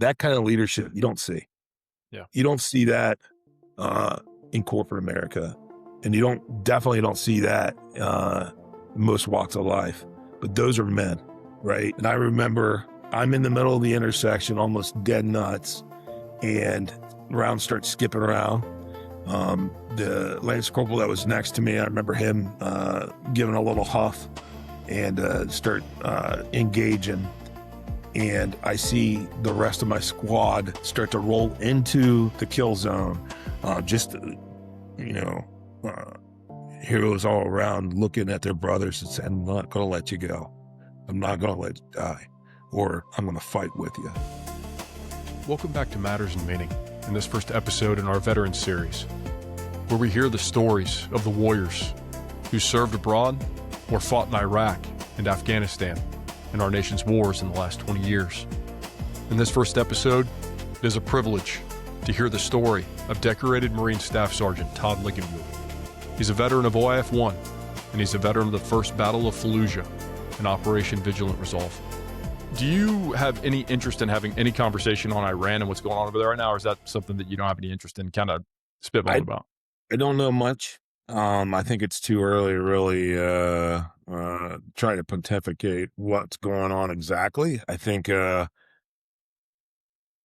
that kind of leadership you don't see. Yeah. You don't see that in corporate America, and you definitely don't see that in most walks of life. But those are men, right? And I remember I'm in the middle of the intersection, almost dead nuts, and rounds start skipping around. The Lance Corporal that was next to me, I remember him giving a little huff and start engaging. And I see the rest of my squad start to roll into the kill zone. Heroes all around looking at their brothers and saying, I'm not going to let you go. I'm not going to let you die, or I'm going to fight with you. Welcome back to Matters and Meaning, in this first episode in our Veterans series, where we hear the stories of the warriors who served abroad or fought in Iraq and Afghanistan in our nation's wars in the last 20 years. In this first episode, it is a privilege to hear the story of decorated Marine Staff Sergeant Todd Luginbuhl. He's a veteran of OIF-1, and he's a veteran of the First Battle of Fallujah and Operation Vigilant Resolve. Do you have any interest in having any conversation on Iran and what's going on over there right now, or is that something that you don't have any interest in kind of spitballing about? I don't know much. I think it's too early to really try to pontificate what's going on exactly. I think the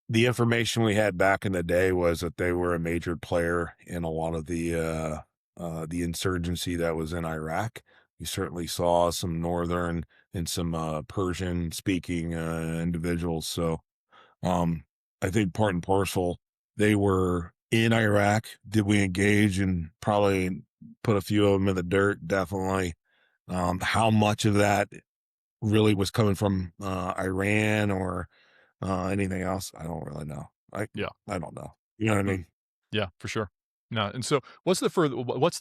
information we had back in the day was that they were a major player in a lot of the insurgency that was in Iraq. You certainly saw some Northern and some Persian-speaking individuals. So I think part and parcel, they were in Iraq. Did we engage and probably put a few of them in the dirt? Definitely. How much of that really was coming from Iran or anything else? I don't really know. I don't know. You know what I mean? Yeah, for sure. No, and so what's the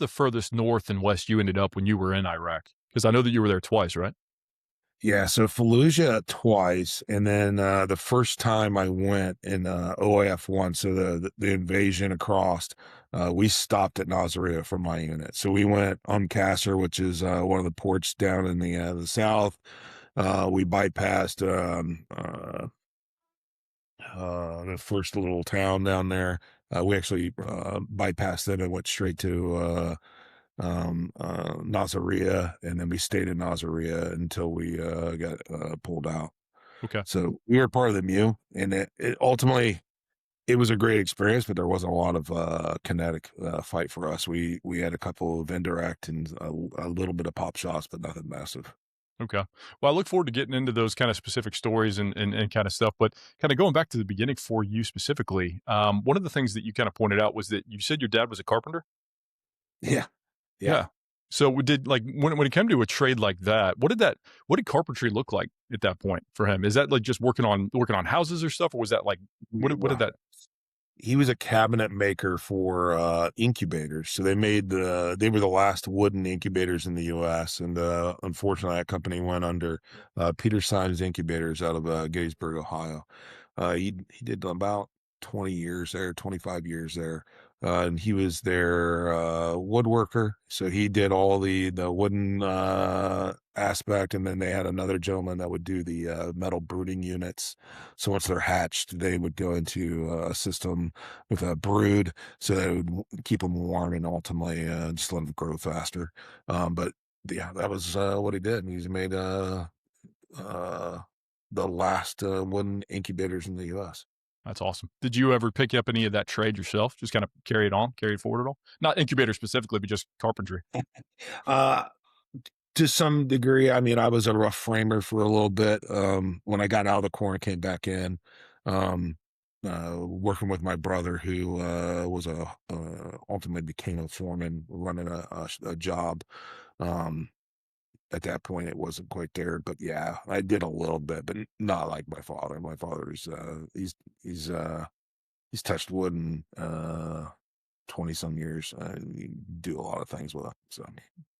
furthest north and west you ended up when you were in Iraq? Because I know that you were there twice, right? Yeah, so Fallujah twice, and then the first time I went in OIF-1, so the invasion across, we stopped at Nasiriyah for my unit. So we went Qasr, which is one of the ports down in the south. We bypassed the first little town down there. We actually bypassed them and went straight to Nasiriyah, and then we stayed in Nasiriyah until we got pulled out. Okay. So we were part of the MEU, and it ultimately it was a great experience, but there wasn't a lot of kinetic fight for us. We had a couple of indirect and a little bit of pop shots, but nothing massive. Okay. Well, I look forward to getting into those kind of specific stories and kind of stuff, but kind of going back to the beginning for you specifically, one of the things that you kind of pointed out was that you said your dad was a carpenter? Yeah. Yeah. So did like when it came to a trade like that, what did carpentry look like at that point for him? Is that like just working on houses or stuff, or was that like what did that? He was a cabinet maker for incubators. So they were the last wooden incubators in the US. And unfortunately that company went under. Peter Symes Incubators out of Gettysburg, Ohio. He did about 20 years there, 25 years there. And he was their woodworker. So he did all the wooden aspect. And then they had another gentleman that would do the metal brooding units. So once they're hatched, they would go into a system with a brood so that it would keep them warm and ultimately just let them grow faster. But yeah, that was what he did. He's made the last wooden incubators in the US. That's awesome. Did you ever pick up any of that trade yourself? Just kind of carry it forward at all? Not incubator specifically, but just carpentry. Uh, to some degree, I mean, I was a rough framer for a little bit. When I got out of the Corps and came back in, um, working with my brother who was ultimately became a foreman running a job. At that point, it wasn't quite there, but yeah, I did a little bit, but not like my father. My father's he's touched wood in 20 some years. Do a lot of things with it. So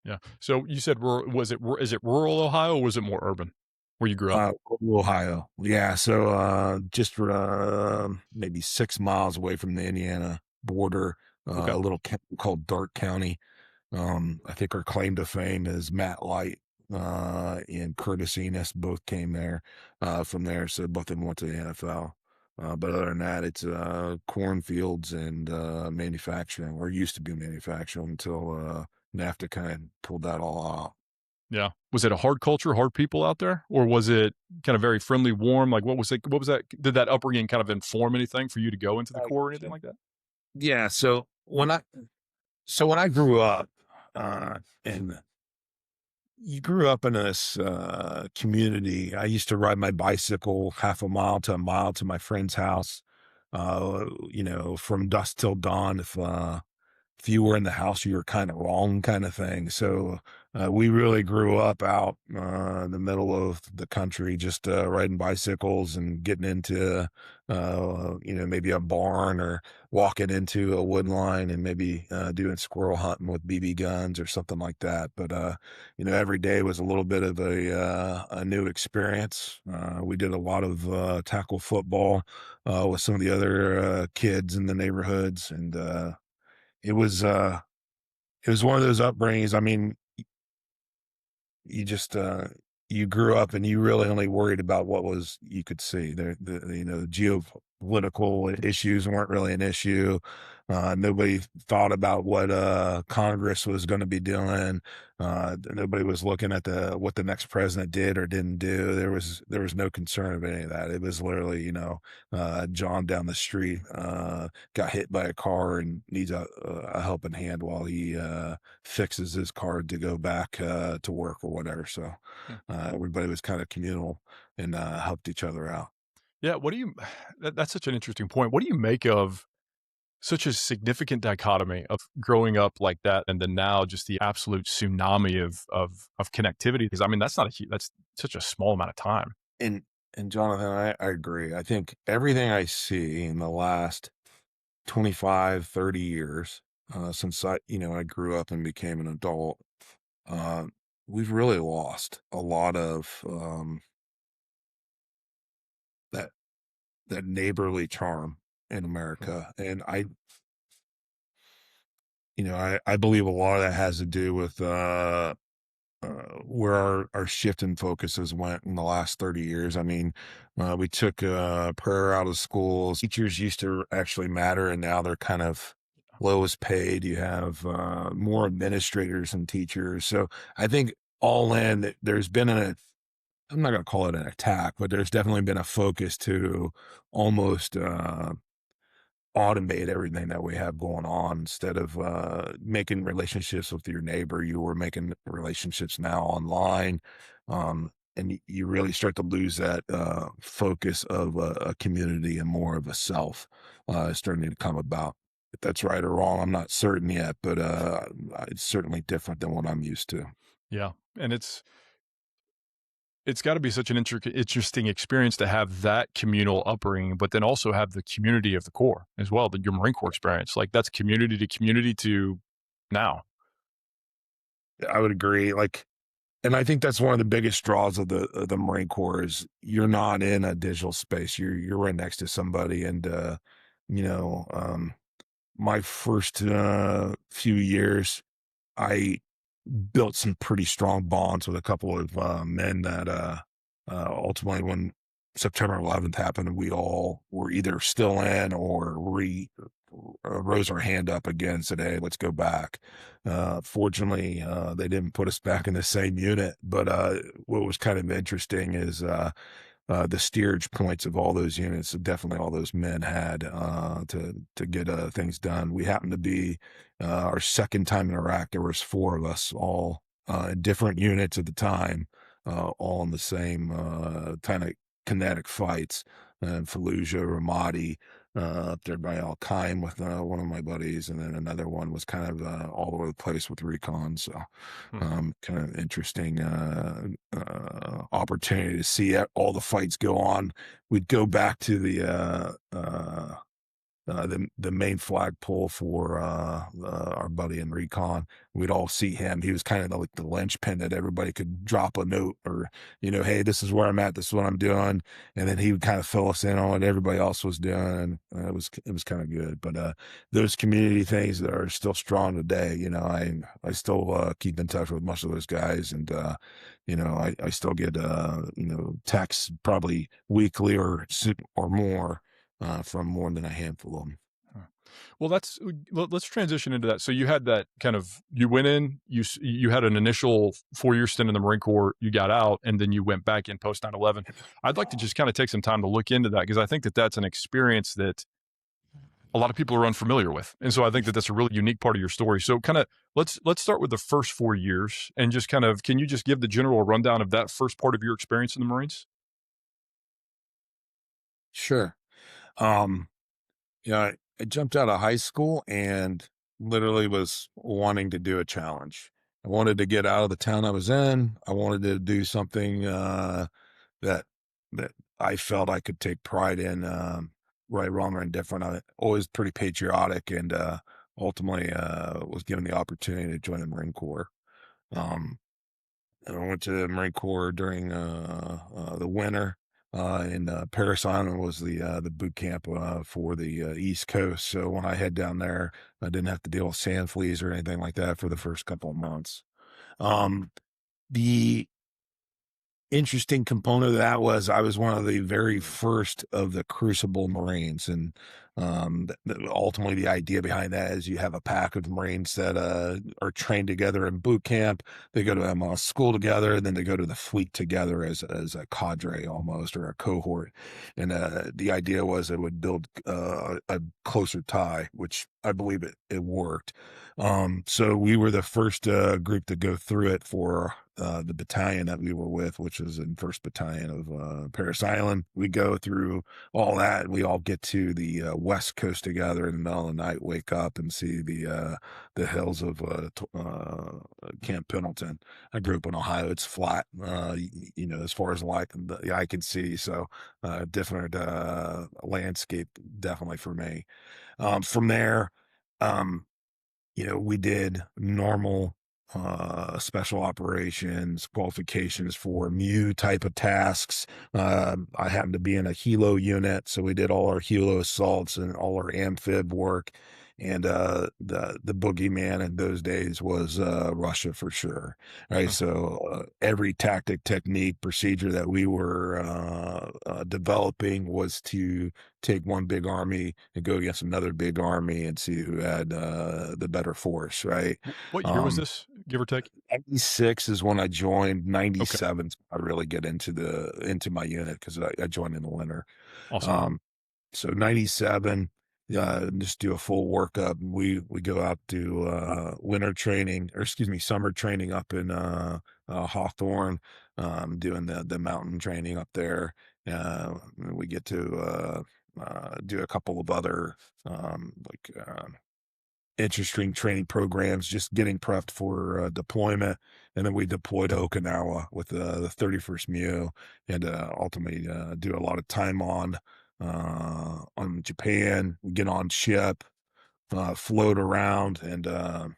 Yeah. So you said is it rural Ohio or was it more urban where you grew up? Ohio, yeah. So just maybe 6 miles away from the Indiana border, Okay. a little county called Dark County. I think our claim to fame is Matt Light and Curtis Enos both came there from there. So both of them went to the NFL. But other than that, it's cornfields and manufacturing, or used to be manufacturing until NAFTA kind of pulled that all out. Yeah. Was it a hard culture, hard people out there? Or was it kind of very friendly, warm? Like, what was that? Did that upbringing kind of inform anything for you to go into the Like, Corps or anything like that? yeah. So when I grew up, and you grew up in this community. I used to ride my bicycle half a mile to a mile to my friend's house. From dusk till dawn. If you were in the house, you were kind of wrong, kind of thing. So we really grew up out in the middle of the country, just riding bicycles and getting into, maybe a barn or walking into a wood line and maybe doing squirrel hunting with BB guns or something like that. But every day was a little bit of a new experience. We did a lot of tackle football with some of the other kids in the neighborhoods, and it was, uh, it was one of those upbringings. I mean, you just, you grew up and you really only worried about what was you could see. Geopolitical issues weren't really an issue. Nobody thought about what Congress was going to be doing. Nobody was looking at the what the next president did or didn't do. There was no concern of any of that. It was literally, John down the street got hit by a car and needs a helping hand while he fixes his car to go back to work or whatever. So Yeah. everybody was kind of communal and helped each other out. Yeah. What do you, that's such an interesting point. What do you make of such a significant dichotomy of growing up like that and then now just the absolute tsunami of connectivity? Because I mean, that's such a small amount of time. And and Jonathan, I agree. I think everything I see in the last 25, 30 years, since I grew up and became an adult, uh, we've really lost a lot of that that neighborly charm in Mm. America. And I believe a lot of that has to do with where our shift in focuses went in the last 30 years. I mean, we took prayer out of schools. Teachers used to actually matter, and now they're kind of lowest paid. You have more administrators and teachers. So I think all in, there's been I'm not going to call it an attack, but there's definitely been a focus to almost automate everything that we have going on. Instead of making relationships with your neighbor, you were making relationships now online. And you really start to lose that focus of a community and more of a self starting to come about. If that's right or wrong, I'm not certain yet, but it's certainly different than what I'm used to. Yeah. And it's got to be such an interesting experience to have that communal upbringing, but then also have the community of the Corps as well, your Marine Corps experience. Like that's community to now. I would agree. And I think that's one of the biggest draws of the Marine Corps is you're not in a digital space. You're right next to somebody, and you know, um, my first few years, I built some pretty strong bonds with a couple of men that ultimately, when September 11th happened, we all were either still in or rose our hand up again and said, "Hey, let's go back." Fortunately, they didn't put us back in the same unit. But what was kind of interesting is the steerage points of all those units, definitely all those men had to get things done. We happened to be our second time in Iraq. There was four of us, all in different units at the time, all in the same kind of kinetic fights. Fallujah, Ramadi, up there by Al Qaim with one of my buddies, and then another one was kind of all over the place with recon. So, Hmm. kind of interesting opportunity to see all the fights go on. We'd go back to the main flagpole for our buddy in recon. We'd all see him. He was kind of like the linchpin that everybody could drop a note or, hey, this is where I'm at. This is what I'm doing. And then he would kind of fill us in on what everybody else was doing. It was kind of good. But those community things that are still strong today, I still keep in touch with most of those guys. And, I still get, texts probably weekly or more from more than a handful of them. Huh. Well, let's transition into that. So you had that kind of you went in, you had an initial 4 year stint in the Marine Corps, you got out, and then you went back in post 9/11. I'd like to just kind of take some time to look into that because I think that that's an experience that a lot of people are unfamiliar with, and so I think that that's a really unique part of your story. So kind of let's start with the first 4 years and just kind of can you just give the general rundown of that first part of your experience in the Marines? Sure. Um, yeah, I jumped out of high school and literally was wanting to do a challenge. I wanted to get out of the town I was in. I wanted to do something that that I felt I could take pride in, right, wrong, or indifferent. I always pretty patriotic, and ultimately was given the opportunity to join the Marine Corps. Um, and I went to the Marine Corps during the winter. And Paris Island was the boot camp for the East Coast. So when I head down there, I didn't have to deal with sand fleas or anything like that for the first couple of months. Um, the interesting component of that was I was one of the very first of the Crucible Marines, and ultimately the idea behind that is you have a pack of Marines that are trained together in boot camp. They go to school together, and then they go to the fleet together as a cadre almost, or a cohort. And the idea was it would build a closer tie, which I believe it worked. So we were the first group to go through it for the battalion that we were with, which was in First Battalion of Paris Island. We go through all that. We all get to the West Coast together in the middle of the night, wake up and see the hills of Camp Pendleton. I grew up in Ohio. It's flat, as far as like the eye can see. So different landscape, definitely for me. From there, um, we did normal special operations qualifications for type of tasks. I happened to be in a helo unit, so we did all our helo assaults and all our amphib work. And the boogeyman in those days was Russia for sure. Right, Huh. so every tactic, technique, procedure that we were developing was to take one big army and go against another big army and see who had the better force, right? What year was Um, this, give or take? 96 is when I joined. Okay, 97 I really get into my unit because I joined in the winter. awesome. Um, so 97, just do a full workup. We go out to winter training, or excuse me, summer training up in Hawthorne, doing the mountain training up there. We get to do a couple of other interesting training programs, just getting prepped for deployment. And then we deployed to Okinawa with the 31st MEU, and ultimately do a lot of time on Japan. We get on ship, float around, and uh,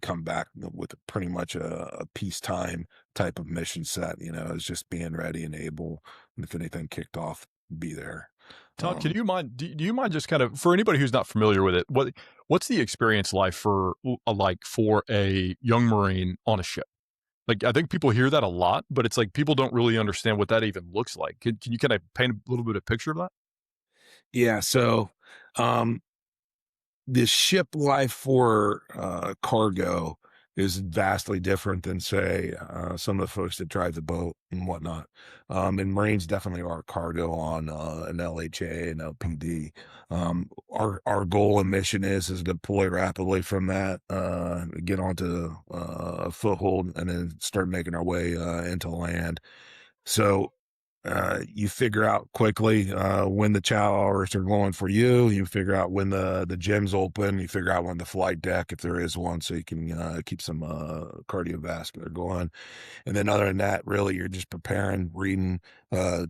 come back with pretty much a peacetime type of mission set. It's just being ready and able, and if anything kicked off, be there. Todd, Um, do you mind just kind of for anybody who's not familiar with it, what's the experience like for a young Marine on a ship? Like, I think people hear that a lot, but it's like people don't really understand what that even looks like. Can you kind of paint a little bit of picture of that? yeah, so um, the ship life for cargo is vastly different than, say, some of the folks that drive the boat and whatnot. And Marines definitely are cargo on an LHA and LPD. Our goal and mission is to deploy rapidly from that, get onto Foothold, and then start making our way into land. So you figure out quickly when the chow hours are going for you. You figure out when the gym's open. You figure out when the flight deck, if there is one, so you can keep some cardiovascular going. And then other than that, really, you're just preparing, reading, uh,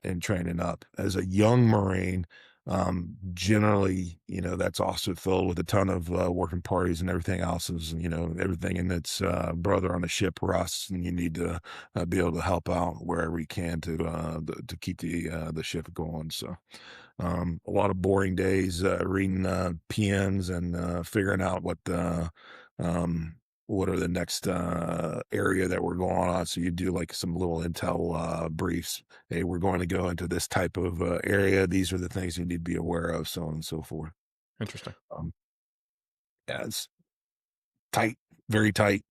and training up. As a young Marine, generally, that's also filled with a ton of working parties, and everything else is, everything in its brother on the ship rusts, and you need to be able to help out wherever you can to keep the ship going. So a lot of boring days reading PMs and figuring out um, what are the next area that we're going on. So you do like some little intel briefs. Hey, we're going to go into this type of area. These are the things you need to be aware of, so on and so forth. Interesting. Um, yeah, it's tight, very tight.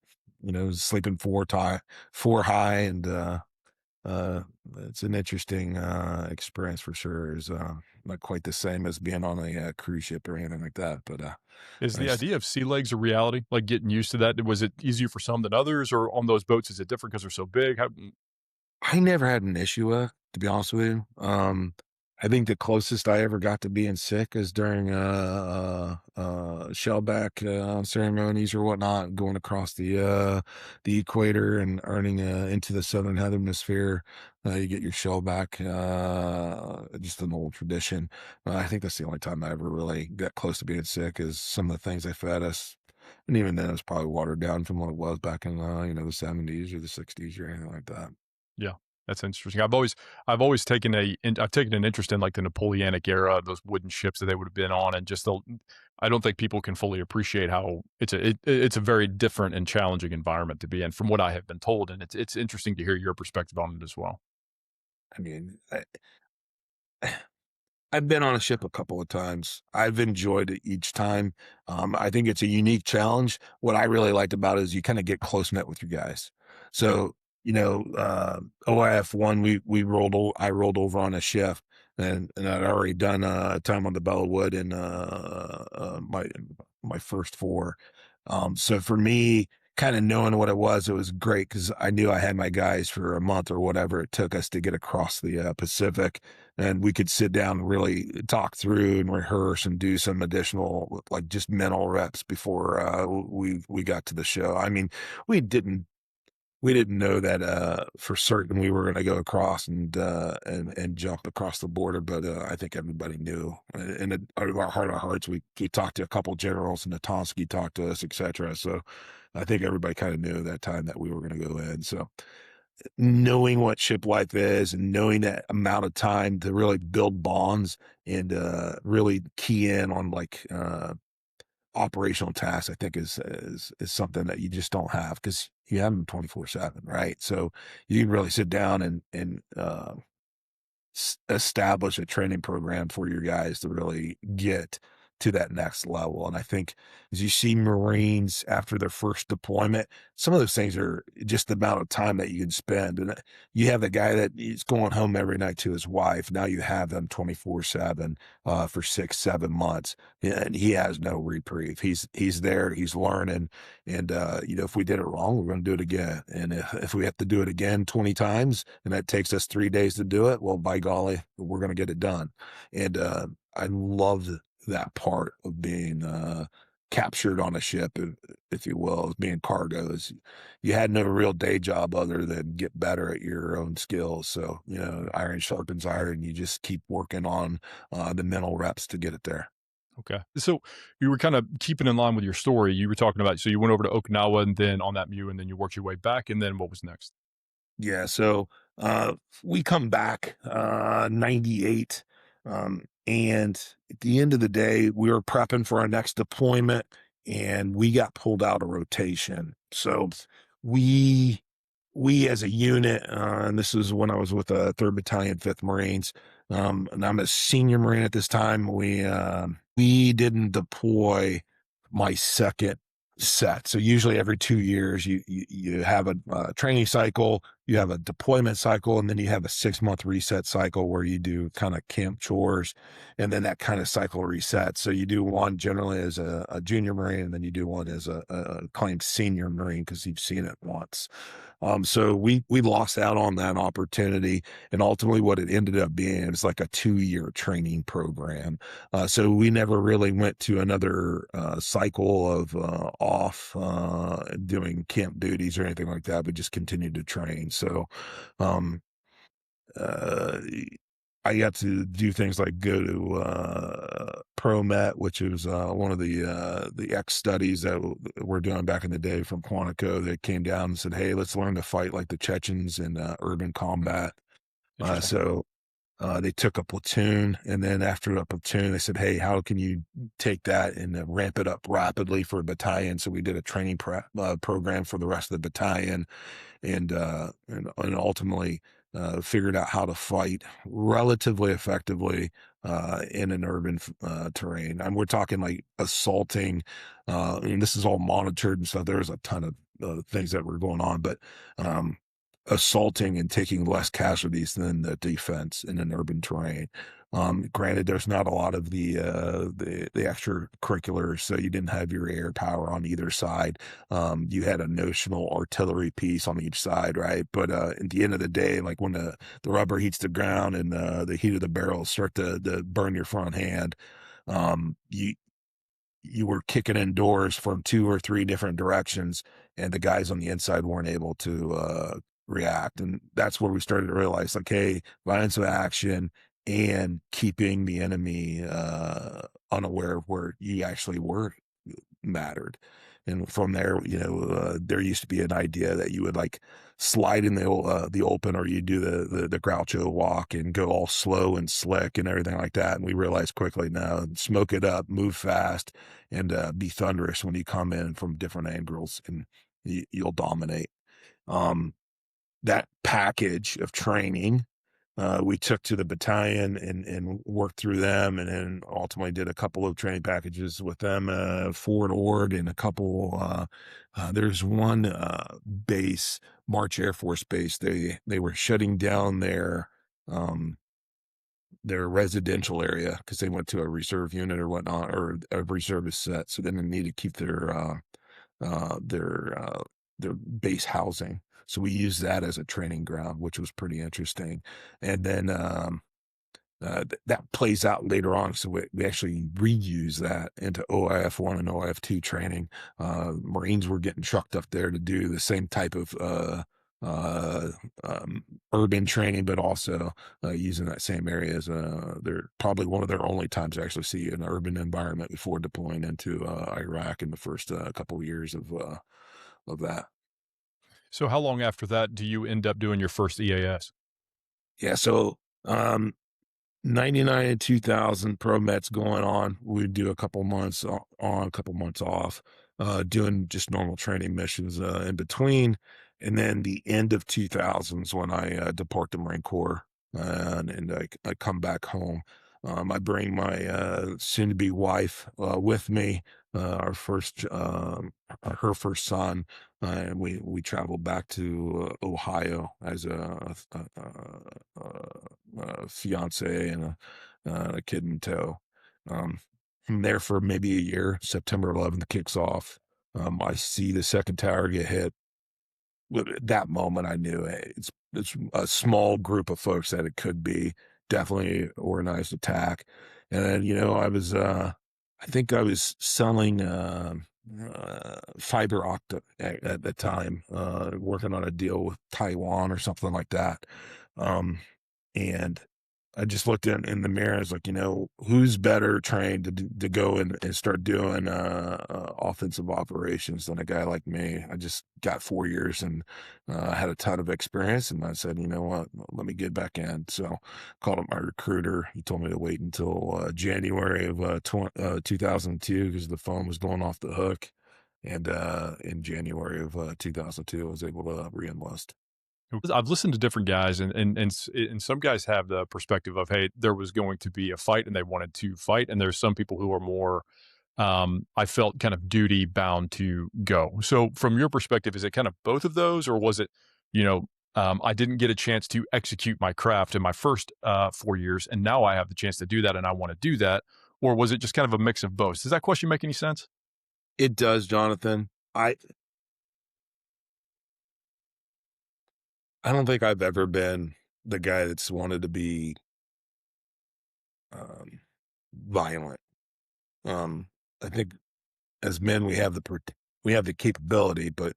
Sleeping four high, and uh, it's an interesting experience for sure. Is not quite the same as being on a cruise ship or anything like that, but Is the nice. idea of sea legs a reality? Like getting used to that? Was it easier for some than others, or on those boats, is it different because they're so big? I never had an issue with, to be honest with you. I think the closest I ever got to being sick is during shellback ceremonies or whatnot, going across the equator and earning into the southern hemisphere. You get your shellback, just an old tradition. I think that's the only time I ever really got close to being sick. Is some of the things they fed us, and even then, it was probably watered down from what it was back in the 70s or the 60s or anything like that. Yeah, that's interesting. I've always I've taken an interest in like the Napoleonic era, those wooden ships that they would have been on, and just the. I don't think people can fully appreciate how it's a very different and challenging environment to be in, from what I have been told, and it's interesting to hear your perspective on it as well. I mean, I've been on a ship a couple of times. I've enjoyed it each time. I think it's a unique challenge. What I really liked about it is you kind of get close knit with your guys. Yeah, So, OIF one, I rolled over on a shift, and I'd already done time on the Bellawood in my first four. So for me, kind of knowing what it was great because I knew I had my guys for a month or whatever it took us to get across the Pacific, and we could sit down and really talk through and rehearse and do some additional like just mental reps before we got to the show. I mean, we didn't we didn't know that for certain we were going to go across and jump across the border, but I think everybody knew. And out of our heart of hearts, we talked to a couple generals, and Natonski talked to us, etc. So I think everybody kind of knew that time that we were going to go in. So knowing what ship life is and knowing that amount of time to really build bonds and really key in on like operational tasks, I think is something that you just don't have because you have them 24/7, right? So you can really sit down and establish a training program for your guys to really get to that next level. And I think as you see Marines after their first deployment, some of those things are just the amount of time that you can spend. And you have the guy that is going home every night to his wife. Now you have them 24/7 for 6, 7 months, and he has no reprieve. He's there, he's learning. And, if we did it wrong, we're going to do it again. And if we have to do it again 20 times and that takes us 3 days to do it, well, by golly, we're going to get it done. And, I loved that part of being captured on a ship, if you will, as being cargo. Is you had no real day job other than get better at your own skills. So iron sharpens iron. You just keep working on the mental reps to get it there. okay. So you were kind of keeping in line with your story. You were talking about, so you went over to Okinawa and then on that Mew, and then you worked your way back, and then what was next? Yeah, so we come back 98, and at the end of the day, we were prepping for our next deployment, and we got pulled out of rotation. So we we as a unit, and this is when I was with the 3rd Battalion, 5th Marines, and I'm a senior Marine at this time. We didn't deploy my second set. So usually every 2 years, you have a training cycle, you have a deployment cycle, and then you have a 6-month reset cycle where you do kind of camp chores, and then that kind of cycle resets. So you do one generally as a junior Marine, and then you do one as a claimed senior Marine because you've seen it once. So we lost out on that opportunity, and ultimately what it ended up being was like a 2-year training program. So we never really went to another cycle of off doing camp duties or anything like that, but just continued to train. So um, uh, I got to do things like go to ProMet, which is one of the X studies that we're doing back in the day from Quantico. That came down and said, "Hey, let's learn to fight like the Chechens in urban combat." Interesting. So They took a platoon, and then after a platoon, they said, "Hey, how can you take that and ramp it up rapidly for a battalion?" So we did a training program for the rest of the battalion, and ultimately figured out how to fight relatively effectively in an urban terrain. And we're talking like assaulting, and this is all monitored and stuff. There's a ton of things that were going on, but um, assaulting and taking less casualties than the defense in an urban terrain. Granted, there's not a lot of the extracurriculars, so you didn't have your air power on either side. You had a notional artillery piece on each side, right? But at the end of the day, like when the rubber heats the ground and the heat of the barrels start to burn your front hand, you were kicking indoors from 2 or 3 different directions, and the guys on the inside weren't able to react. And that's where we started to realize, like, hey, violence of action and keeping the enemy unaware of where you actually were mattered. And from there, there used to be an idea that you would like slide in the open, or you do the Groucho walk and go all slow and slick and everything like that. And we realized quickly, now smoke it up, move fast, and be thunderous when you come in from different angles, and you'll dominate. Um, that package of training we took to the battalion and worked through them, and then ultimately did a couple of training packages with them, Fort Ord, and a couple. There's one base, March Air Force Base. They were shutting down their residential area because they went to a reserve unit or whatnot, or a reservist set. So then they need to keep uh, their uh, their base housing. So we used that as a training ground, which was pretty interesting. And then that plays out later on. So we actually reuse that into OIF1 and OIF2 training. Marines were getting trucked up there to do the same type of uh, urban training, but also using that same area as they're probably one of their only times to actually see an urban environment before deploying into Iraq in the first couple of years of that. So how long after that do you end up doing your first EAS? Yeah, so 99 and 2000 pro mets going on. We'd do a couple months on, a couple months off, doing just normal training missions in between. And then the end of 2000s when I depart the Marine Corps, and I come back home. I bring my soon-to-be wife with me, our first, her first son, and we traveled back to Ohio as a fiance and a kid in tow. Um, I'm there for maybe a year. September 11th kicks off. I see the second tower get hit. At that moment, I knew, hey, it's a small group of folks that it could be. Definitely organized attack. And then, I think I was selling fiber optic at the time, working on a deal with Taiwan or something like that. Um, and I just looked in the mirror. I was like, who's better trained to go and start doing offensive operations than a guy like me? I just got 4 years and had a ton of experience. And I said, you know what? Let me get back in. So called up my recruiter. He told me to wait until January of 2002 because the phone was going off the hook. And in January of 2002, I was able to re-enlist. I've listened to different guys, and some guys have the perspective of, hey, there was going to be a fight and they wanted to fight, and there's some people who are more, I felt kind of duty bound to go. So from your perspective, is it kind of both of those, or was it, I didn't get a chance to execute my craft in my first 4 years, and now I have the chance to do that, and I want to do that, or was it just kind of a mix of both? Does that question make any sense? It does, Jonathan. I don't think I've ever been the guy that's wanted to be um, violent. Um, I think as men we have the capability, but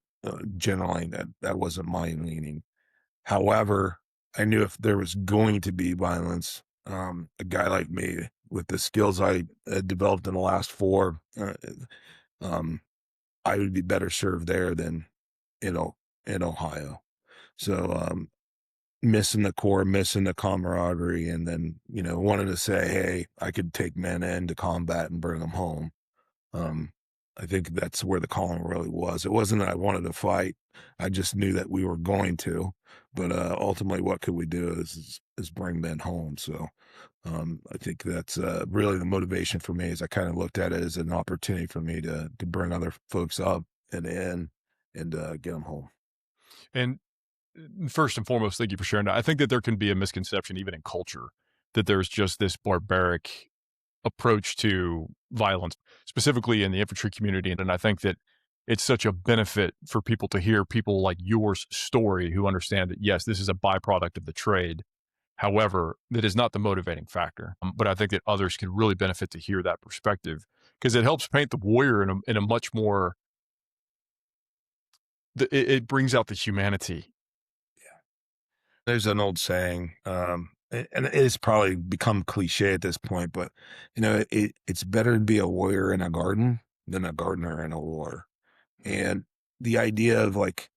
generally that wasn't my leaning. However, I knew if there was going to be violence, a guy like me with the skills I developed in the last four, um, I would be better served there than in in Ohio. So missing the core, missing the camaraderie, and then, wanted to say, hey, I could take men into combat and bring them home. Um, I think that's where the calling really was. It wasn't that I wanted to fight. I just knew that we were going to, but ultimately what could we do is bring men home. So I think that's really the motivation for me, is I kind of looked at it as an opportunity for me to bring other folks up and in and get them home. And first and foremost, thank you for sharing that. I think that there can be a misconception, even in culture, that there's just this barbaric approach to violence, specifically in the infantry community. And I think that it's such a benefit for people to hear people like yours story, who understand that, yes, this is a byproduct of the trade. However, that is not the motivating factor. But I think that others can really benefit to hear that perspective, because it helps paint the warrior in a much more, it brings out the humanity. There's an old saying, and it's probably become cliche at this point, but it's better to be a warrior in a garden than a gardener in a war. And the idea of like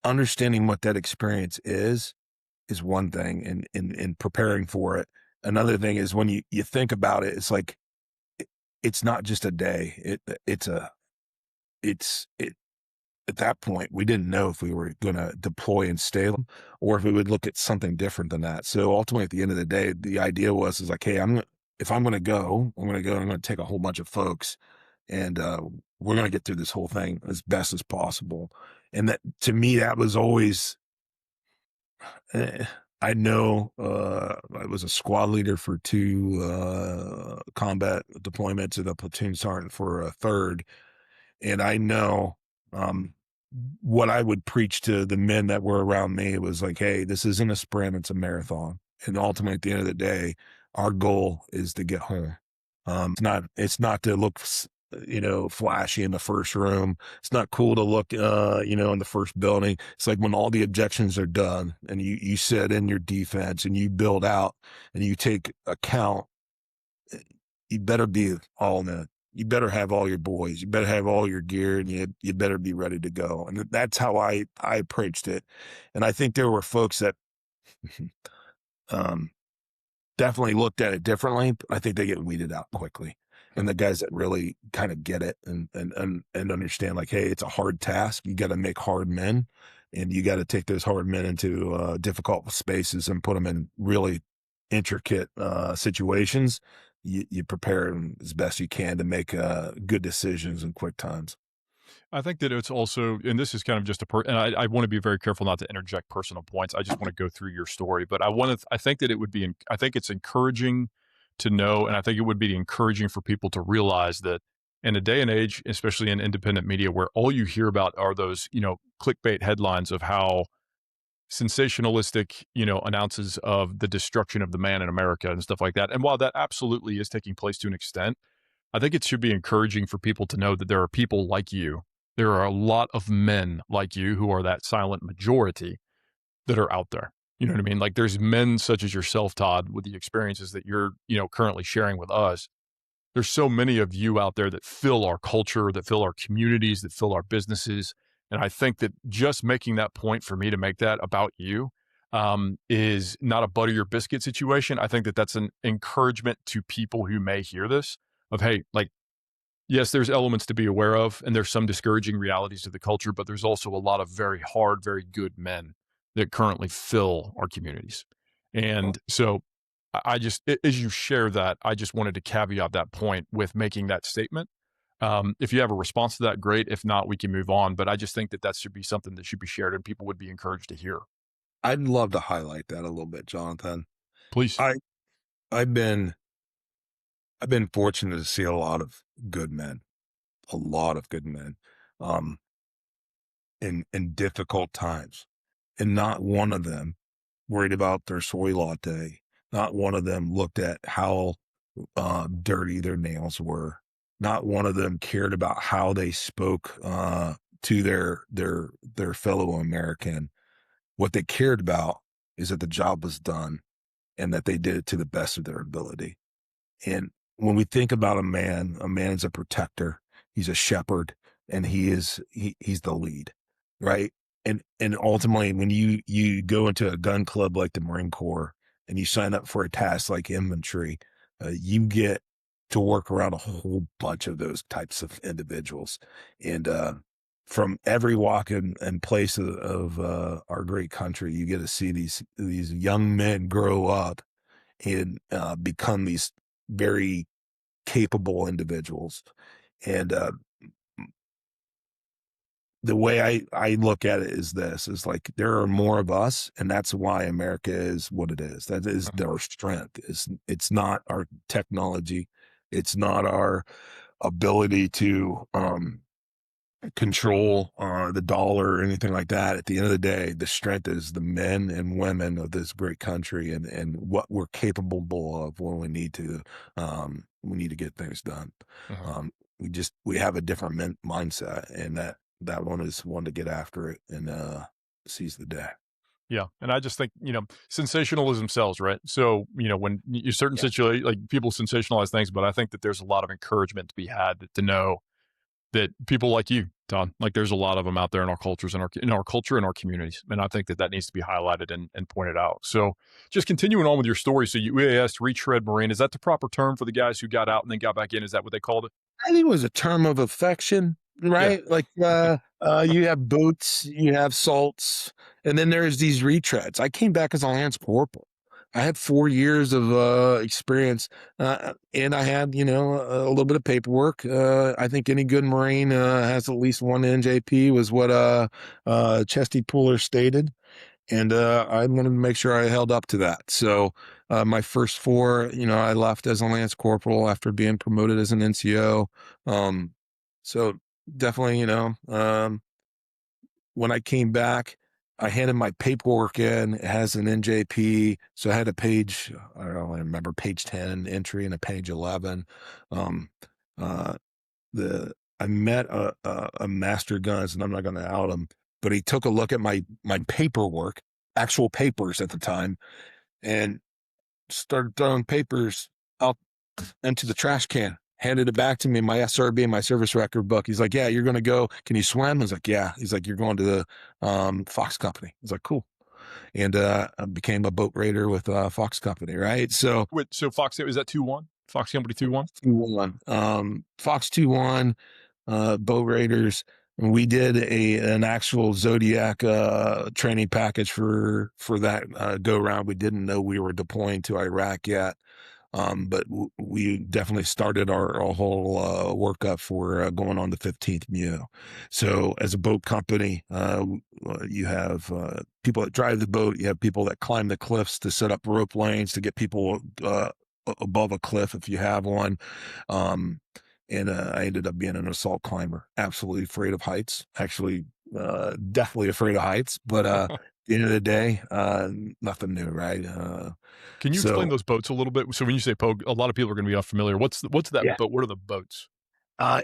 understanding what that experience is one thing, and preparing for it. Another thing is when you think about it, it's like it's not just a day. It at that point, we didn't know if we were going to deploy and stay or if we would look at something different than that. So ultimately, at the end of the day, the idea is like, hey, if I'm going to go, I'm going to go and I'm going to take a whole bunch of folks, and we're going to get through this whole thing as best as possible. And that, to me, that was always, I know I was a squad leader for 2 combat deployments and a platoon sergeant for a third. And I know, what I would preach to the men that were around me was like, hey, this isn't a sprint, it's a marathon. And ultimately, at the end of the day, our goal is to get home. It's not to look, flashy in the first room. It's not cool to look, in the first building. It's like when all the objections are done and you sit in your defense and you build out and you take account, you better be all in it. You better have all your boys. You better have all your gear, and you better be ready to go. And that's how I approached it. And I think there were folks that um, definitely looked at it differently. But I think they get weeded out quickly. And the guys that really kind of get it and understand, like, hey, it's a hard task. You got to make hard men, and you got to take those hard men into difficult spaces and put them in really intricate situations. You prepare them as best you can to make good decisions in quick times. I think that it's also, and this is kind of just and I want to be very careful not to interject personal points. I just want to go through your story, but I think that it would be, I think it's encouraging to know, and I think it would be encouraging for people to realize that in a day and age, especially in independent media, where all you hear about are those, clickbait headlines of how sensationalistic, announces of the destruction of the man in America and stuff like that. And while that absolutely is taking place to an extent, I think it should be encouraging for people to know that there are people like you. There are a lot of men like you who are that silent majority that are out there. You know what I mean? Like there's men such as yourself, Todd, with the experiences that you're, currently sharing with us. There's so many of you out there that fill our culture, that fill our communities, that fill our businesses. And I think that just making that point for me to make that about you is not a butter your biscuit situation. I think that that's an encouragement to people who may hear this of, hey, like, yes, there's elements to be aware of, and there's some discouraging realities to the culture, but there's also a lot of very hard, very good men that currently fill our communities. And so I just, as you share that, I just wanted to caveat that point with making that statement. If you have a response to that, great. If not, we can move on. But I just think that should be something that should be shared and people would be encouraged to hear. I'd love to highlight that a little bit, Jonathan. Please. I I've been I've been fortunate to see a lot of good men, um, in difficult times, and not one of them worried about their soy latte. Not one of them looked at how dirty their nails were. Not one of them cared about how they spoke to their fellow American. What they cared about is that the job was done and that they did it to the best of their ability. And when we think about a man is a protector, he's a shepherd, and he's the lead, right? and ultimately, when you go into a gun club like the Marine Corps and you sign up for a task like infantry, you get to work around a whole bunch of those types of individuals, and from every walk and place of our great country, you get to see these young men grow up and become these very capable individuals. And the way I look at it is this is like there are more of us, and that's why America is what it is. That is Uh-huh. our strength. It's not our technology. It's not our ability to control the dollar or anything like that. At the end of the day, the strength is the men and women of this great country, and what we're capable of when we need to get things done. Uh-huh. Um, we have a different mindset, and that one is one to get after it and seize the day. Yeah, and I just think, sensationalism sells, right? So, when you certain Yeah. situation like people sensationalize things, but I think that there's a lot of encouragement to be had to know that people like you, Todd, like there's a lot of them out there in our cultures and in our culture and our communities, and I think that needs to be highlighted and pointed out. So, just continuing on with your story, so you asked retread Marine, is that the proper term for the guys who got out and then got back in? Is that what they called it? I think it was a term of affection, Yeah. right? Like, you have boots, you have salts, and then there's these retreads. I came back as a lance corporal. I had 4 years of experience, and I had, a little bit of paperwork. I think any good Marine has at least one NJP, was what Chesty Puller stated, and I wanted to make sure I held up to that. So my first four, I left as a lance corporal after being promoted as an NCO. Um, so definitely, when I came back, I handed my paperwork in. It has an NJP, so I had a page. I don't know, I remember page 10 entry and a page 11. Um, uh, I met a master guns, and I'm not going to out him, but he took a look at my paperwork, actual papers at the time, and started throwing papers out into the trash can. Handed it back to me, my SRB and my service record book. He's like, "Yeah, you're going to go. Can you swim?" I was like, "Yeah." He's like, "You're going to the Fox Company." I was like, "Cool." And I became a boat raider with Fox Company, right? So Wait, so Fox, is that 2-1? Fox Company 2-1? 2-1. Fox 2-1, boat raiders. And we did an actual Zodiac training package for that go round. We didn't know we were deploying to Iraq yet. But we definitely started our whole workup for going on the 15th MEU. So as a boat company, you have people that drive the boat, you have people that climb the cliffs to set up rope lanes to get people above a cliff if you have one. Um, and I ended up being an assault climber, absolutely afraid of heights, actually, definitely afraid of heights, but at the end of the day, nothing new, right? Can you explain So those boats a little bit? So when you say poke, a lot of people are going to be unfamiliar. What's that yeah. boat? What are the boats?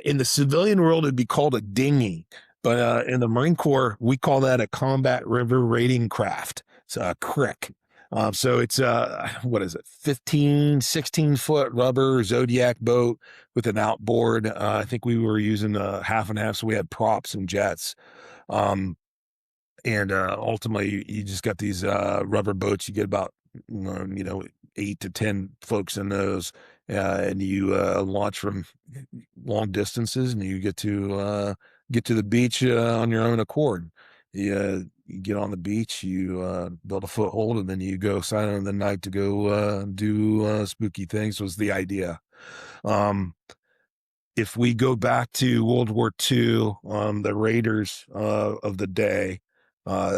In the civilian world, it'd be called a dinghy, but in the Marine Corps, we call that a combat river raiding craft. It's a crick. So it's what is it, 15, 16 foot rubber Zodiac boat with an outboard. I think we were using half and half, so we had props and jets. Um, and ultimately, you just got these rubber boats. You get about 8 to 10 folks in those, and you launch from long distances, and you get to the beach on your own accord. You get on the beach, you build a foothold, and then you go silent in the night to go do spooky things. Was the idea. Um, if we go back to World War II, the raiders of the day,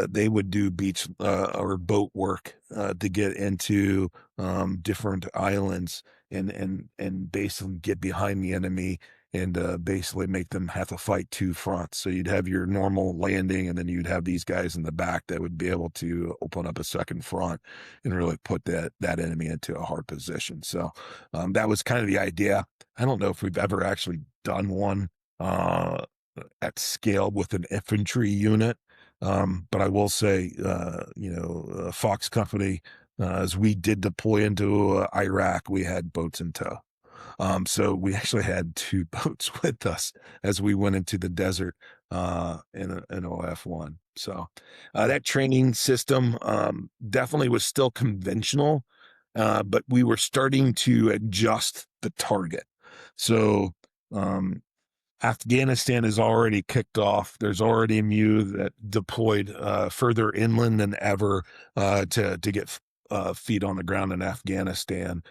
they would do beach or boat work to get into different islands and basically get behind the enemy and basically make them have to fight two fronts. So you'd have your normal landing, and then you'd have these guys in the back that would be able to open up a second front and really put that enemy into a hard position. So that was kind of the idea. I don't know if we've ever actually done one uh, at scale with an infantry unit. But I will say, Fox Company, as we did deploy into Iraq, we had boats in tow. So we actually had two boats with us as we went into the desert in OF1. So that training system definitely was still conventional, but we were starting to adjust the target. So um, Afghanistan is already kicked off. There's already a MU that deployed further inland than ever to get feet on the ground in Afghanistan.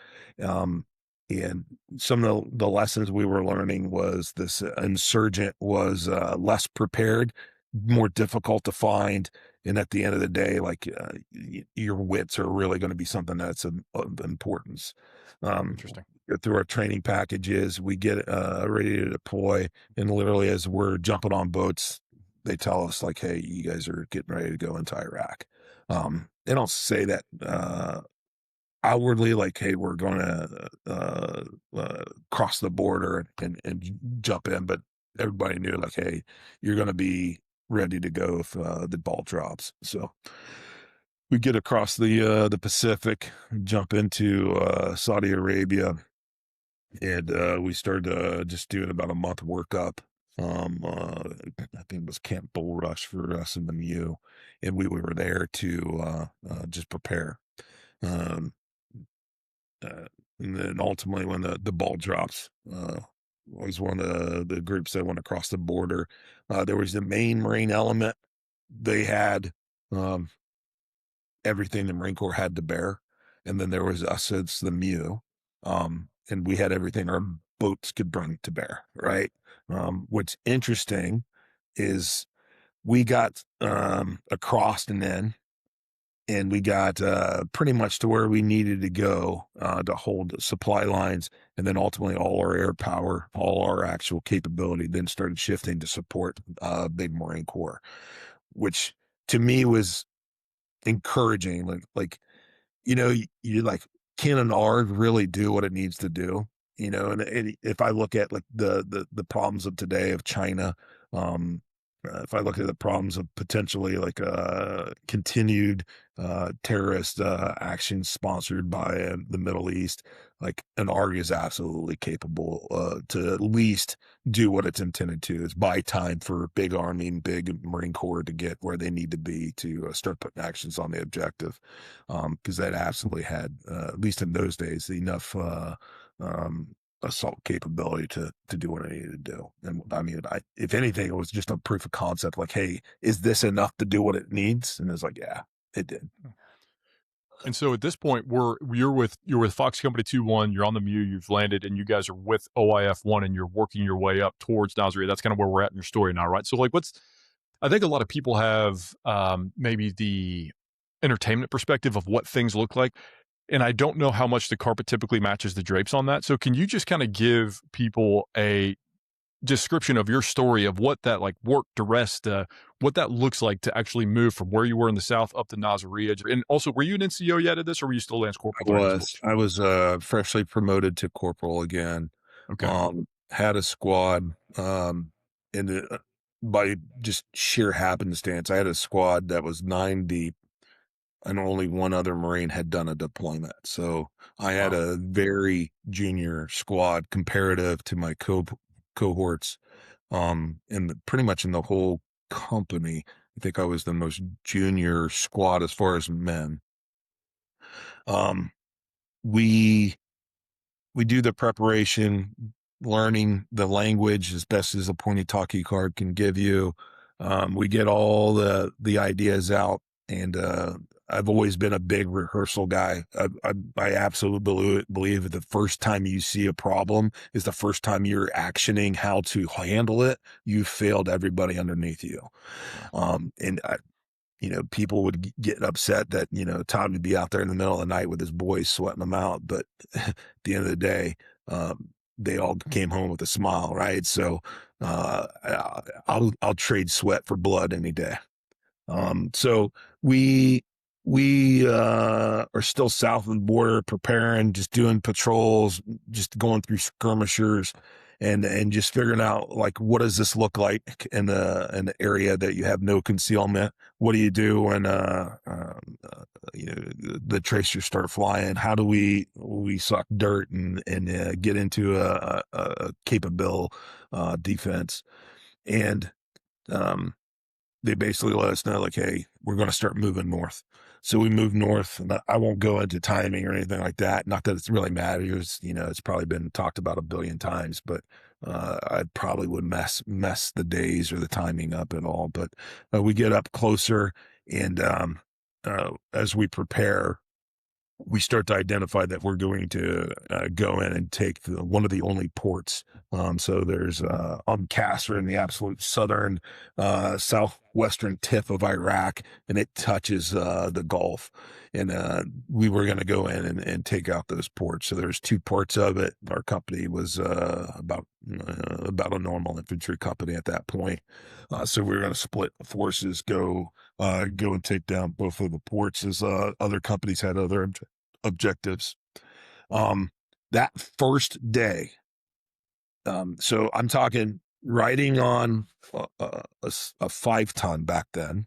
Um, and some of the lessons we were learning was this insurgent was less prepared, more difficult to find. And at the end of the day, like your wits are really going to be something that's of importance. Um, Interesting. Through our training packages, we get ready to deploy, and literally as we're jumping on boats, they tell us like, "Hey, you guys are getting ready to go into Iraq." They don't say that outwardly, like, "Hey, we're going to cross the border and jump in," but everybody knew like, "Hey, you're going to be ready to go if the ball drops." So we get across the Pacific, jump into Saudi Arabia, and we started just doing about a month workup. I think it was Camp Bull Rush for us in the MU, and we were there to just prepare. Um, uh, and then ultimately, when the ball drops, I was one of the groups that went across the border. There was the main Marine element. They had um, everything the Marine Corps had to bear. And then there was us as the MEU. And we had everything our boats could bring to bear, right? What's interesting is we got across and in, and we got pretty much to where we needed to go to hold supply lines. And then ultimately all our air power, all our actual capability then started shifting to support big Marine Corps, which to me was encouraging. You're like, can an ARG really do what it needs to do? And if I look at like the problems of today of China, um, if I look at the problems of potentially like continued terrorist actions sponsored by the Middle East, like an ARG is absolutely capable to at least do what it's intended to, is buy time for big Army and big Marine Corps to get where they need to be to start putting actions on the objective. Because that absolutely had, at least in those days, enough assault capability to do what I needed to do. And I mean, if anything, it was just a proof of concept. Like, hey, is this enough to do what it needs? And it's like, yeah, it did. And so at this point, you're with Fox Company 2-1, you're on the MU, you've landed, and you guys are with OIF 1, and you're working your way up towards Nasiriyah. That's kind of where we're at in your story now, right? So, like, I think a lot of people have maybe the entertainment perspective of what things look like, and I don't know how much the carpet typically matches the drapes on that. So, can you just kind of give people a description of your story of what that like work to rest, what that looks like to actually move from where you were in the South up to Nasiriyah? And also, were you an NCO yet at this, or were you still Lance Corporal during this course? I was freshly promoted to corporal again. Okay. Had a squad, and by just sheer happenstance, I had a squad that was 9 deep, and only one other Marine had done a deployment. So I had Wow. a very junior squad comparative to my cohorts. Pretty much in the whole company, I think I was the most junior squad as far as men. Um, we we do the preparation, learning the language as best as a pointy talkie card can give you. We get all the ideas out, and I've always been a big rehearsal guy. I absolutely believe that the first time you see a problem is the first time you're actioning how to handle it. You failed everybody underneath you. Wow. And people would get upset that, Todd would be out there in the middle of the night with his boys sweating them out. But at the end of the day, they all came home with a smile, right? So I'll trade sweat for blood any day. So we are still south of the border, preparing, just doing patrols, just going through skirmishers, and just figuring out like, what does this look like in the area that you have no concealment? What do you do when the tracers start flying? How do we suck dirt and get into a capable defense? And they basically let us know, like, hey, we're going to start moving north. So we moved north, and I won't go into timing or anything like that. Not that it's really matters. It's probably been talked about a billion times, but I probably would mess the days or the timing up at all. But we get up closer, and as we prepare, we start to identify that we're going to go in and take one of the only ports. So there's Qasr in the absolute southern, southwestern tip of Iraq, and it touches the Gulf. And we were going to go in and take out those ports. So there's two ports of it. Our company was about a normal infantry company at that point. So we were going to split forces, go and take down both of the ports, as other companies had other objectives. That first day, so I'm talking riding on a 5-ton back then,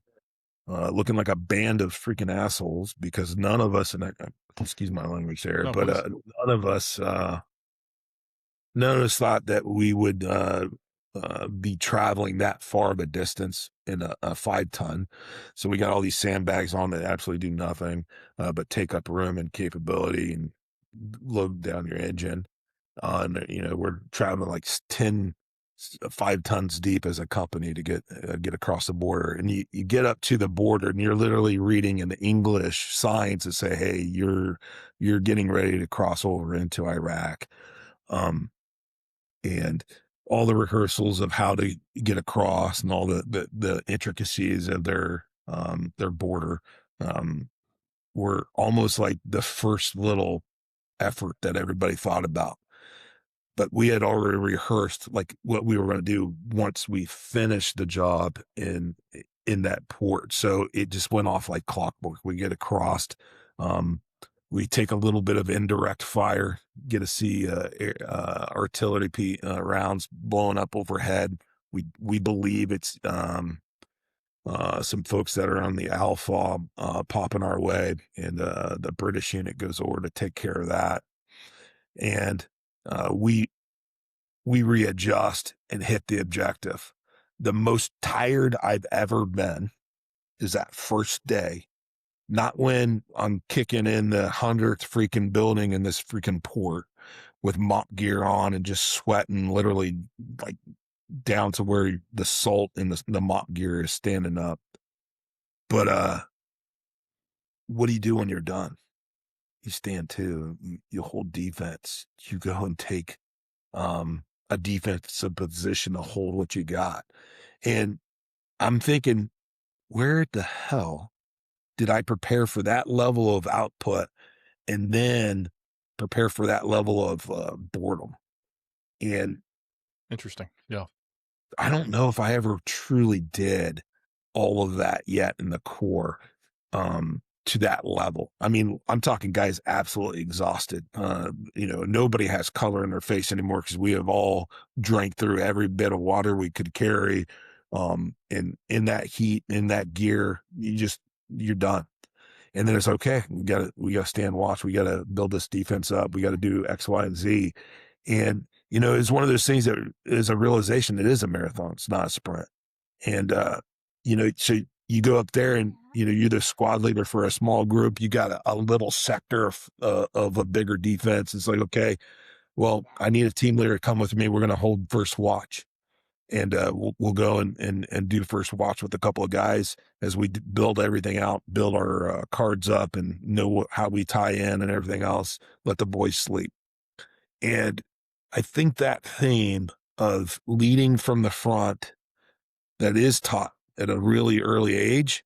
looking like a band of freaking assholes, because none of us, and excuse my language there, No, but none of us thought that we would be traveling that far of a distance in a 5-ton. So we got all these sandbags on that absolutely do nothing but take up room and capability and load down your engine. And we're traveling like 5 tons deep as a company to get across the border. And you get up to the border, and you're literally reading in the English signs that say, hey, you're getting ready to cross over into Iraq. And all the rehearsals of how to get across and all the intricacies of their border were almost like the first little effort that everybody thought about. But we had already rehearsed like what we were going to do once we finished the job in that port. So it just went off like clockwork. We get across. We take a little bit of indirect fire, get to see artillery rounds blowing up overhead. We believe it's some folks that are on the Alpha popping our way, and the British unit goes over to take care of that. And we readjust and hit the objective. The most tired I've ever been is that first day. Not when I'm kicking in the 100th freaking building in this freaking port with mop gear on and just sweating literally like down to where the salt in the mop gear is standing up. But what do you do when you're done? You stand to, you hold defense. You go and take a defensive position to hold what you got. And I'm thinking, where the hell did I prepare for that level of output and then prepare for that level of boredom? And interesting. Yeah. I don't know if I ever truly did all of that yet in the core to that level. I mean, I'm talking guys absolutely exhausted. Nobody has color in their face anymore because we have all drank through every bit of water we could carry. And in that heat, in that gear, you're done. And then it's okay. We got to stand watch. We got to build this defense up. We got to do X, Y, and Z. And, it's one of those things that is a realization it is a marathon. It's not a sprint. And, so you go up there and, you're the squad leader for a small group. You got a little sector of a bigger defense. It's like, okay, well, I need a team leader to come with me. We're going to hold first watch. And we'll go and do first watch with a couple of guys as we build everything out, build our cards up and know how we tie in and everything else, let the boys sleep. And I think that theme of leading from the front that is taught at a really early age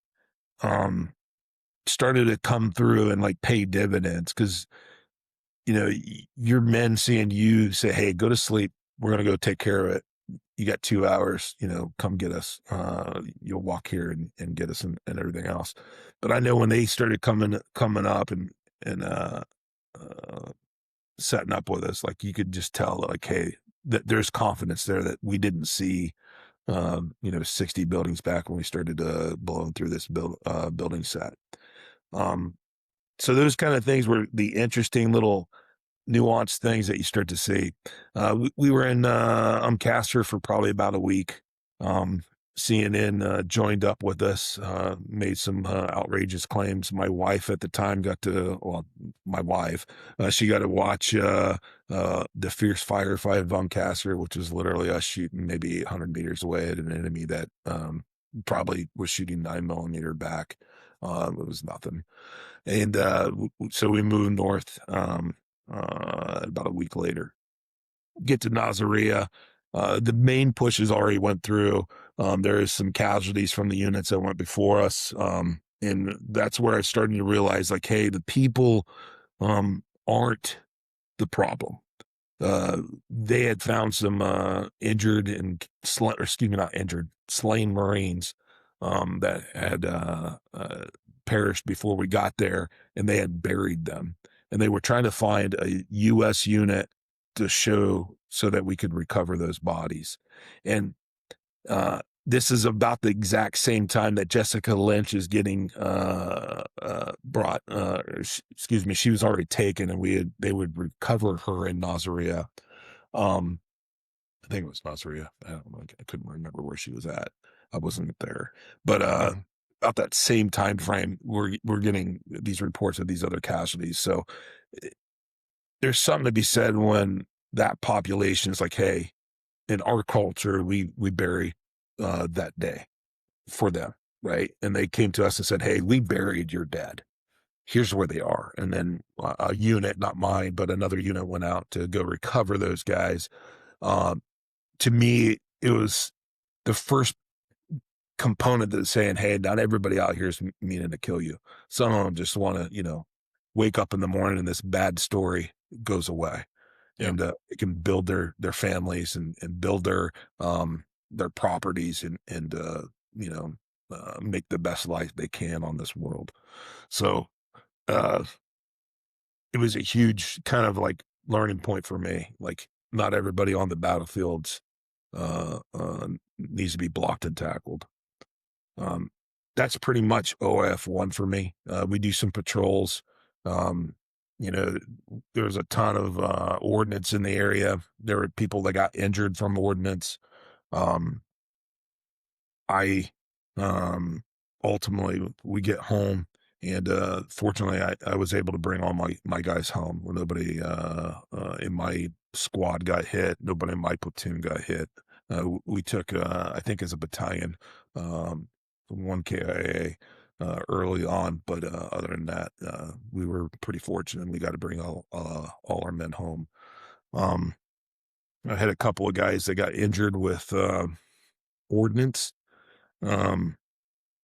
started to come through and like pay dividends because, your men seeing you say, hey, go to sleep. We're going to go take care of it. You got 2 hours, come get us. You'll walk here and get us and everything else. But I know when they started coming up and setting up with us, like you could just tell like, hey, that there's confidence there that we didn't see, 60 buildings back when we started blowing through this building set. So those kind of things were the interesting little nuanced things that you start to see. We were in Qasr for probably about a week. CNN joined up with us, made some outrageous claims. My wife at the time my wife, she got to watch the fierce firefight von Kasser, which was literally us shooting maybe 800 meters away at an enemy that probably was shooting 9 millimeter back. It was nothing. And so we moved north about a week later. Get to Nazaria. The main pushes already went through. There is some casualties from the units that went before us. And that's where I started to realize, like, hey, the people aren't the problem. They had found some injured and not injured, slain Marines that had perished before we got there, and they had buried them. And they were trying to find a U.S. unit to show so that we could recover those bodies. And this is about the exact same time that Jessica Lynch is getting brought. Excuse me, she was already taken, and they would recover her in Nazaria. I think it was Nazaria. I don't know. I couldn't remember where she was at. I wasn't there, but about that same time frame, we're getting these reports of these other casualties. So there's something to be said when that population is like, hey, in our culture, we bury that day for them, right? And they came to us and said, hey, we buried your dead. Here's where they are. And then a unit, not mine, but another unit went out to go recover those guys. To me, it was the first component that's saying, hey, not everybody out here is meaning to kill you. Some of them just want to, wake up in the morning and this bad story goes away. Yeah. And it can build their families and build their properties and make the best life they can on this world. So it was a huge kind of like learning point for me. Like, not everybody on the battlefields needs to be blocked and tackled. That's pretty much OF1 for me. We do some patrols. Um, there's a ton of ordnance in the area. There were people that got injured from ordnance. Um, I ultimately we get home, and fortunately I was able to bring all my guys home. When nobody in my squad got hit, nobody in my platoon got hit. We took I think as a battalion, one KIA early on, but other than that, we were pretty fortunate. We got to bring all our men home. Um, I had a couple of guys that got injured with ordnance, um,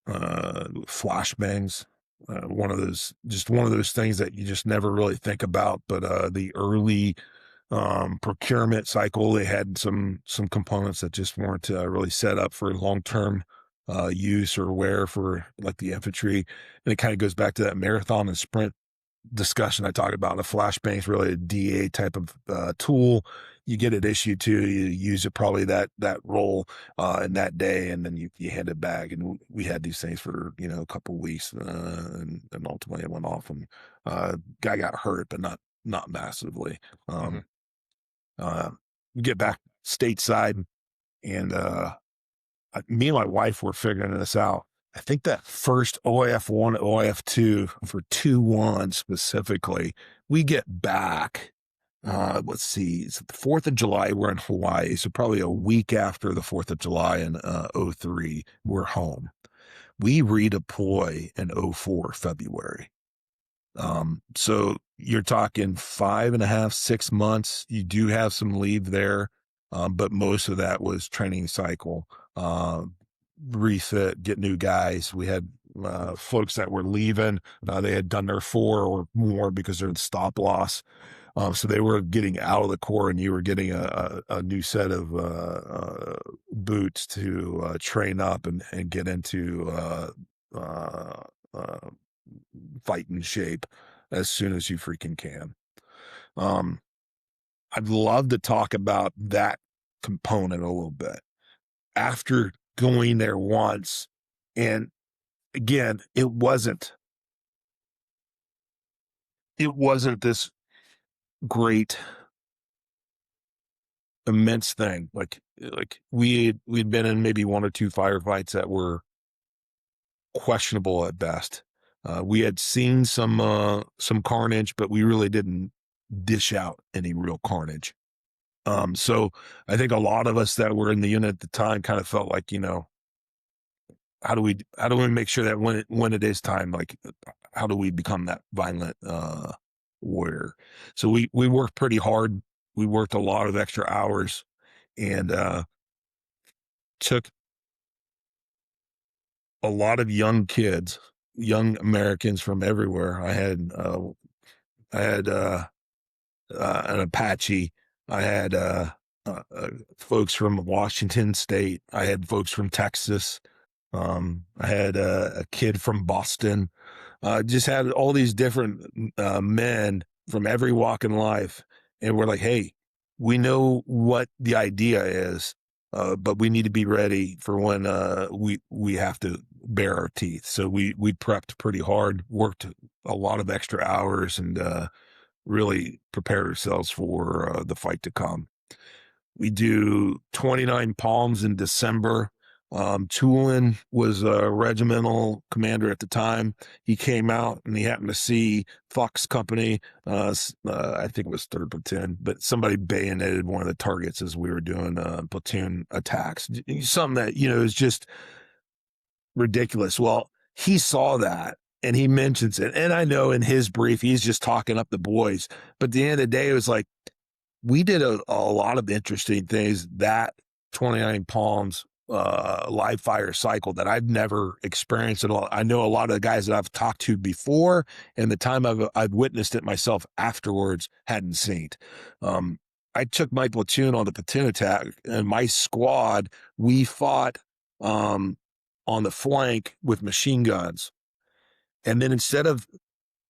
flashbangs. One of those things that you just never really think about. But the early procurement cycle, they had some components that just weren't really set up for long term use or wear for like the infantry. And it kind of goes back to that marathon and sprint discussion I talked about. A flashbang is really a DA type of tool. You get it issued to you, use it probably that role in that day, and then you hand it back. And we had these things for a couple of weeks, and ultimately it went off, and guy got hurt, but not massively. Um, we get back stateside, and me and my wife were figuring this out. I think that first OIF1, OIF2 for 2-1 specifically, we get back. Let's see, it's the 4th of July. We're in Hawaii. So probably a week after the 4th of July in 03, we're home. We redeploy in 04 February. So you're talking 5.5, 6 months. You do have some leave there. But most of that was training cycle, refit, get new guys. We had folks that were leaving. They had done their 4 or more because they're in stop loss. So they were getting out of the Corps, and you were getting a new set of boots to train up and get into fighting shape as soon as you freaking can. I'd love to talk about that component a little bit after going there once. And again, it wasn't this great immense thing. Like we'd been in maybe one or two firefights that were questionable at best. We had seen some carnage, but we really didn't dish out any real carnage. So I think a lot of us that were in the unit at the time kind of felt like, how do we make sure that when it is time, like, how do we become that violent warrior? So we worked pretty hard. We worked a lot of extra hours and took a lot of young kids, young Americans from everywhere. I had an Apache. I had folks from Washington State. I had folks from Texas. I had a kid from Boston. Just had all these different men from every walk in life, and we're like, "Hey, we know what the idea is, but we need to be ready for when we have to bare our teeth." So we prepped pretty hard, worked a lot of extra hours, and really prepared ourselves for the fight to come. We do 29 Palms in December. Tulin was a regimental commander at the time. He came out and he happened to see Fox Company. I think it was 3rd Platoon, but somebody bayoneted one of the targets as we were doing platoon attacks. Something that, is just ridiculous. Well, he saw that and he mentions it. And I know in his brief, he's just talking up the boys. But at the end of the day, it was like, we did a lot of interesting things that 29 Palms live fire cycle that I've never experienced at all. I know a lot of the guys that I've talked to before and the time I've witnessed it myself afterwards hadn't seen. I took my platoon on the platoon attack and my squad, we fought on the flank with machine guns. And then instead of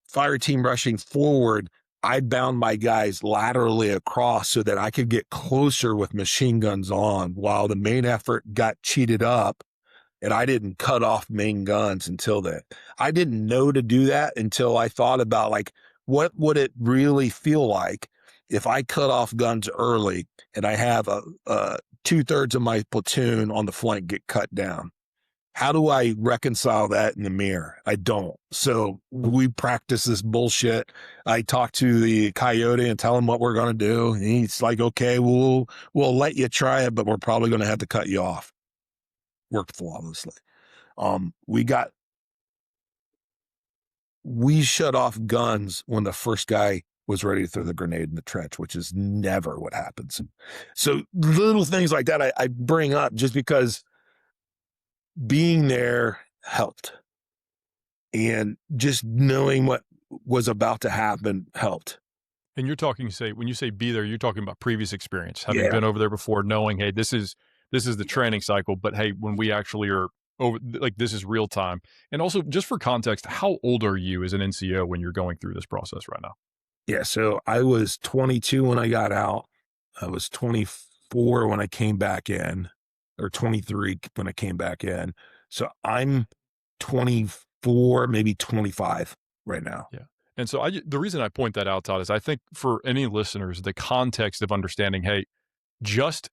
fire team rushing forward, I bound my guys laterally across so that I could get closer with machine guns on while the main effort got cheated up, and I didn't cut off main guns until then. I didn't know to do that until I thought about, like, what would it really feel like if I cut off guns early and I have 2/3 of my platoon on the flank get cut down? How do I reconcile that in the mirror? I don't. So we practice this bullshit. I talk to the coyote and tell him what we're going to do. And he's like, okay, we'll let you try it, but we're probably going to have to cut you off. Worked flawlessly. We shut off guns when the first guy was ready to throw the grenade in the trench, which is never what happens. So little things like that I bring up just because being there helped. And just knowing what was about to happen helped. And you're talking, when you say be there, you're talking about previous experience, having been over there before, knowing, hey, this is the training cycle, but hey, when we actually are over, like, this is real time. And also, just for context, how old are you as an NCO when you're going through this process right now? Yeah, so I was 22 when I got out. I was 24 when I came back in, or 23 when I came back in. So I'm 24, maybe 25 right now. Yeah. And so the reason I point that out, Todd, is I think for any listeners, the context of understanding, hey, just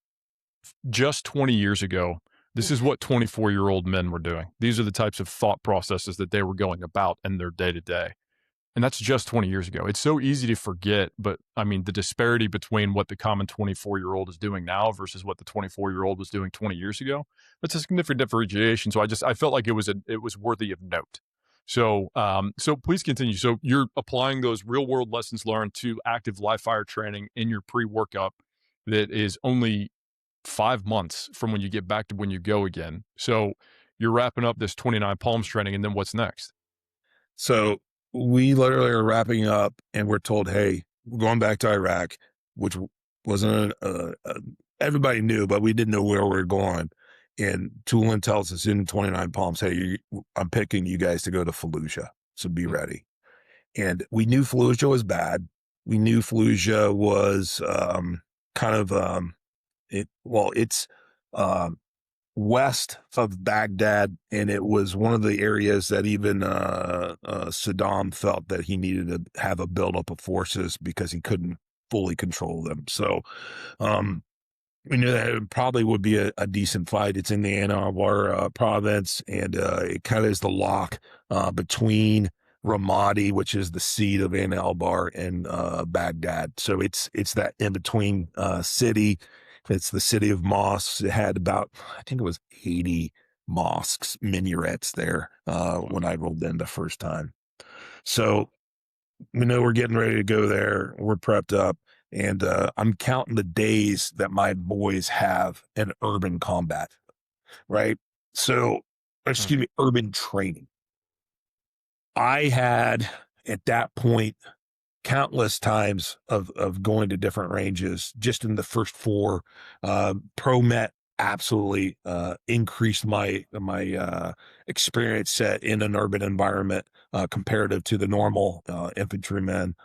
20 years ago, this is what 24-year-old men were doing. These are the types of thought processes that they were going about in their day-to-day. And that's just 20 years ago. It's so easy to forget, but I mean, the disparity between what the common 24-year-old is doing now versus what the 24-year-old was doing 20 years ago, that's a significant differentiation. So I felt like it was worthy of note. So, so please continue. So you're applying those real world lessons learned to active live fire training in your pre-workup that is only 5 months from when you get back to when you go again. So you're wrapping up this 29 Palms training, and then what's next? So we literally are wrapping up and we're told, hey, we're going back to Iraq, which wasn't, everybody knew, but we didn't know where we were going. And Tulin tells us in 29 Palms, hey, I'm picking you guys to go to Fallujah. So be ready. And we knew Fallujah was bad. We knew Fallujah was it's west of Baghdad, and it was one of the areas that even Saddam felt that he needed to have a buildup of forces because he couldn't fully control them. So we knew that it probably would be a decent fight. It's in the Ann Arbor province, and it kind of is the lock between Ramadi, which is the seat of Ann Arbor, and Baghdad. So it's that in between city. It's the city of mosques. It had about, I think it was 80 mosques, minarets there when I rolled in the first time. So we know we're getting ready to go there. We're prepped up. And I'm counting the days that my boys have in urban combat, right? So, excuse me, urban training. I had at that point countless times of going to different ranges just in the first four. Pro Met absolutely increased my experience set in an urban environment comparative to the normal infantrymen.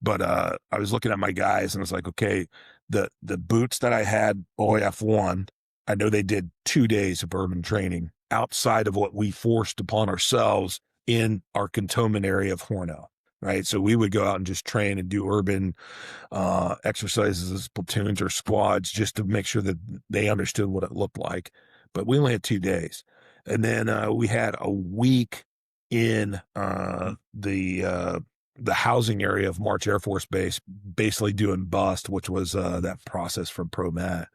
But I was looking at my guys and I was like, okay, the boots that I had OF1, I know they did 2 days of urban training outside of what we forced upon ourselves in our cantonment area of Horno. Right. So we would go out and just train and do urban exercises as platoons or squads just to make sure that they understood what it looked like. But we only had 2 days. And then we had a week in the housing area of March Air Force Base, basically doing bust, which was that process from ProMat,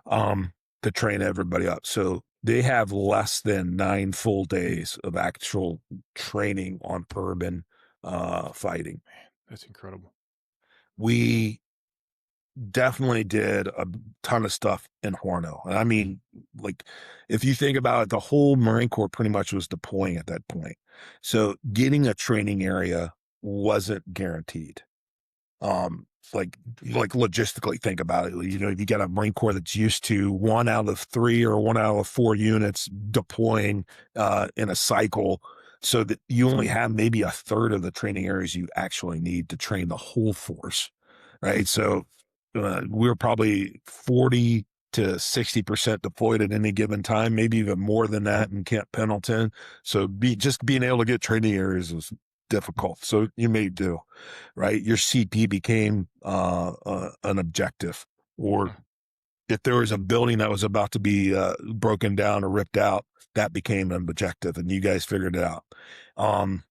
to train everybody up. So they have less than 9 full days of actual training on urban fighting. Man, that's incredible. We definitely did a ton of stuff in Horno. I mean, like, if you think about it, the whole Marine Corps pretty much was deploying at that point. So getting a training area wasn't guaranteed. Like logistically think about it. You know, you got a Marine Corps that's used to 1 out of 3 or 1 out of 4 units deploying in a cycle, so that you only have maybe a third of the training areas you actually need to train the whole force, right? So we were probably 40 to 60% deployed at any given time, maybe even more than that in Camp Pendleton. So just being able to get training areas was difficult. So you may do, right? Your CP became an objective, or if there was a building that was about to be broken down or ripped out, that became an objective, and you guys figured it out. The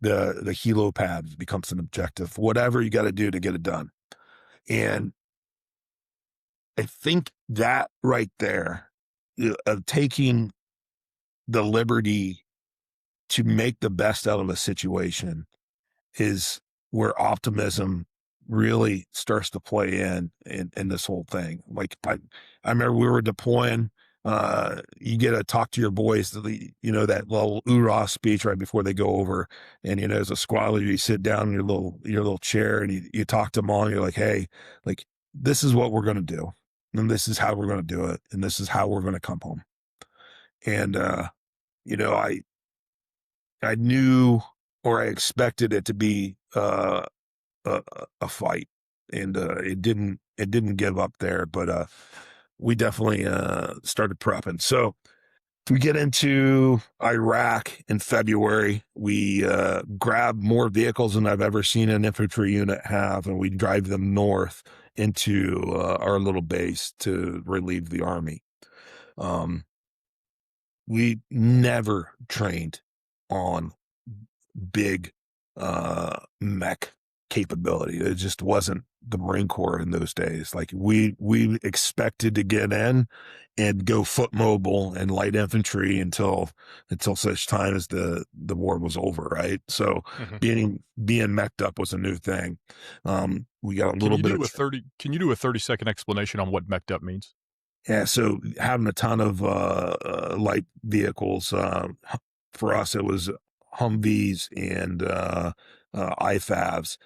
helipad becomes an objective. Whatever you got to do to get it done, and I think that right there, of taking the liberty to make the best out of a situation, is where optimism really starts to play in this whole thing. Like I remember we were deploying, you get to talk to your boys, that little oorah speech right before they go over. And, as a squad leader, you sit down in your little chair and you talk to them all and you're like, hey, like, this is what we're going to do. And this is how we're going to do it. And this is how we're going to come home. And, I knew, or I expected it to be a fight, and it didn't give up there. But we definitely started prepping. So we get into Iraq in February. We grab more vehicles than I've ever seen an infantry unit have, and we drive them north into our little base to relieve the army. We never trained on big mech capability. It just wasn't the Marine Corps in those days. Like we expected to get in and go foot mobile and light infantry until such time as the war was over, right? So being meched up was a new thing. We got a little bit of 30. Can you do a 30-second explanation on what meched up means? Yeah, so having a ton of light vehicles, for us it was Humvees and IFAVs.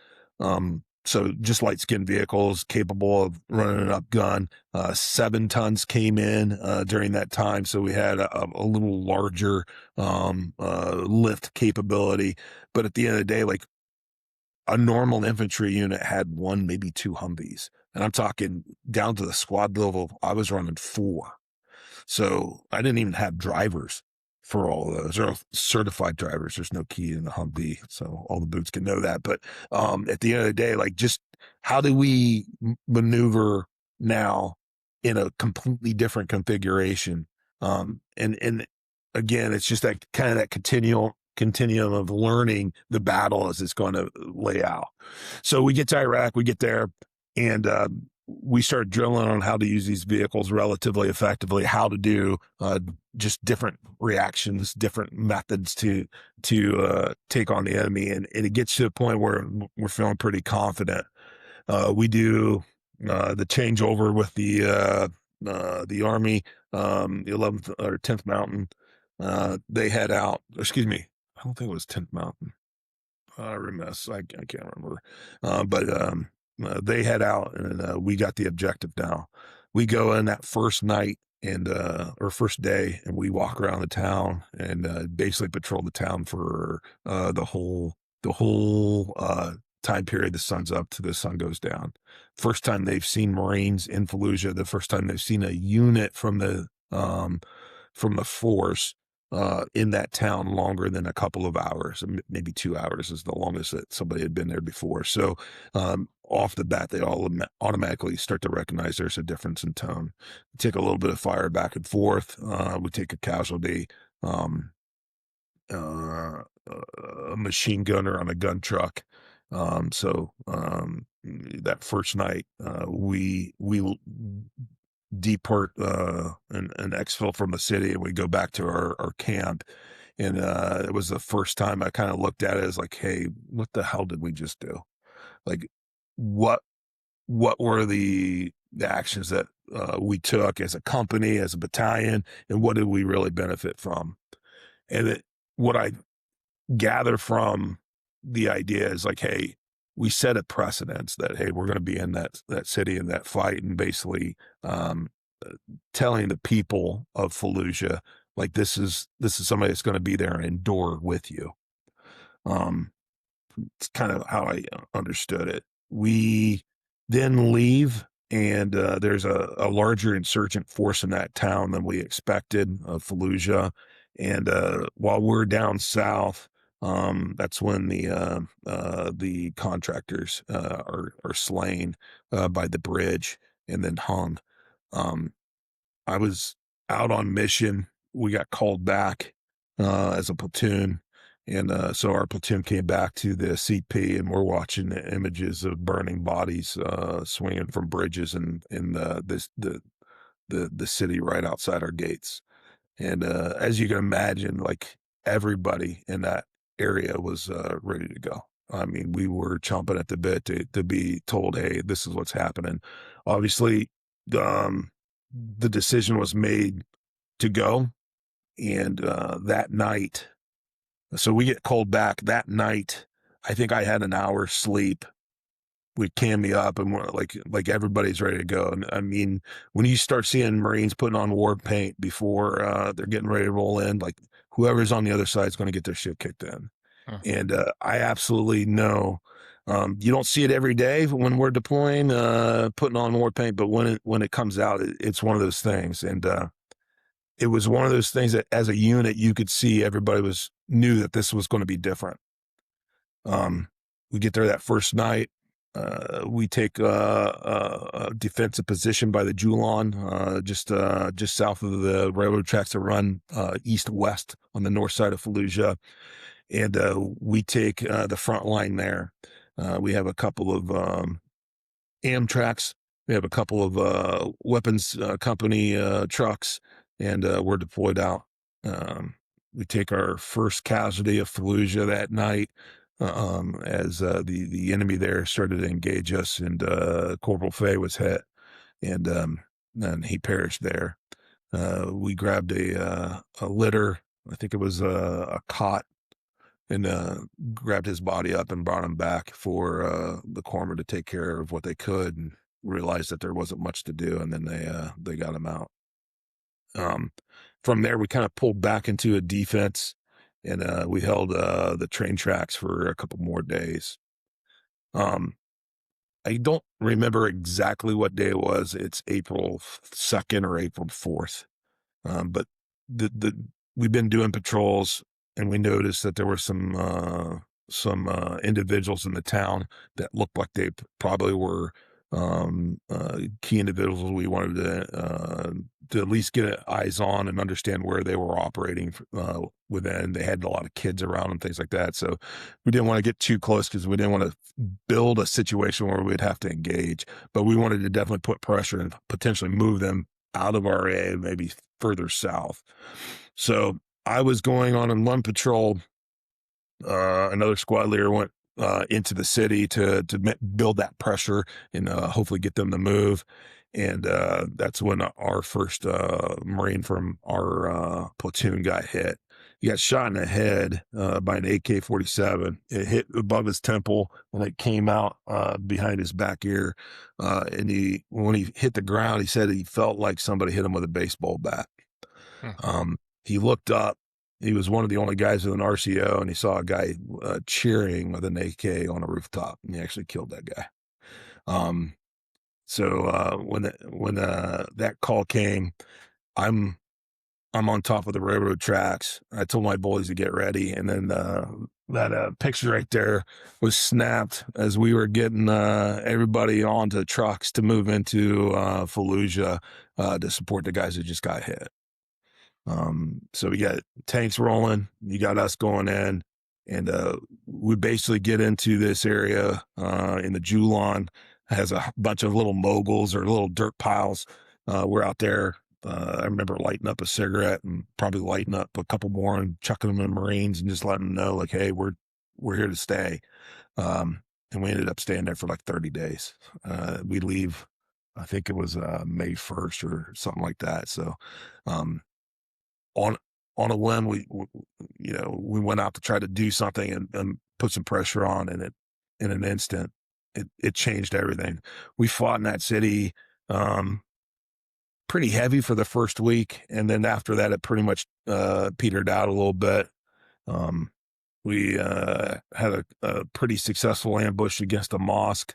So just light skin vehicles capable of running an up gun. 7 tons came in during that time, so we had a little larger lift capability. But at the end of the day, like, a normal infantry unit had 1, maybe 2 Humvees. And I'm talking down to the squad level, I was running 4. So I didn't even have drivers for all of those. They're certified drivers. There's no key in the Humvee, so all the boots can know that. But at the end of the day, like, just how do we maneuver now in a completely different configuration. And again, it's just that kind of that continuum of learning the battle as it's going to lay out. So we get to Iraq, we get there, and we start drilling on how to use these vehicles relatively effectively, how to do just different reactions, different methods to take on the enemy, and it gets to a point where we're feeling pretty confident. We do the changeover with the Army, the 11th or 10th Mountain. They head out. Excuse me, I don't think it was 10th Mountain. Remiss. I can't remember. But they head out, and we got the objective now. We go in that first night and or first day, and we walk around the town and basically patrol the town for the whole time period. The sun's up to the sun goes down. First time they've seen Marines in Fallujah. The first time they've seen a unit from the force in that town longer than a couple of hours, maybe 2 hours is the longest that somebody had been there before. So off the bat, they all automatically start to recognize there's a difference in tone. We take a little bit of fire back and forth. We take a casualty, a machine gunner on a gun truck. That first night, we deport and exfil from the city, and we go back to our camp. And it was the first time I kind of looked at it as like, hey, what the hell did we just do? Like, what were the actions that we took as a company, as a battalion, and what did we really benefit from? And what I gather from the idea is like, hey, we set a precedence that, hey, we're going to be in that city in that fight, and basically telling the people of Fallujah, like, this is somebody that's going to be there and endure with you. It's kind of how I understood it. We then leave, and there's a larger insurgent force in that town than we expected of Fallujah. And while we're down south, that's when the contractors are slain by the bridge and then hung. I was out on mission. We got called back as a platoon. And so our platoon came back to the CP, and we're watching the images of burning bodies swinging from bridges in the city right outside our gates. And as you can imagine, like, everybody in that area was ready to go. I mean, we were chomping at the bit to be told, hey, this is what's happening. Obviously, the decision was made to go. And that night, so we get called back that night. I think I had an hour's sleep. We cam me up, and we're like everybody's ready to go. And I mean, when you start seeing Marines putting on war paint before they're getting ready to roll in, like, whoever's on the other side is going to get their shit kicked in. Huh. And I absolutely know you don't see it every day when we're deploying, putting on war paint, but when it comes out, it's one of those things. And it was one of those things that as a unit, you could see everybody knew that this was going to be different. We get there that first night. We take a defensive position by the Julon, just south of the railroad tracks that run east-west on the north side of Fallujah. And we take the front line there. We have a couple of Amtraks. We have a couple of weapons company trucks, and we're deployed out. We take our first casualty of Fallujah that night. As the enemy there started to engage us, and Corporal Fay was hit, and he perished there. We grabbed a litter, I think it was a cot, and grabbed his body up and brought him back for the corpsman to take care of what they could, and realized that there wasn't much to do, and then they got him out. From there, we kind of pulled back into a defense. And we held the train tracks for a couple more days. I don't remember exactly what day it was. It's April 2nd or April 4th. But we've been doing patrols, and we noticed that there were some individuals in the town that looked like they probably were key individuals we wanted to at least get eyes on and understand where they were operating within. They had a lot of kids around and things like that. So we didn't want to get too close because we didn't want to build a situation where we'd have to engage, but we wanted to definitely put pressure and potentially move them out of our area, maybe further south. So I was going on one patrol. Another squad leader went into the city to build that pressure and hopefully get them to move. And that's when our first Marine from our platoon got hit. He got shot in the head by an AK-47. It hit above his temple and it came out behind his back ear. And when he hit the ground, he said he felt like somebody hit him with a baseball bat. Hmm. He looked up. He was one of the only guys with an RCO, and he saw a guy cheering with an AK on a rooftop, and he actually killed that guy. So when that call came, I'm on top of the railroad tracks. I told my boys to get ready, and then that picture right there was snapped as we were getting everybody onto trucks to move into Fallujah to support the guys that just got hit. So we got tanks rolling, you got us going in, and we basically get into this area in the Julon. Has a bunch of little moguls or little dirt piles. We're out there. I remember lighting up a cigarette and probably lighting up a couple more and chucking them in the Marines and just letting them know, like, hey, we're here to stay. And we ended up staying there for like 30 days. We leave, I think it was May 1st or something like that. So on a whim, we went out to try to do something and put some pressure on, and in an instant it changed everything. We fought in that city pretty heavy for the first week, and then after that it pretty much petered out a little bit. We had a pretty successful ambush against a mosque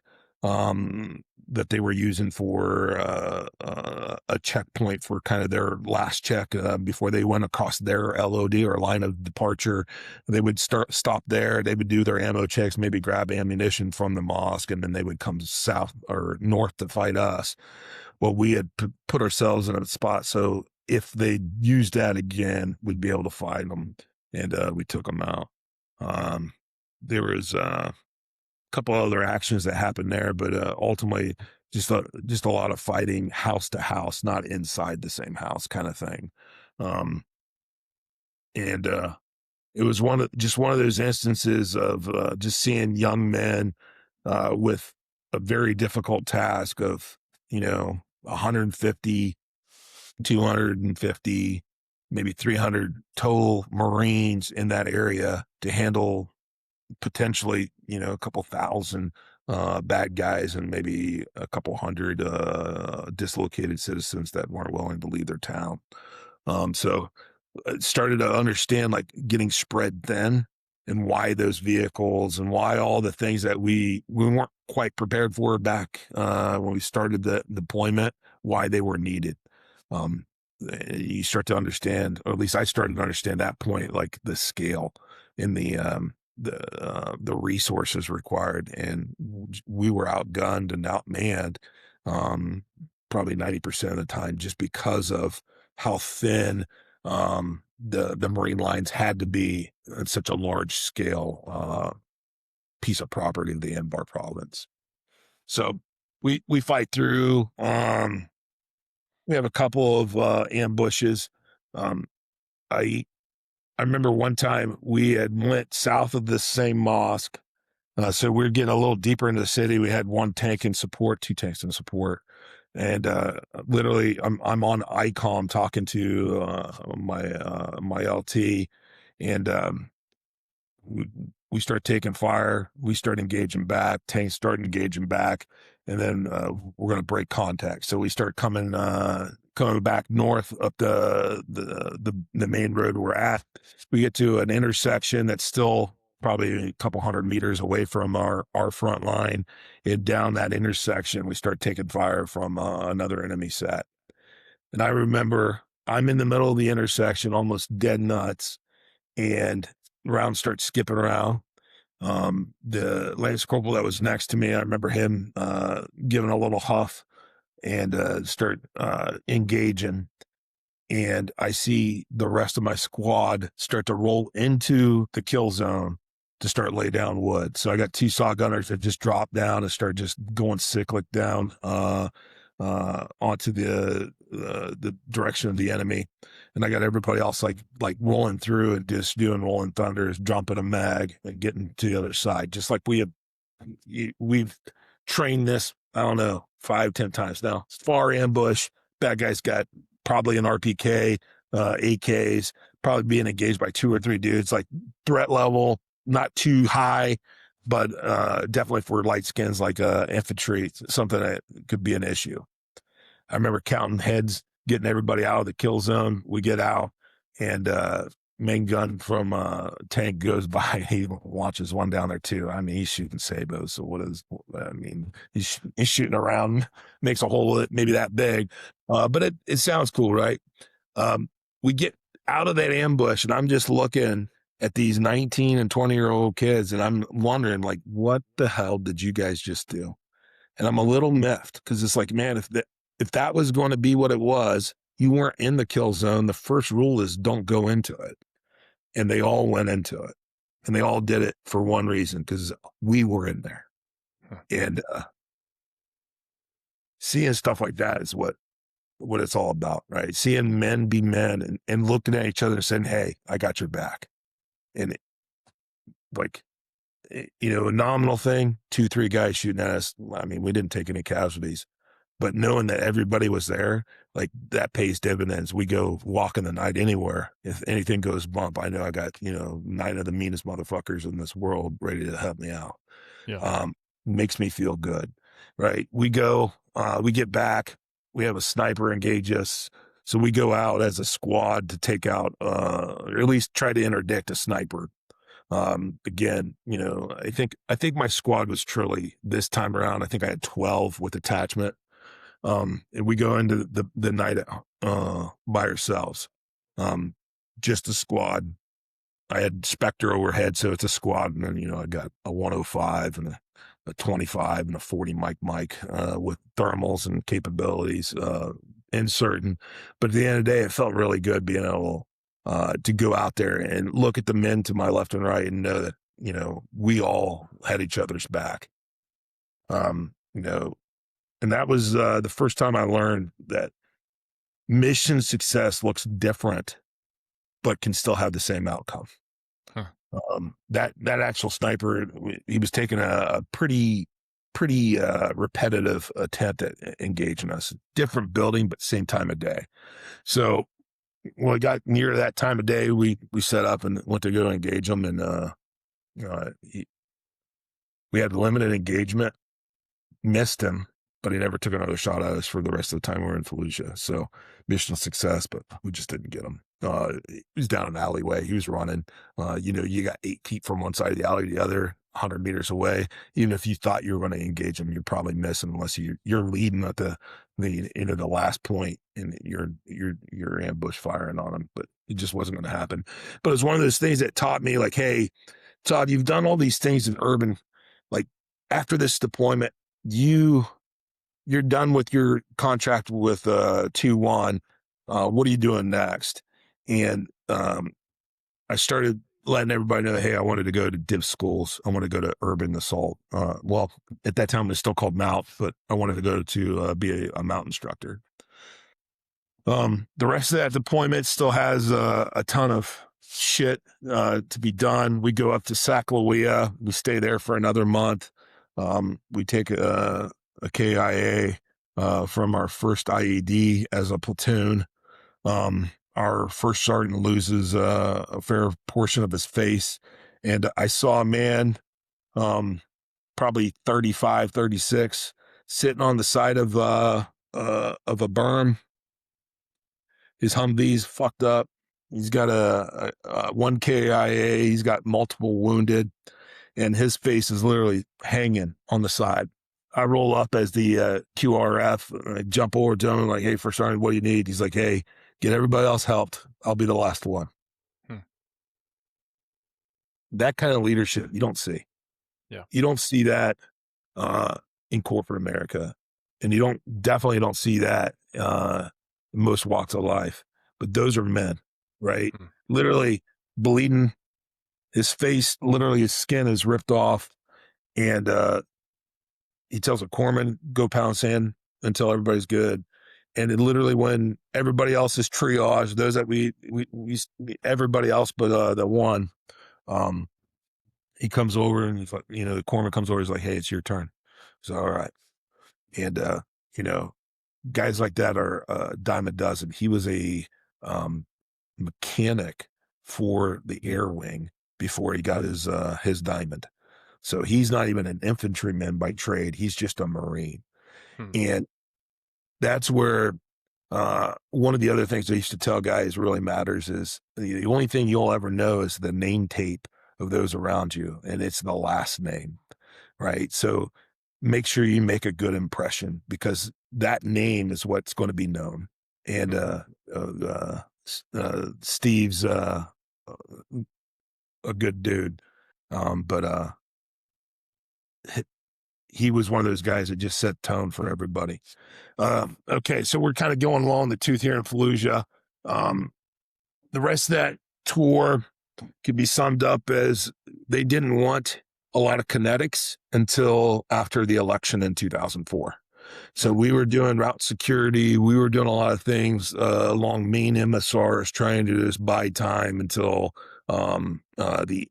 that they were using for a checkpoint for kind of their last check before they went across their LOD or line of departure. They would stop there. They would do their ammo checks, maybe grab ammunition from the mosque, and then they would come south or north to fight us. Well, we had put ourselves in a spot so if they used that again, we'd be able to fight them, and we took them out. There was a couple other actions that happened there, but ultimately just a lot of fighting house to house, not inside the same house kind of thing. And it was one of those instances of just seeing young men with a very difficult task of 150, 250, maybe 300 total Marines in that area to handle potentially, a couple thousand bad guys and maybe a couple hundred dislocated citizens that weren't willing to leave their town. So started to understand like getting spread thin and why those vehicles and why all the things that we weren't quite prepared for back when we started the deployment, why they were needed. You start to understand, or at least I started to understand that point, like the scale and the resources required, and we were outgunned and outmanned probably 90% of the time just because of how thin the Marine lines had to be at such a large scale piece of property in the Anbar province. So we fight through. We have a couple of ambushes. I remember one time we had went south of this same mosque. So we're getting a little deeper into the city. We had one tank in support, two tanks in support. And literally I'm on ICOM talking to my LT, and we start taking fire. We start engaging back. Tanks start engaging back, and then we're going to break contact. So we start coming back north up the main road we're at. We get to an intersection that's still probably a couple hundred meters away from our front line. And down that intersection, we start taking fire from another enemy set. And I remember I'm in the middle of the intersection, almost dead nuts, and rounds start skipping around. The Lance Corporal that was next to me, I remember him giving a little huff and start engaging. And I see the rest of my squad start to roll into the kill zone to start lay down wood. So I got 2 saw gunners that just drop down and start just going cyclic down onto the direction of the enemy. And I got everybody else like rolling through and just doing rolling thunders, jumping a mag and getting to the other side. Just like we've trained this, I don't know, 5-10 times now. Far ambush, bad guys got probably an RPK, AKs, probably being engaged by 2 or 3 dudes, like threat level, not too high, but definitely for light skins like infantry, something that could be an issue. I remember counting heads, getting everybody out of the kill zone. We get out, and main gun from tank goes by. He launches one down there too. I mean, he's shooting sabos. So he's shooting around, makes a hole maybe that big, but it sounds cool, right? We get out of that ambush, and I'm just looking at these 19 and 20-year-old kids, and I'm wondering, like, what the hell did you guys just do? And I'm a little miffed because it's like, man, if that was going to be what it was, you weren't in the kill zone. The first rule is don't go into it. And they all went into it. And they all did it for one reason, because we were in there. And seeing stuff like that is what it's all about, right? Seeing men be men and looking at each other and saying, hey, I got your back. And a nominal thing, 2-3 guys shooting at us. I mean, we didn't take any casualties, but knowing that everybody was there, like, that pays dividends. We go walking the night anywhere. If anything goes bump, I know I got, 9 of the meanest motherfuckers in this world ready to help me out. Yeah. Makes me feel good, right? We go, we get back, we have a sniper engage us. So we go out as a squad to take out, or at least try to interdict a sniper. Again, I think my squad was truly this time around. I think I had 12 with attachment. And we go into the night by ourselves. Just a squad. I had Spectre overhead, so it's a squad, and then I got a 105 and a 25 and a 40 Mike with thermals and capabilities inserting. But at the end of the day, it felt really good being able to go out there and look at the men to my left and right and know that we all had each other's back. And that was the first time I learned that mission success looks different, but can still have the same outcome. Huh. That actual sniper, he was taking a pretty repetitive attempt at engaging us. Different building, but same time of day. So when we got near that time of day, we set up and went to go engage them, and we had limited engagement. Missed him, but he never took another shot at us for the rest of the time we were in Fallujah. So mission success, but we just didn't get him. He was down an alleyway. He was running. You got 8 feet from one side of the alley to the other, 100 meters away. Even if you thought you were going to engage him, you're probably missing unless you're leading at the last point and you're ambush firing on him. But it just wasn't going to happen. But it's one of those things that taught me, like, hey, Todd, you've done all these things in urban. Like, after this deployment, you're done with your contract with 2-1. What are you doing next? And I started letting everybody know, hey, I wanted to go to div schools. I want to go to urban assault. Well, at that time it was still called MOUT, but I wanted to go to be a MOUT instructor. The rest of that deployment still has a ton of shit to be done. We go up to Sacagawea. We stay there for another month. We take a KIA from our first IED as a platoon. Our first sergeant loses a fair portion of his face. And I saw a man, probably 35, 36, sitting on the side of a berm. His Humvee's fucked up. He's got a 1 KIA. He's got multiple wounded, and his face is literally hanging on the side. I roll up as the QRF. I jump over to him, like, hey, First Sergeant, what do you need? He's like, hey, get everybody else helped. I'll be the last one. That kind of leadership you don't see. Yeah. You don't see that uh, in corporate America, and you definitely don't see that in most walks of life. But those are men, right? Mm. Literally bleeding, his face, literally his skin is ripped off, and he tells a corpsman, "Go pound sand until everybody's good." And it literally, when everybody else is triaged, those that we everybody else but the one, um, he comes over and he's like, the corpsman comes over, he's like, "Hey, it's your turn." So all right, and you know, guys like that are a dime a dozen. He was a um, mechanic for the air wing before he got his diamond. So he's not even an infantryman by trade. He's just a Marine. Hmm. And that's where one of the other things I used to tell guys really matters is the only thing you'll ever know is the name tape of those around you, and it's the last name, right? So make sure you make a good impression because that name is what's going to be known. And Steve's a good dude, but he was one of those guys that just set tone for everybody. Okay, so we're kind of going along the tooth here in Fallujah. Um, the rest of that tour could be summed up as they didn't want a lot of kinetics until after the election in 2004. So we were doing route security. We were doing a lot of things along main MSRs, trying to just buy time until the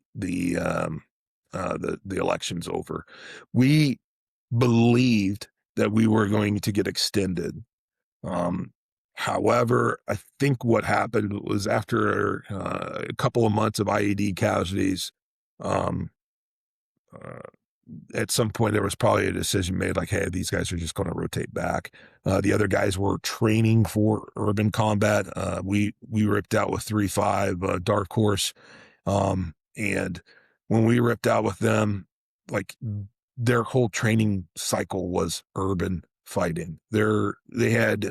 election's over. We believed that we were going to get extended. Um, However, I think what happened was after a couple of months of IED casualties, um, uh, at some point there was probably a decision made like, hey, these guys are just going to rotate back. The other guys were training for urban combat. We ripped out with 3-5 Dark Horse, and when we ripped out with them, like their whole training cycle was urban fighting. They had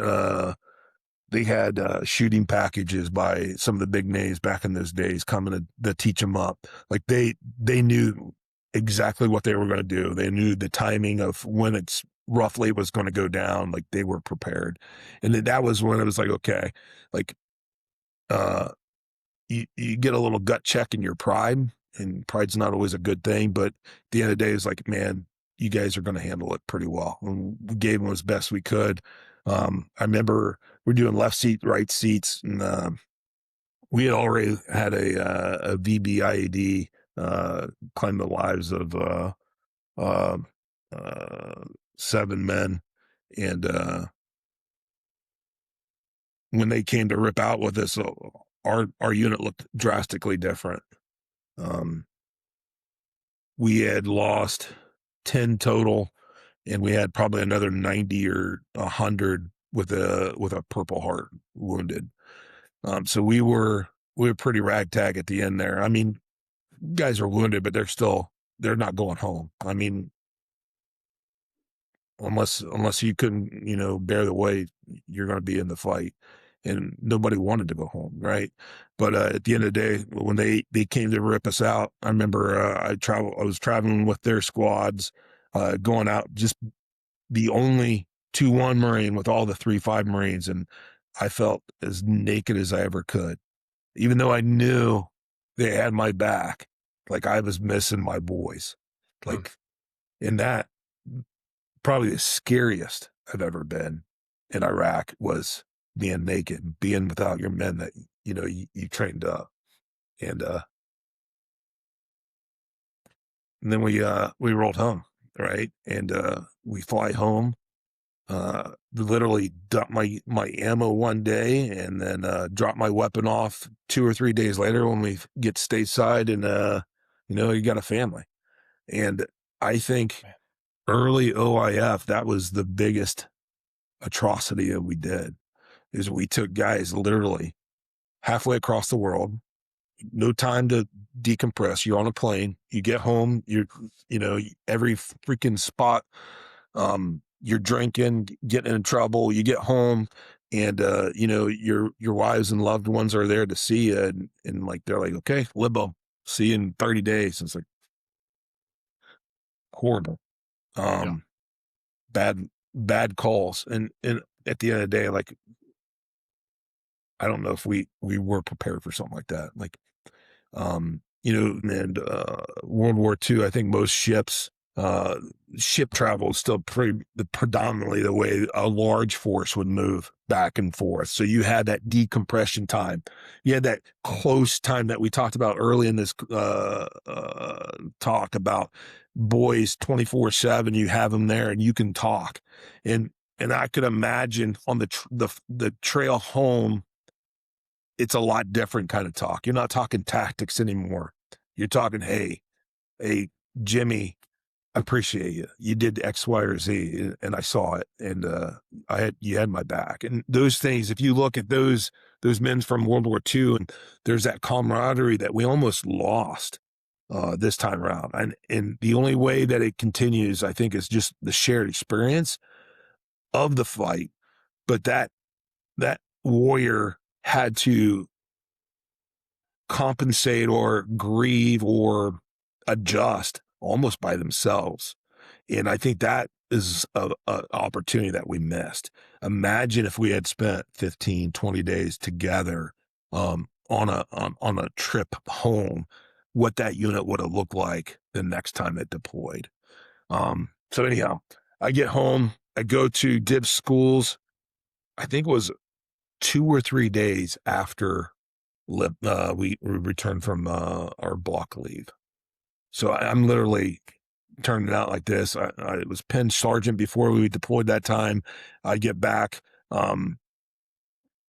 shooting packages by some of the big names back in those days coming to teach them up. Like they knew exactly what they were going to do. They knew the timing of when it's roughly was going to go down. Like they were prepared. And then that was when it was like, okay, like, you get a little gut check in your pride, and pride's not always a good thing, but at the end of the day, it's like, man, you guys are going to handle it pretty well. And we gave them as best we could. I remember we're doing left seat, right seats, and we had already had a VBIED claim the lives of uh, uh, 7 men, and when they came to rip out with us, our unit looked drastically different. Um, we had lost 10 total, and we had probably another 90 or 100 with a Purple Heart wounded. So we were pretty ragtag at the end there. I mean, guys are wounded, but they're not going home. I mean, unless you couldn't, bear the weight, you're going to be in the fight. And nobody wanted to go home, right? But at the end of the day, when they came to rip us out, I remember I was traveling with their squads, going out, just the only 2-1 Marine with all the 3-5 Marines, and I felt as naked as I ever could, even though I knew they had my back. Like I was missing my boys, Hmm. like in that. Probably the scariest I've ever been in Iraq was being naked, being without your men that you trained up, and then we rolled home, right, and we fly home. Literally dump my ammo one day, and then drop my weapon off 2 or 3 days later when we get stateside, and you got a family, and I think Man. early OIF, that was the biggest atrocity that we did, is we took guys literally halfway across the world, no time to decompress. You're on a plane, you get home, every freaking spot, you're drinking, getting in trouble, you get home, and your wives and loved ones are there to see you, and like they're like, okay, libo, see you in 30 days. It's like, horrible. Yeah. Bad bad calls, and at the end of the day, like, I don't know if we were prepared for something like that. Like, and World War II, I think most ships, ship travel is still predominantly the way a large force would move back and forth. So you had that decompression time. You had that close time that we talked about early in this talk about boys 24/7. You have them there and you can talk. And I could imagine on the trail home, it's a lot different kind of talk. You're not talking tactics anymore. You're talking, hey, Jimmy, I appreciate you. You did X, Y, or Z, and I saw it, and you had my back. And those things, if you look at those men from World War II, and there's that camaraderie that we almost lost this time around. And the only way that it continues, I think, is just the shared experience of the fight. But that warrior had to compensate or grieve or adjust almost by themselves. And I think that is a opportunity that we missed. Imagine if we had spent 15, 20 days together on a trip home, what that unit would have looked like the next time it deployed. So anyhow, I get home, I go to Dibs schools. I think it was 2 or 3 days after we returned from our block leave. So I'm literally turning it out like this. I was pinned sergeant before we deployed that time. I get back.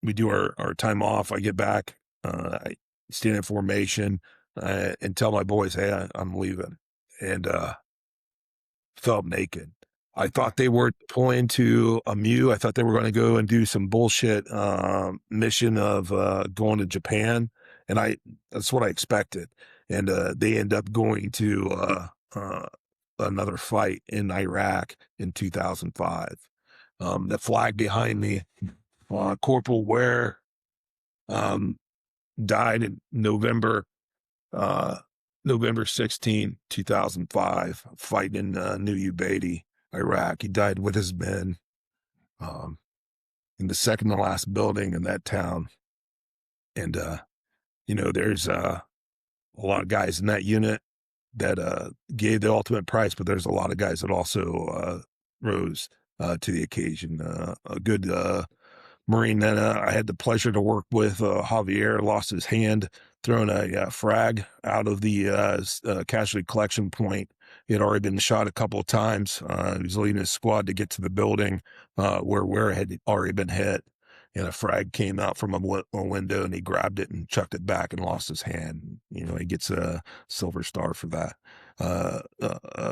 We do our time off. I get back. I stand in formation and tell my boys, hey, I'm leaving. And felt naked. I thought they were deploying to a MEU. I thought they were going to go and do some bullshit mission of going to Japan, and that's what I expected. And they end up going to another fight in Iraq in 2005. The flag behind me, Corporal Ware, died in uh, November 16, 2005, fighting in New Ubaidi, Iraq. He died with his men in the second to last building in that town. And, there's a lot of guys in that unit that gave the ultimate price, but there's a lot of guys that also rose to the occasion. A good Marine that I had the pleasure to work with, Javier, lost his hand throwing a frag out of the casualty collection point. He had already been shot a couple of times. He was leading his squad to get to the building where had already been hit. And a frag came out from a window, and he grabbed it and chucked it back and lost his hand. He gets a Silver Star for that.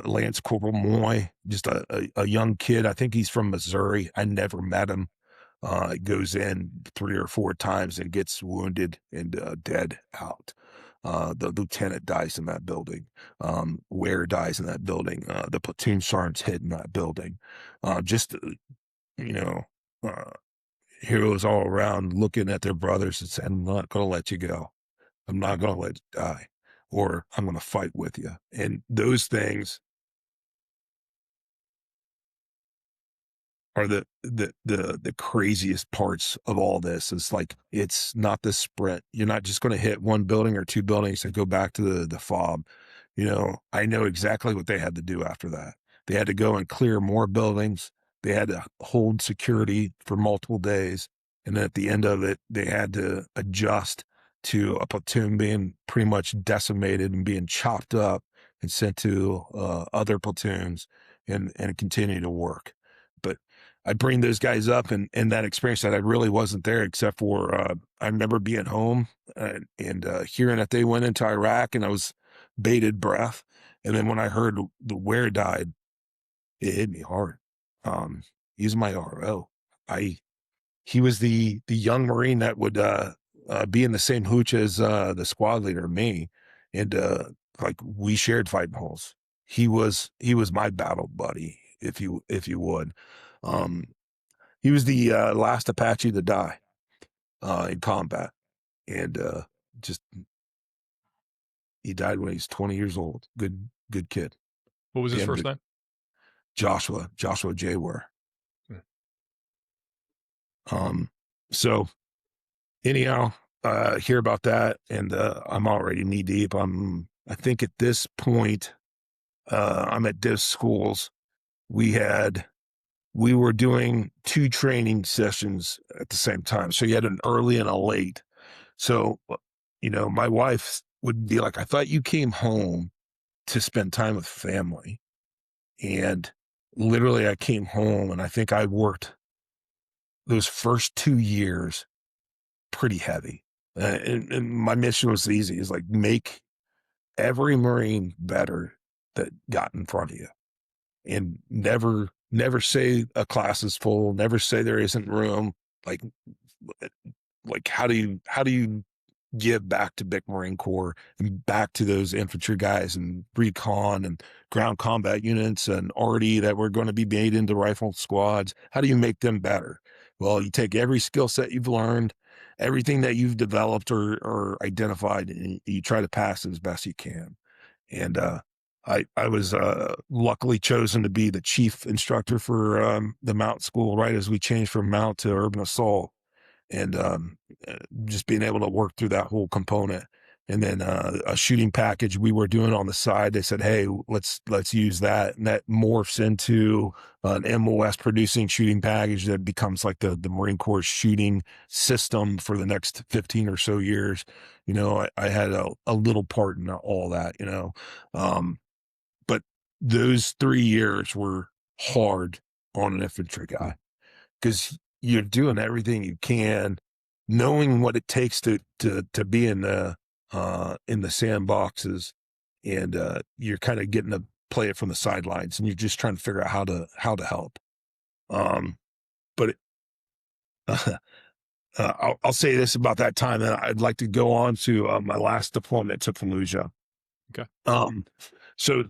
Lance Corporal Moy, just a young kid. I think he's from Missouri. I never met him. Goes in 3 or 4 times and gets wounded and dead out. The lieutenant dies in that building. Ware dies in that building. The platoon sergeant's hit in that building. You know, uh, heroes all around looking at their brothers and saying, I'm not going to let you go. I'm not going to let you die, or I'm going to fight with you. And those things are the craziest parts of all this. It's like, it's not the sprint. You're not just going to hit one building or 2 buildings and go back to the fob. I know exactly what they had to do after that. They had to go and clear more buildings. They had to hold security for multiple days. And then at the end of it, they had to adjust to a platoon being pretty much decimated and being chopped up and sent to other platoons and continue to work. But I bring those guys up and that experience that I really wasn't there, except for I remember being home and hearing that they went into Iraq, and I was bated breath. And then when I heard the Ware died, it hit me hard. He's my RO. He was the young Marine that would be in the same hooch as the squad leader, me, and like, we shared fighting holes. He was my battle buddy, if you would. He was the last Apache to die in combat, and just he died when he was 20 years old. Good kid. What was his first and name? Joshua J. Ware. Hmm. So anyhow, hear about that, and I'm already knee deep. I think at this point, I'm at div schools. We were doing 2 training sessions at the same time. So you had an early and a late. So, my wife would be like, I thought you came home to spend time with family. And literally I came home, and I think I worked those first 2 years pretty heavy. And my mission was easy. It's like, make every Marine better that got in front of you, and never say a class is full, never say there isn't room. Like, how do you give back to Big Marine Corps and back to those infantry guys and recon and ground combat units and RD that were going to be made into rifle squads? How do you make them better? Well, you take every skill set you've learned, everything that you've developed or identified, and you try to pass it as best you can. And I was luckily chosen to be the chief instructor for the Mount School right as we changed from Mount to Urban Assault, and just being able to work through that whole component. And then a shooting package we were doing on the side, they said, hey, let's use that, and that morphs into an MOS producing shooting package that becomes like the Marine Corps shooting system for the next 15 or so years. I had a little part in all that. But those 3 years were hard on an infantry guy, because you're doing everything you can, knowing what it takes to be in the sandboxes, and you're kind of getting to play it from the sidelines, and you're just trying to figure out how to help. But I'll say this about that time, and I'd like to go on to my last deployment to Fallujah. Okay. So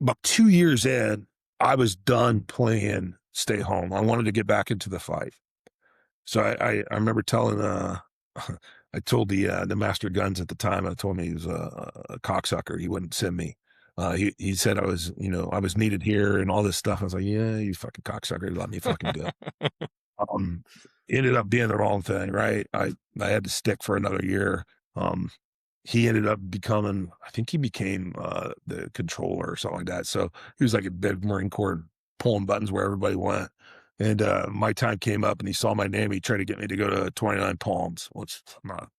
about 2 years in, I was done playing stay home. I wanted to get back into the fight. So I remember telling, I told the master of guns at the time, I told him he was a cocksucker. He wouldn't send me. He said I was needed here and all this stuff. I was like, yeah, you fucking cocksucker. Let me fucking go. Ended up being the wrong thing, right? I had to stick for another year. He ended up becoming, I think he became the controller or something like that. So he was like a big Marine Corps pulling buttons where everybody went. And my time came up, and he saw my name. He tried to get me to go to 29 Palms, which I'm not.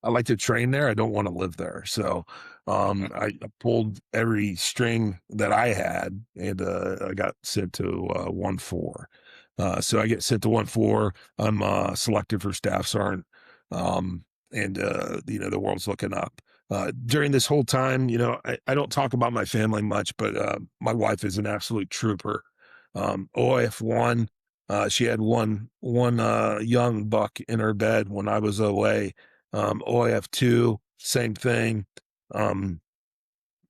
I like to train there. I don't want to live there. So I pulled every string that I had, and I got sent to 1-4. So I get sent to 1-4. I'm selected for staff sergeant. And the world's looking up. During this whole time, I don't talk about my family much, but my wife is an absolute trooper. OIF1, she had one young buck in her bed when I was away. OIF2, same thing.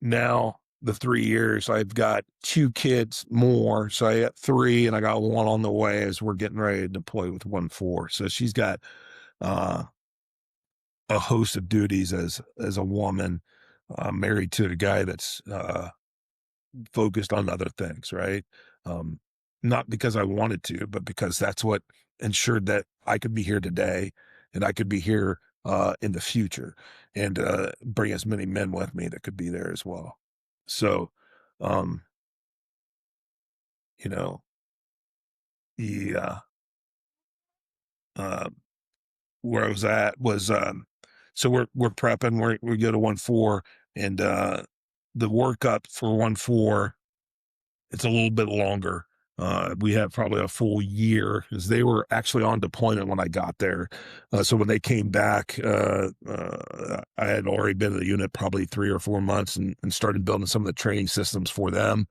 Now the 3 years, I've got 2 kids more, so I got 3, and I got 1 on the way as we're getting ready to deploy with 1-4. So she's got a host of duties as a woman, married to a guy that's focused on other things, right? Not because I wanted to, but because that's what ensured that I could be here today, and I could be here in the future, and bring as many men with me that could be there as well. So, you know, the where I was at was so we're prepping. We go to 1-4, and the workup for 1-4, it's a little bit longer. We have probably a full year, because they were actually on deployment when I got there. So when they came back, I had already been in the unit probably 3 or 4 months, and started building some of the training systems for them.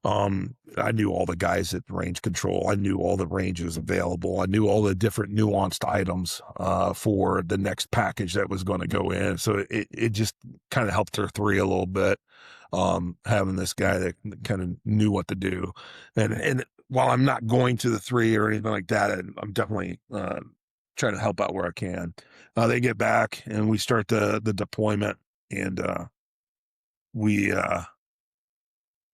I knew all the guys at range control. I knew all the ranges available. I knew all the different nuanced items for the next package that was going to go in. So it just kind of helped her 3 a little bit, having this guy that kind of knew what to do. And while I'm not going to the 3 or anything like that, I'm definitely trying to help out where I can. They get back, and we start the deployment, and we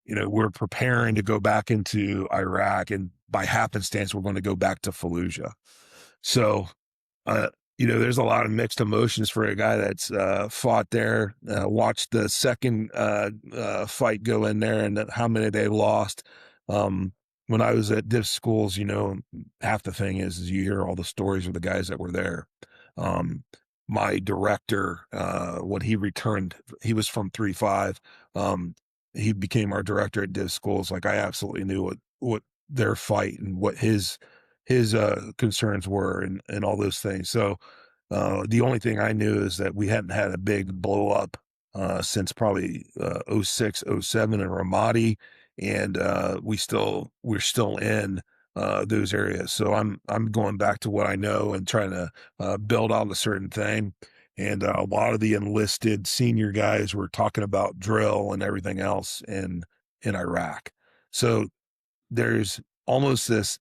we're preparing to go back into Iraq, and by happenstance, we're going to go back to Fallujah. So, uh, there's a lot of mixed emotions for a guy that's fought there, watched the second fight go in there, and how many they lost. When I was at div schools, half the thing is you hear all the stories of the guys that were there. My director, when he returned, he was from 3-5. He became our director at div schools. Like, I absolutely knew what their fight and what his concerns were, and all those things. So the only thing I knew is that we hadn't had a big blow up since probably 06, 07 in Ramadi, and we're still in those areas. So I'm going back to what I know and trying to build out a certain thing. And a lot of the enlisted senior guys were talking about drill and everything else in Iraq. So there's almost this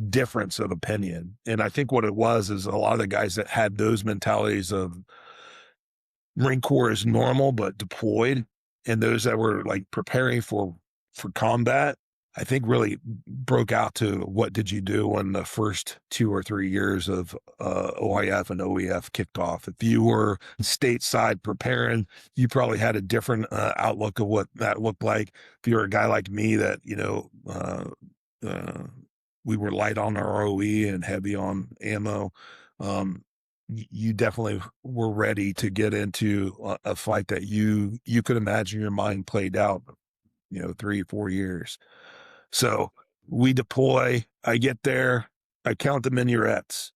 difference of opinion. And I think what it was is a lot of the guys that had those mentalities of Marine Corps is normal but deployed, and those that were like preparing for combat, I think really broke out to what did you do when the first 2 or 3 years of OIF and OEF kicked off. If you were stateside preparing, you probably had a different outlook of what that looked like. If you're a guy like me that, we were light on our OE and heavy on ammo, you definitely were ready to get into a fight that you could imagine your mind played out, 3 or 4 years. So we deploy, I get there, I count the minarets,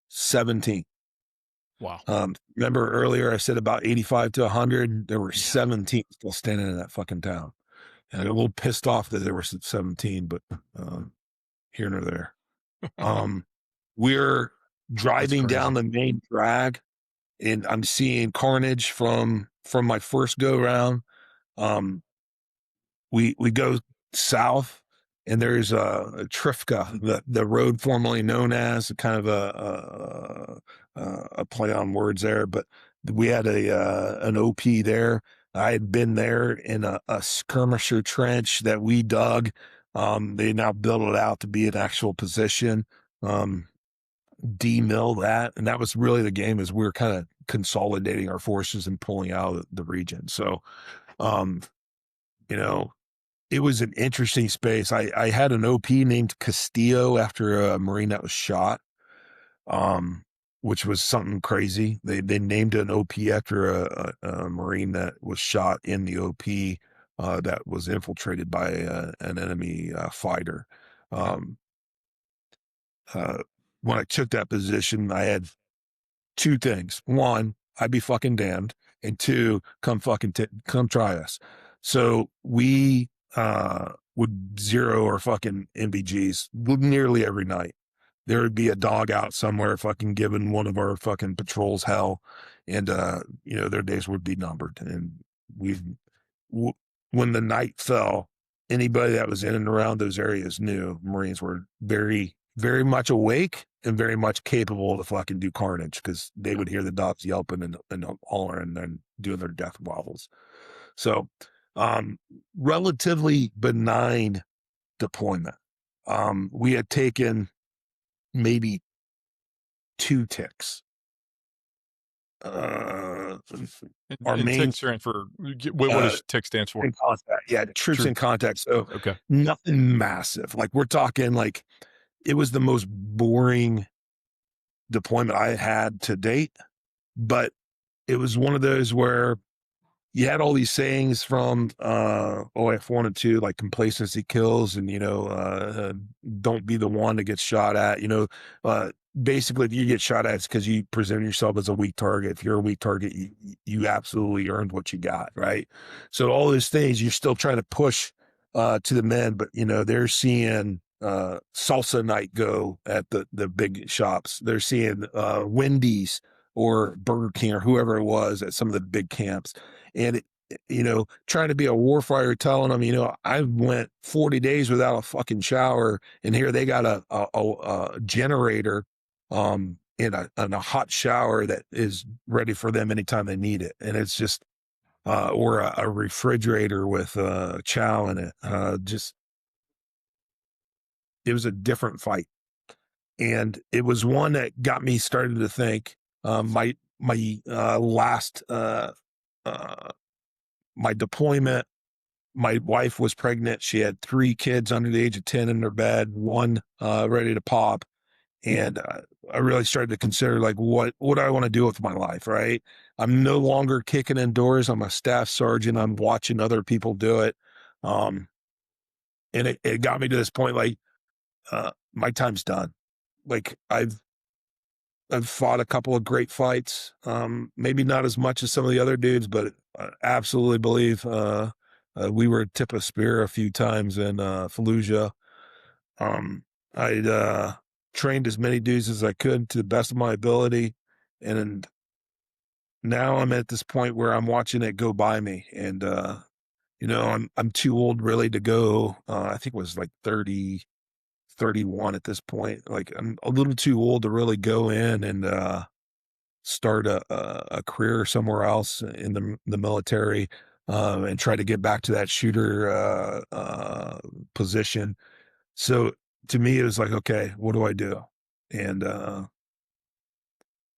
17. Wow. Remember earlier I said about 85 to 100, there were 17 still standing in that fucking town. And I got a little pissed off that there were 17, but here nor there. We're driving down the main drag, and I'm seeing carnage from my first go round. We go south, and there's a Trifka, the road formerly known as, kind of a play on words there, but we had an OP there. I had been there in a skirmisher trench that we dug. They now built it out to be an actual position. Demill that, and that was really the game, is we were kind of consolidating our forces and pulling out of the region. So, it was an interesting space. I had an OP named Castillo after a Marine that was shot, which was something crazy. They named an OP after a Marine that was shot in the OP that was infiltrated by an enemy fighter. When I took that position, I had 2 things. 1, I'd be fucking damned. And 2, come try us. So we would zero our fucking MBGs nearly every night. There would be a dog out somewhere fucking giving one of our fucking patrols hell. And, their days would be numbered. And when the night fell, anybody that was in and around those areas knew Marines were very, very much awake and very much capable to fucking do carnage, because they would hear the dogs yelping and hollering and then doing their death wobbles. So, relatively benign deployment. We had taken maybe 2 ticks. Our main ticks for what does tick stands for? In contact. Yeah, troops in contact. So okay, nothing massive. Like, we're talking like it was the most boring deployment I had to date, but it was one of those where you had all these sayings from OF 1 and 2, like complacency kills, and don't be the one that gets shot at. Basically, if you get shot at, it's because you present yourself as a weak target. If you're a weak target, you absolutely earned what you got, right? So all those things, you're still trying to push to the men, but they're seeing salsa night go at the big shops. They're seeing Wendy's or Burger King or whoever it was at some of the big camps. And, trying to be a warfighter, telling them, I went 40 days without a fucking shower, and here they got a generator in a hot shower that is ready for them anytime they need it. And it's just, or a refrigerator with chow in it. Just it was a different fight, and it was one that got me started to think. My last uh, my deployment, my wife was pregnant. She had 3 kids under the age of 10 in her bed, one ready to pop. And I really started to consider like what do I want to do with my life, right? I'm no longer kicking indoors. I'm a staff sergeant. I'm watching other people do it. Um, and it got me to this point, like, my time's done. Like I've fought a couple of great fights. Maybe not as much as some of the other dudes, but I absolutely believe we were tip of spear a few times in Fallujah. I'd trained as many dudes as I could to the best of my ability, and now I'm at this point where I'm watching it go by me, and I'm too old really to go. I think it was like 30, 31 at this point. Like I'm a little too old to really go in and start a career somewhere else in the military, and try to get back to that shooter position. So to me, it was like, okay, what do I do? And I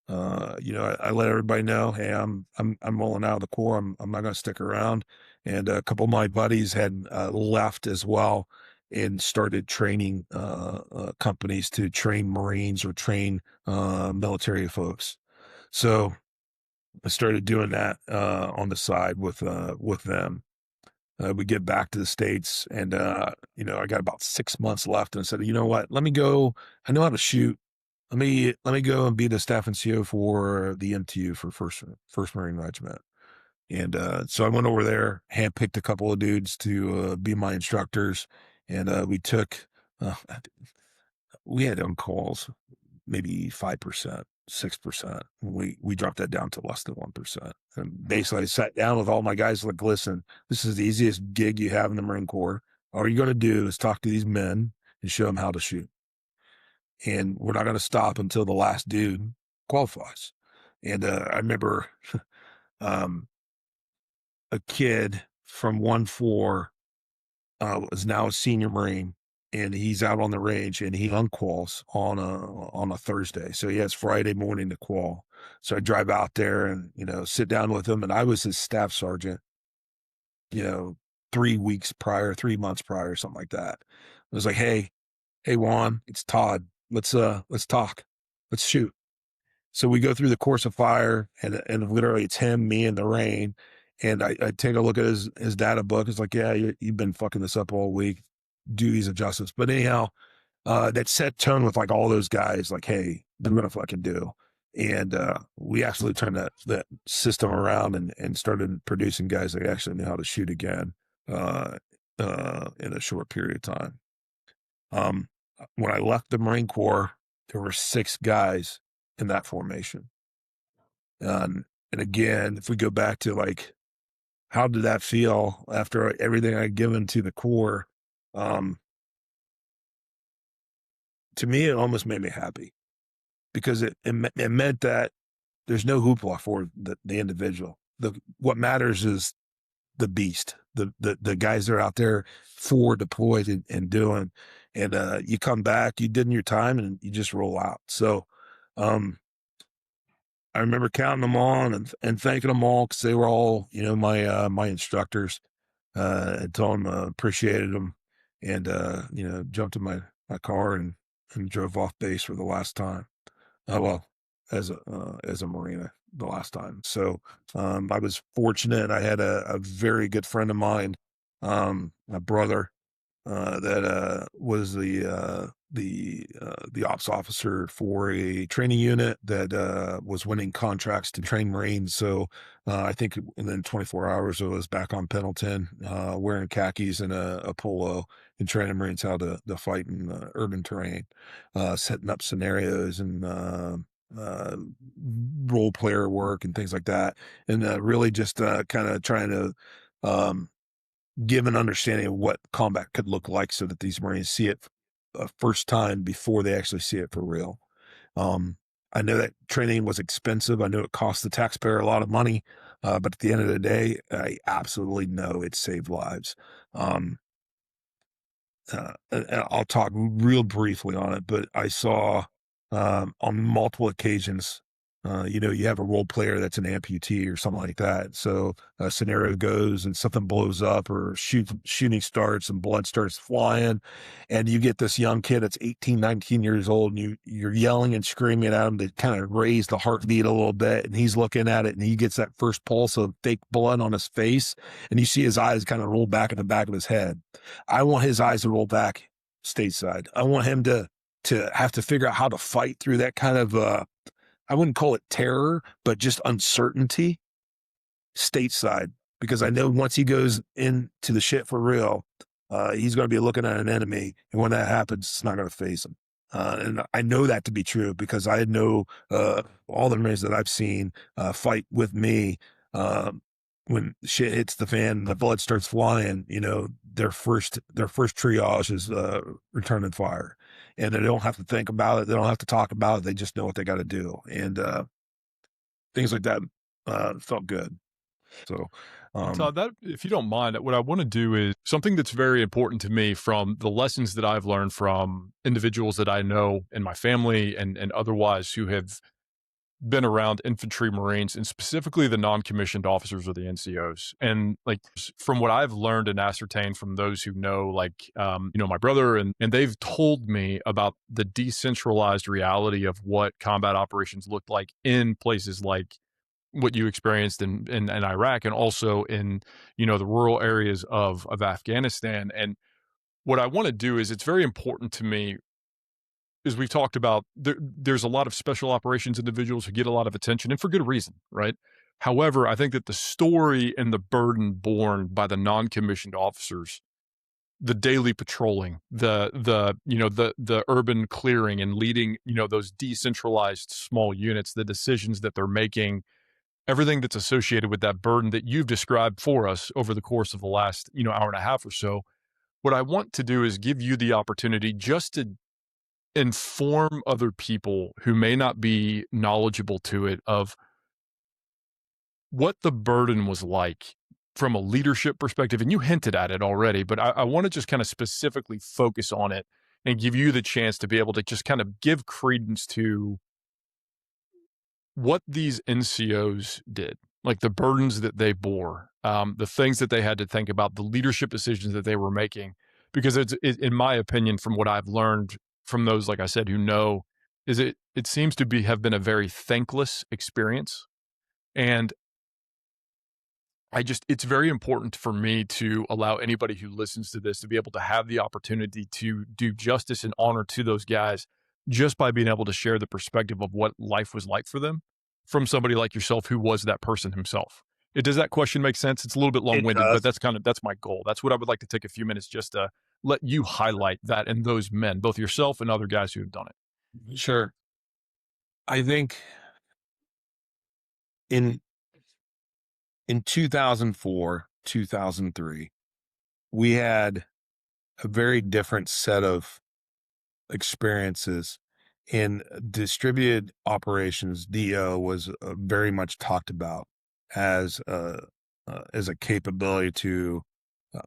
let everybody know, hey, I'm rolling out of the Corps. I'm not going to stick around. And a couple of my buddies had left as well and started training companies to train Marines or train military folks. So I started doing that on the side with them. We get back to the States, and I got about 6 months left, and I said, you know what? Let me go. I know how to shoot. Let me go and be the staff NCO for the MTU for First Marine Regiment. And so I went over there, handpicked a couple of dudes to be my instructors, and uh, we had on calls maybe 5%, 6%. We dropped that down to less than 1%. And basically I sat down with all my guys like, listen, this is the easiest gig you have in the Marine Corps. All you're going to do is talk to these men and show them how to shoot. And we're not going to stop until the last dude qualifies. And I remember um, a kid from 1-4 is now a senior Marine, and he's out on the range, and he unquals on a Thursday. So he has Friday morning to qual. So I drive out there and, sit down with him. And I was his staff sergeant, you know, 3 weeks prior, 3 months prior, something like that. I was like, hey, Juan, it's Todd. Let's talk. Let's shoot. So we go through the course of fire, and literally it's him, me, and the rain. And I take a look at his data book. It's like, yeah, you've been fucking this up all week. Do these adjustments. But anyhow, that set tone with like all those guys, like, hey, I'm gonna fucking do. And we absolutely turned that system around and started producing guys that actually knew how to shoot again uh, in a short period of time. Um, when I left the Marine Corps, there were 6 guys in that formation. And again, if we go back to like, how did that feel after everything I'd given to the Corps? To me, it almost made me happy because it meant that there's no hoopla for the individual. What matters is the beast, the guys that are out there forward deployed and doing, and you come back, you did in your time, and you just roll out. So, I remember counting them on and thanking them all because they were all, my instructors. I told them appreciated them, and jumped in my car and drove off base for the last time. Well, as a Marine, the last time. So I was fortunate. I had a very good friend of mine, my brother, that was the ops officer for a training unit that was winning contracts to train Marines. So I think within 24 hours, I was back on Pendleton, wearing khakis and a polo, and training Marines how to fight in urban terrain, setting up scenarios and role player work and things like that, and really just kind of trying to give an understanding of what combat could look like so that these Marines see it first time before they actually see it for real. Um, I know that training was expensive. I know it cost the taxpayer a lot of money. But at the end of the day, I absolutely know it saved lives. Um, and I'll talk real briefly on it, but I saw on multiple occasions, you have a role player that's an amputee or something like that. So a scenario goes and something blows up or shooting starts and blood starts flying. And you get this young kid that's 18, 19 years old, and you're yelling and screaming at him to kind of raise the heartbeat a little bit. And he's looking at it and he gets that first pulse of fake blood on his face. And you see his eyes kind of roll back in the back of his head. I want his eyes to roll back stateside. I want him to have to figure out how to fight through that kind of I wouldn't call it terror, but just uncertainty stateside. Because I know once he goes into the shit for real, he's going to be looking at an enemy, and when that happens, it's not going to face him. And I know that to be true because I know all the Marines that I've seen fight with me. When shit hits the fan, the blood starts flying. Their first triage is returning fire, and they don't have to think about it. They don't have to talk about it. They just know what they got to do, and things like that felt good. So, And um, Todd, that if you don't mind, what I want to do is something that's very important to me from the lessons that I've learned from individuals that I know in my family and otherwise who have been around infantry Marines and specifically the non-commissioned officers or the NCOs. And like from what I've learned and ascertained from those who know, my brother and they've told me about the decentralized reality of what combat operations looked like in places like what you experienced in Iraq and also in, the rural areas of Afghanistan. And what I want to do is it's very important to me as we've talked about, there's a lot of special operations individuals who get a lot of attention and for good reason, right? However, I think that the story and the burden borne by the non-commissioned officers, the daily patrolling, the urban clearing and leading, those decentralized small units, the decisions that they're making, everything that's associated with that burden that you've described for us over the course of the last, hour and a half or so. What I want to do is give you the opportunity just to inform other people who may not be knowledgeable to it of what the burden was like from a leadership perspective. And you hinted at it already, but I want to just kind of specifically focus on it and give you the chance to be able to just kind of give credence to what these NCOs did, like the burdens that they bore, the things that they had to think about, the leadership decisions that they were making. Because in my opinion, from what I've learned from those, like I said, who know, is it seems to have been a very thankless experience. And it's very important for me to allow anybody who listens to this to be able to have the opportunity to do justice and honor to those guys just by being able to share the perspective of what life was like for them from somebody like yourself who was that person himself. Does that question make sense? It's a little bit it long-winded, but does. that's my goal. That's what I would like to take a few minutes just to let you highlight that and those men, both yourself and other guys who have done it. Sure. I think in in 2004, 2003, we had a very different set of experiences in distributed operations. DO was very much talked about as as a capability to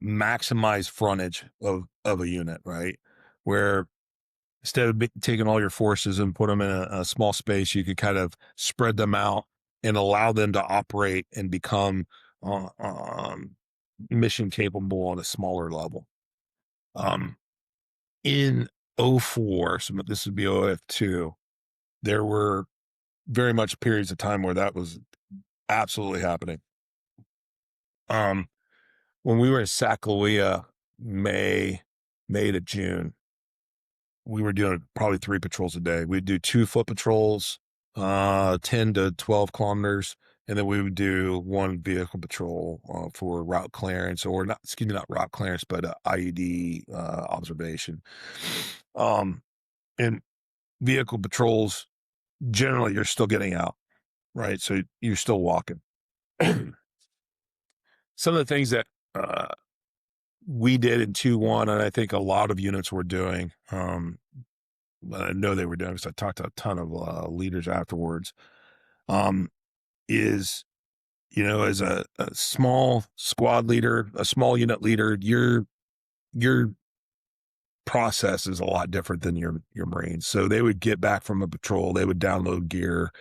maximize frontage of a unit, right? Where instead of taking all your forces and put them in a small space, you could kind of spread them out and allow them to operate and become uh, um, mission capable on a smaller level. Um, in '04, so this would be OF2, there were very much periods of time where that was absolutely happening. Um, when we were in Sacagawea, May to June, we were doing probably 3 patrols a day. We'd do 2 foot patrols, 10 to 12 kilometers, and then we would do 1 vehicle patrol for route clearance, or not, excuse me, not route clearance, but IED observation. And vehicle patrols, generally, you're still getting out, right? So you're still walking. Some of the things that we did in 2-1, and I think a lot of units were doing, I know they were doing because I talked to a ton of leaders afterwards, is as a small squad leader, a small unit leader, your process is a lot different than your Marines. So they would get back from a patrol, they would download gear,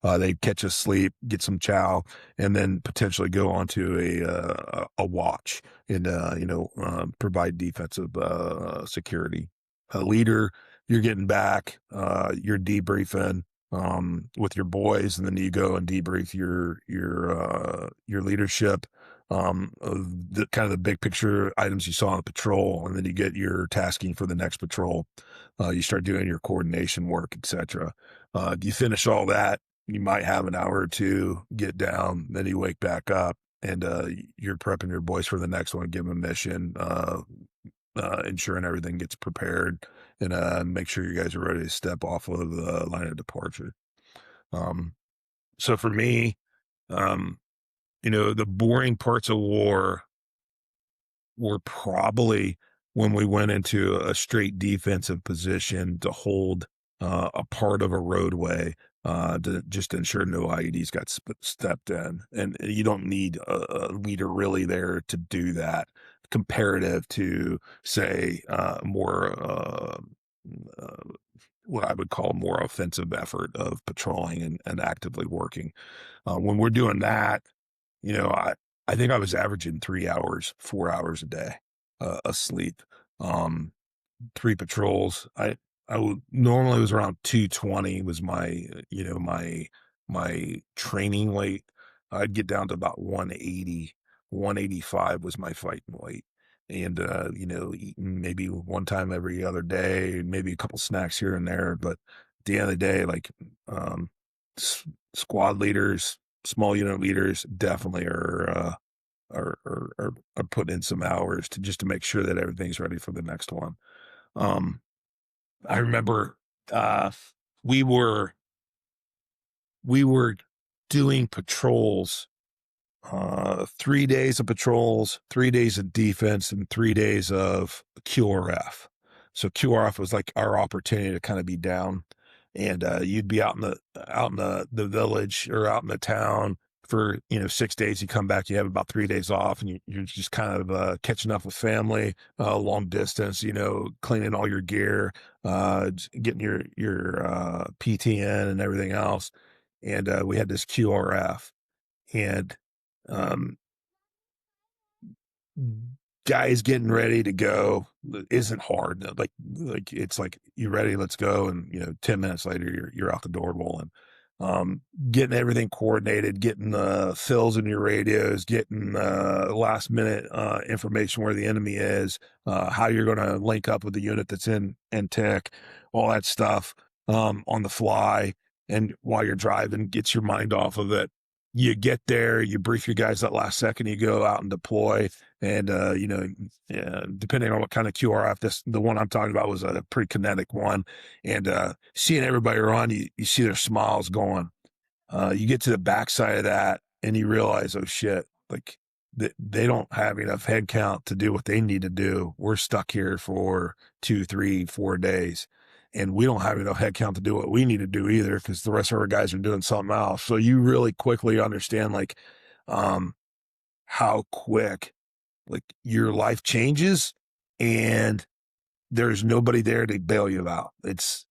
they'd catch a sleep, get some chow, and then potentially go on to a watch and provide defensive security. A leader, you're getting back, you're debriefing with your boys, and then you go and debrief your leadership. The kind of the big picture items you saw on the patrol, and then you get your tasking for the next patrol. You start doing your coordination work, etc. You finish all that, you might have an hour or two, get down, then you wake back up, and you're prepping your boys for the next one, give them a mission, ensuring everything gets prepared, and make sure you guys are ready to step off of the line of departure. So for me, the boring parts of war were probably when we went into a straight defensive position to hold a part of a roadway to just ensure no IEDs got stepped in. And you don't need a leader really there to do that, comparative to, say, more what I would call more offensive effort of patrolling and actively working. When we're doing that, I think I was averaging 3 hours, 4 hours a day, asleep. 3 patrols. Normally was around 220 was my training weight. I'd get down to about 180, 185 was my fighting weight. And, eating maybe one time every other day, maybe a couple snacks here and there. But at the end of the day, like, squad leaders, small unit leaders definitely are putting in some hours to make sure that everything's ready for the next one. I remember we were doing patrols, 3 days of patrols, 3 days of defense, and 3 days of QRF. So QRF was like our opportunity to kind of be down, and you'd be out in the village or out in the town for 6 days. You come back, you have about 3 days off, and you're just kind of catching up with family, long distance, cleaning all your gear, getting your PTN and everything else. And we had this QRF, and um, guys getting ready to go isn't hard. Like it's like, you ready, let's go. And 10 minutes later you're out the door rolling. Getting everything coordinated, getting the fills in your radios, getting last minute information where the enemy is, how you're going to link up with the unit that's in tech, all that stuff on the fly. And while you're driving, gets your mind off of it. You get there, you brief your guys that last second, you go out and deploy. And, depending on what kind of QRF, the one I'm talking about was a pretty kinetic one. And seeing everybody around you, you see their smiles going. You get to the backside of that and you realize, oh shit, like they don't have enough head count to do what they need to do. We're stuck here for 2, 3, 4 days. And we don't have enough head count to do what we need to do either, because the rest of our guys are doing something else. So you really quickly understand how quick like your life changes, and there's nobody there to bail you out. It's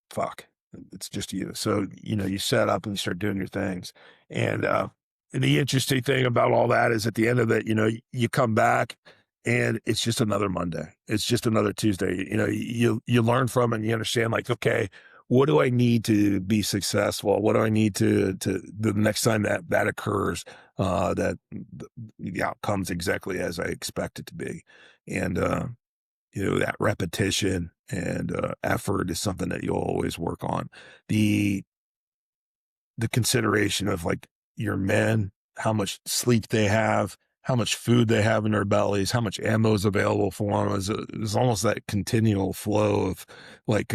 fuck. It's just you. So, you set up and you start doing your things. And the interesting thing about all that is at the end of it, you come back and it's just another Monday. It's just another Tuesday. You learn from it and you understand, like, okay, what do I need to be successful? What do I need to the next time that occurs, that the outcome's exactly as I expect it to be. And, that repetition and effort is something that you'll always work on. The consideration of like your men, how much sleep they have, how much food they have in their bellies, how much ammo is available for them is almost that continual flow of like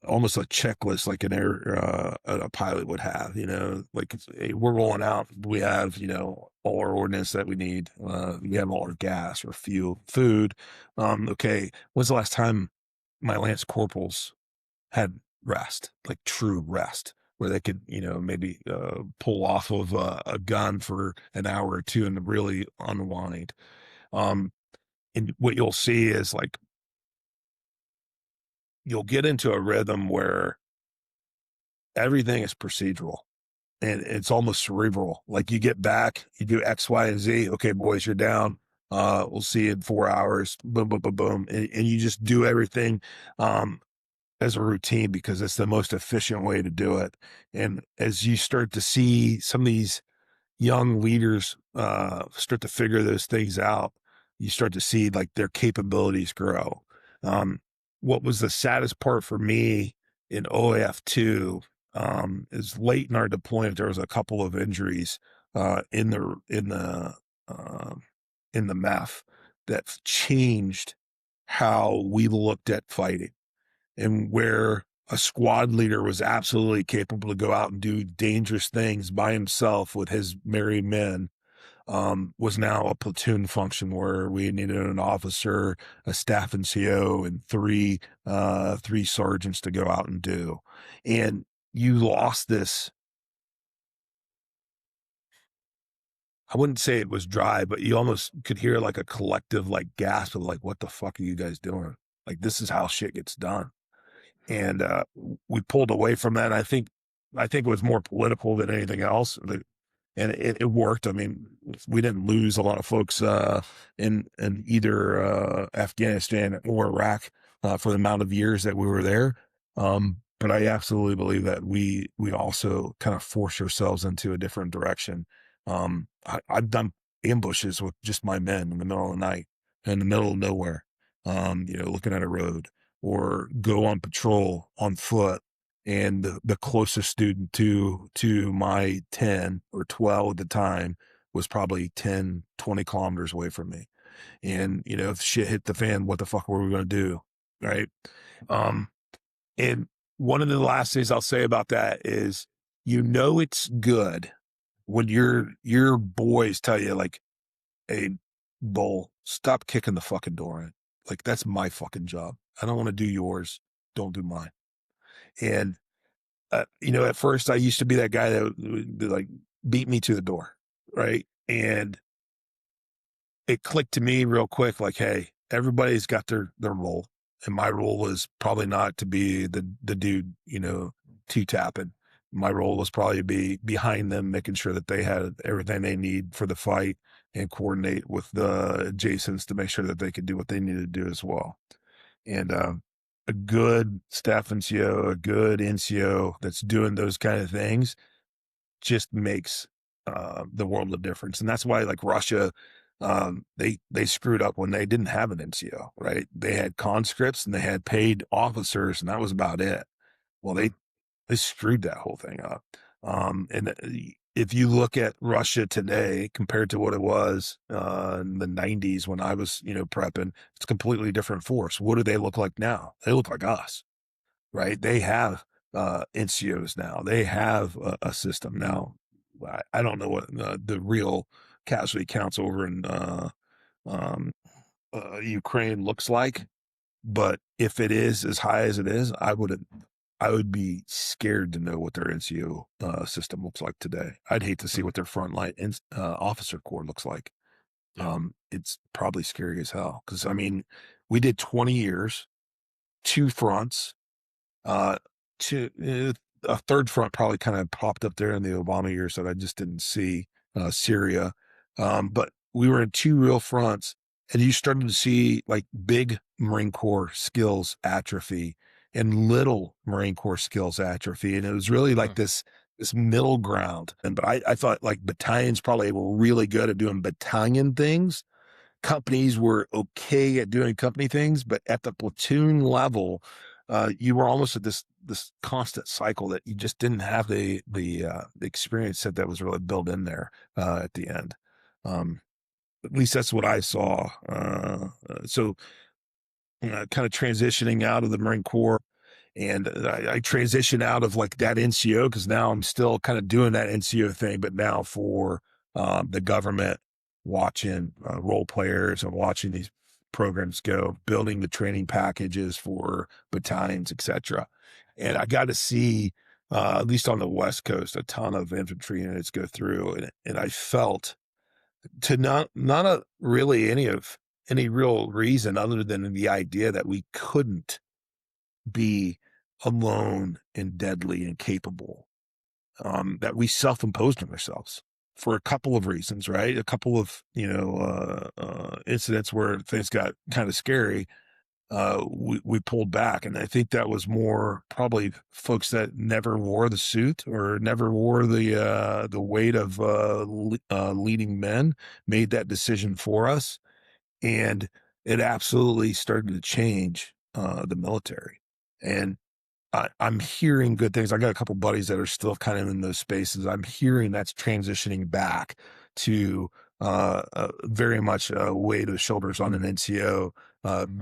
almost a checklist, like a pilot would have. Like, hey, we're rolling out, we have all our ordnance that we need, we have all our gas or fuel, food. Okay, when's the last time my lance corporals had rest, like true rest? where they could, maybe pull off of a gun for an hour or two and really unwind. Um, and what you'll see is like you'll get into a rhythm where everything is procedural and it's almost cerebral. Like you get back, you do X, Y, and Z. Okay, boys, you're down. We'll see you in 4 hours. Boom, boom, boom, boom. And you just do everything as a routine because it's the most efficient way to do it. And as you start to see some of these young leaders start to figure those things out, you start to see like their capabilities grow. Um, what was the saddest part for me in OAF2 is late in our deployment, there was a couple of injuries in uh, the MEF that changed how we looked at fighting, and where a squad leader was absolutely capable to go out and do dangerous things by himself with his merry men, was now a platoon function where we needed an officer, a staff NCO, and three sergeants to go out and do. And you lost this. I wouldn't say it was dry, but you almost could hear like a collective like gasp of like, what the fuck are you guys doing? Like, this is how shit gets done. And we pulled away from that. I think it was more political than anything else, and it worked. I mean, we didn't lose a lot of folks in either Afghanistan or Iraq for the amount of years that we were there. But I absolutely believe that we also kind of forced ourselves into a different direction. I've done ambushes with just my men in the middle of the night, in the middle of nowhere, looking at a road, or go on patrol on foot. And the closest student to my 10 or 12 at the time was probably 10, 20 kilometers away from me. And, if shit hit the fan, what the fuck were we going to do? Right. Um, and one of the last things I'll say about that is, it's good when your boys tell you like, hey, Bull, stop kicking the fucking door in. Like, that's my fucking job. I don't want to do yours. Don't do mine. And, at first I used to be that guy that would be like, beat me to the door. Right. And it clicked to me real quick, like, hey, everybody's got their role. And my role was probably not to be the dude, two-tapping. My role was probably to be behind them, making sure that they had everything they need for the fight and coordinate with the adjacents to make sure that they could do what they needed to do as well. And a good staff NCO, a good NCO that's doing those kind of things just makes the world of difference. And that's why, like, Russia, they screwed up when they didn't have an NCO, right? They had conscripts and they had paid officers, and that was about it. Well, they screwed that whole thing up. And if you look at Russia today compared to what it was in the 90s when I was, prepping, it's a completely different force. What do they look like now? They look like us, right? They have NCOs now. They have a system now. I don't know what the real casualty counts over in um, Ukraine looks like, but if it is as high as it is, I would be scared to know what their NCO system looks like today. I'd hate to see what their frontline officer corps looks like. Yeah. It's probably scary as hell because, I mean, we did 20 years, two fronts, uh, a third front probably kind of popped up there in the Obama years that I just didn't see, Syria. But we were in two real fronts, and you started to see like big Marine Corps skills atrophy and little Marine Corps skills atrophy. And it was really like this middle ground. But I thought like battalions probably were really good at doing battalion things. Companies were okay at doing company things, but at the platoon level, you were almost at this constant cycle that you just didn't have the experience that was really built in there at the end. At least that's what I saw. So kind of transitioning out of the Marine Corps, and I transitioned out of like that NCO because now I'm still kind of doing that NCO thing, but now for the government, watching role players and watching these programs go, building the training packages for battalions, etc. And I got to see at least on the West Coast, a ton of infantry units go through, and I felt to not a really any real reason other than the idea that we couldn't be alone and deadly and capable, that we self-imposed on ourselves for a couple of reasons, right? A couple of, incidents where things got kind of scary. We pulled back. And I think that was more probably folks that never wore the suit or never wore the weight of, leading men made that decision for us. And it absolutely started to change, the military. And I'm hearing good things. I got a couple buddies that are still kind of in those spaces. I'm hearing that's transitioning back to, very much a weight of the shoulders on an NCO,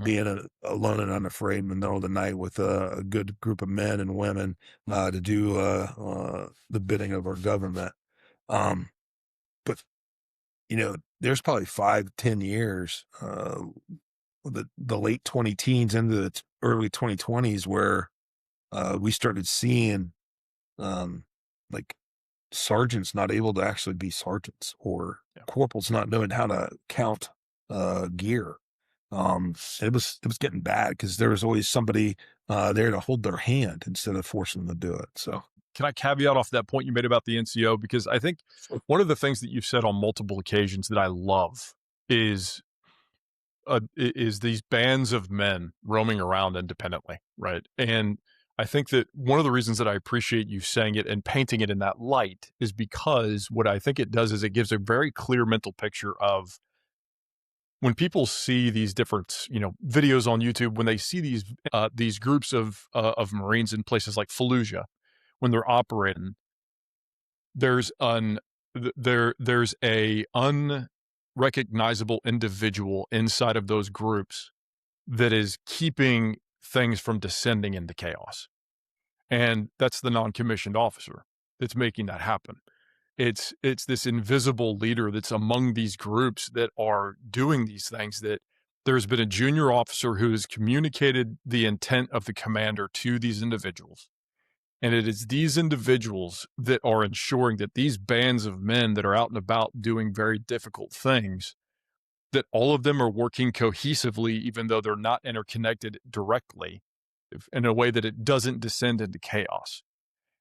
being alone and unafraid in the middle of the night with a good group of men and women, to do, the bidding of our government. Um, but there's probably 5, 10 years, the late 20 teens into the early 2020s where, we started seeing, um, like sergeants not able to actually be sergeants or corporals not knowing how to count, gear. It was getting bad because there was always somebody, there to hold their hand instead of forcing them to do it. So, Can I caveat off that point you made about the NCO? Because I think one of the things that you've said on multiple occasions that I love is is these bands of men roaming around independently, right? And I think that one of the reasons that I appreciate you saying it and painting it in that light is because what I think it does is it gives a very clear mental picture of when people see these different, videos on YouTube, when they see these groups of Marines in places like Fallujah, when they're operating, there's an there's a unrecognizable individual inside of those groups that is keeping things from descending into chaos. And that's the non-commissioned officer that's making that happen. It's this invisible leader that's among these groups that are doing these things, that there's been a junior officer who has communicated the intent of the commander to these individuals. And it is these individuals that are ensuring that these bands of men that are out and about doing very difficult things, that all of them are working cohesively, even though they're not interconnected directly, in a way that it doesn't descend into chaos.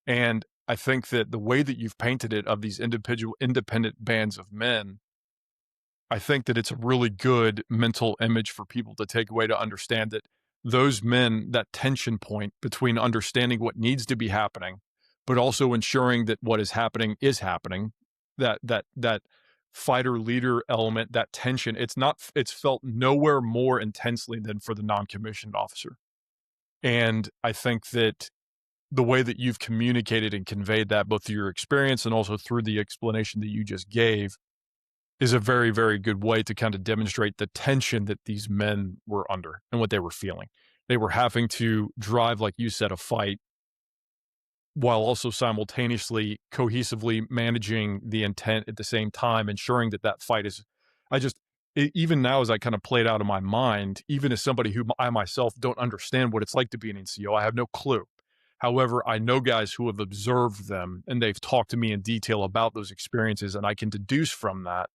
And I think that the way that you've painted it of these independent bands of men, I think that it's a really good mental image for people to take away, to understand that those men, that tension point between understanding what needs to be happening, but also ensuring that what is happening, that fighter leader element, that tension, it's felt nowhere more intensely than for the non-commissioned officer. And I think that the way that you've communicated and conveyed that, both through your experience and also through the explanation that you just gave, is a very, very good way to kind of demonstrate the tension that these men were under and what they were feeling. They were having to drive, like you said, a fight while also simultaneously cohesively managing the intent at the same time, ensuring that that fight is, even now, as I kind of played out in my mind, even as somebody who I myself don't understand what it's like to be an NCO, I have no clue. However, I know guys who have observed them and they've talked to me in detail about those experiences. And I can deduce from that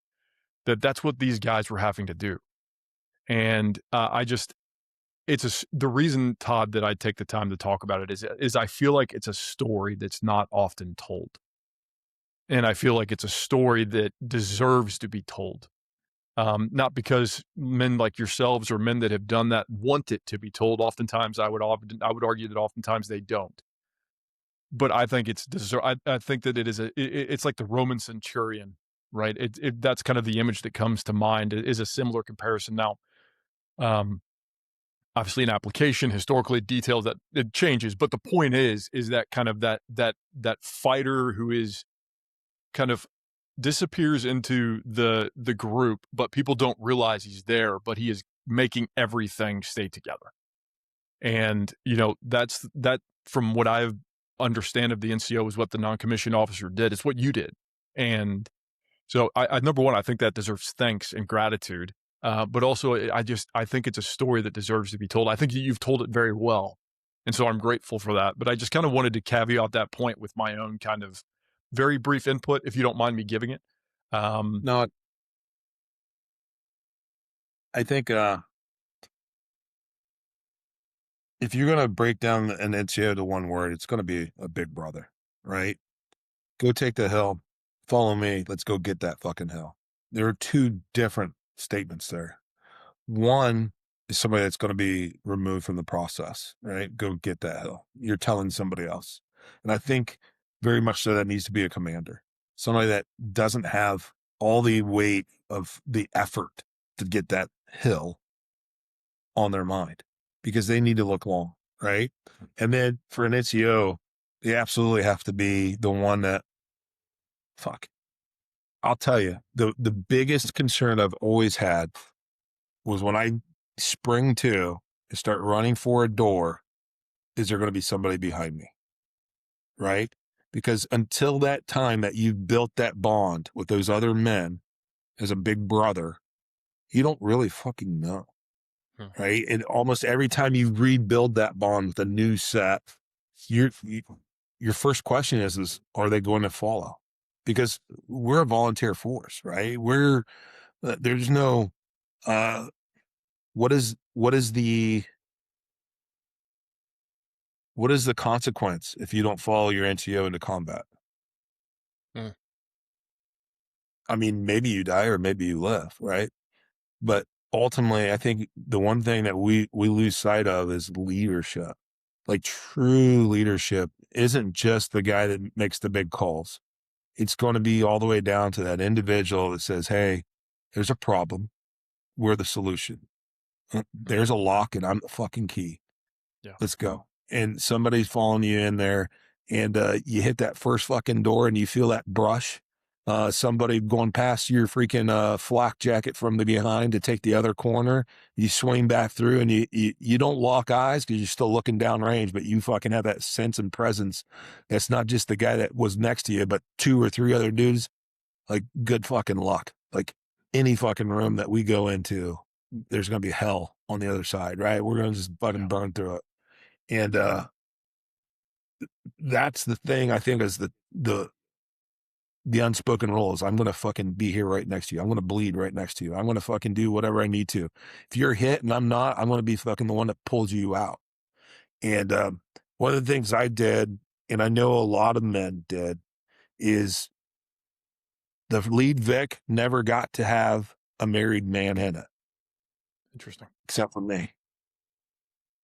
that's what these guys were having to do. And the reason, Todd, that I take the time to talk about it is I feel like it's a story that's not often told. And I feel like it's a story that deserves to be told. Not because men like yourselves or men that have done that want it to be told. Oftentimes, I would argue that oftentimes they don't. But I think I think that it's like the Roman centurion, right? That's kind of the image that comes to mind. It is a similar comparison. Now, um, obviously, an application historically details that it changes, but the point is that kind of that fighter who is kind of disappears into the group, but people don't realize he's there, but he is making everything stay together. And that from what I understand of the NCO is what the non-commissioned officer did. It's what you did. And so I number one, I think that deserves thanks and gratitude. But also I think it's a story that deserves to be told. I think you've told it very well. And so I'm grateful for that. But I just kind of wanted to caveat that point with my own kind of very brief input, if you don't mind me giving it. No, I think if you're going to break down an NCO to one word, it's going to be a big brother, right? Go take the hill, follow me, let's go get that fucking hill. There are two different statements there. One is somebody that's going to be removed from the process, right? Go get that hill. You're telling somebody else. And I think very much so that needs to be a commander, somebody that doesn't have all the weight of the effort to get that hill on their mind because they need to look long, right? And then for an NCO, they absolutely have to be the one that, fuck, I'll tell you, the biggest concern I've always had was when I spring to and start running for a door, is there going to be somebody behind me? Right? Because until that time that you've built that bond with those other men as a big brother, you don't really fucking know. Right? And almost every time you rebuild that bond with a new set, your first question is, are they going to follow? Because we're a volunteer force, right? There's no, what is the consequence if you don't follow your NCO into combat? I mean, maybe you die or maybe you live, right? But ultimately, I think the one thing that we lose sight of is leadership. Like true leadership isn't just the guy that makes the big calls. It's going to be all the way down to that individual that says, hey, there's a problem. We're the solution. There's a lock and I'm the fucking key. Yeah. Let's go. And somebody's following you in there and you hit that first fucking door and you feel that brush. Somebody going past your freaking flak jacket from the behind to take the other corner. You swing back through and you don't lock eyes because you're still looking down range, but you fucking have that sense and presence. That's not just the guy that was next to you, but two or three other dudes. Like good fucking luck. Like any fucking room that we go into, there's going to be hell on the other side, right? We're going to just fucking burn through it. And that's the thing I think is the unspoken rule is I'm going to fucking be here right next to you. I'm going to bleed right next to you. I'm going to fucking do whatever I need to. If you're hit and I'm not, I'm going to be fucking the one that pulls you out. And one of the things I did, and I know a lot of men did, is the lead Vic never got to have a married man in it. Interesting. Except for me.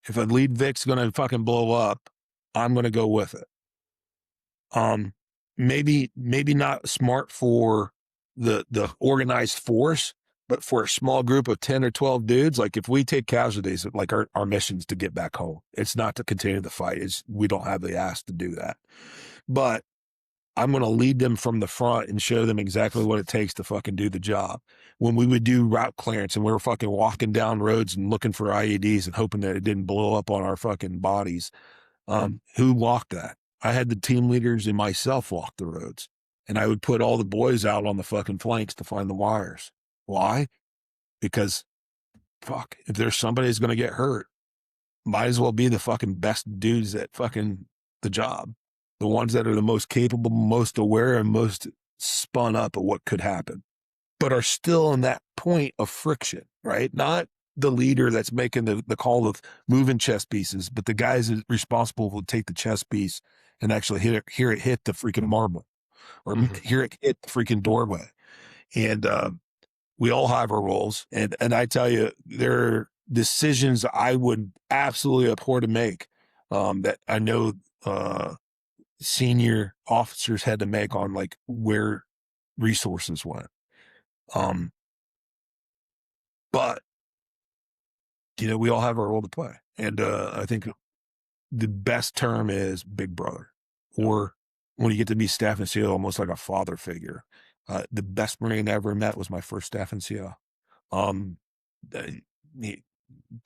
If a lead Vic's going to fucking blow up, I'm going to go with it. Maybe not smart for the organized force, but for a small group of 10 or 12 dudes, like if we take casualties, like our mission's to get back home. It's not to continue the fight. We don't have the ass to do that. But I'm going to lead them from the front and show them exactly what it takes to fucking do the job. When we would do route clearance and we were fucking walking down roads and looking for IEDs and hoping that it didn't blow up on our fucking bodies, who walked that? I had the team leaders and myself walk the roads, and I would put all the boys out on the fucking flanks to find the wires. Why? Because fuck, if there's somebody who's going to get hurt, might as well be the fucking best dudes at fucking the job. The ones that are the most capable, most aware, and most spun up of what could happen, but are still in that point of friction, right? Not the leader that's making the call of moving chess pieces, but the guys responsible will take the chess piece and actually hear it hit the freaking marble or hear it hit the freaking doorway. And we all have our roles. And I tell you, there are decisions I would absolutely abhor to make that I know senior officers had to make on like where resources went. But we all have our role to play. And I think the best term is big brother, or when you get to be staff NCO, almost like a father figure. The best Marine I ever met was my first staff NCO.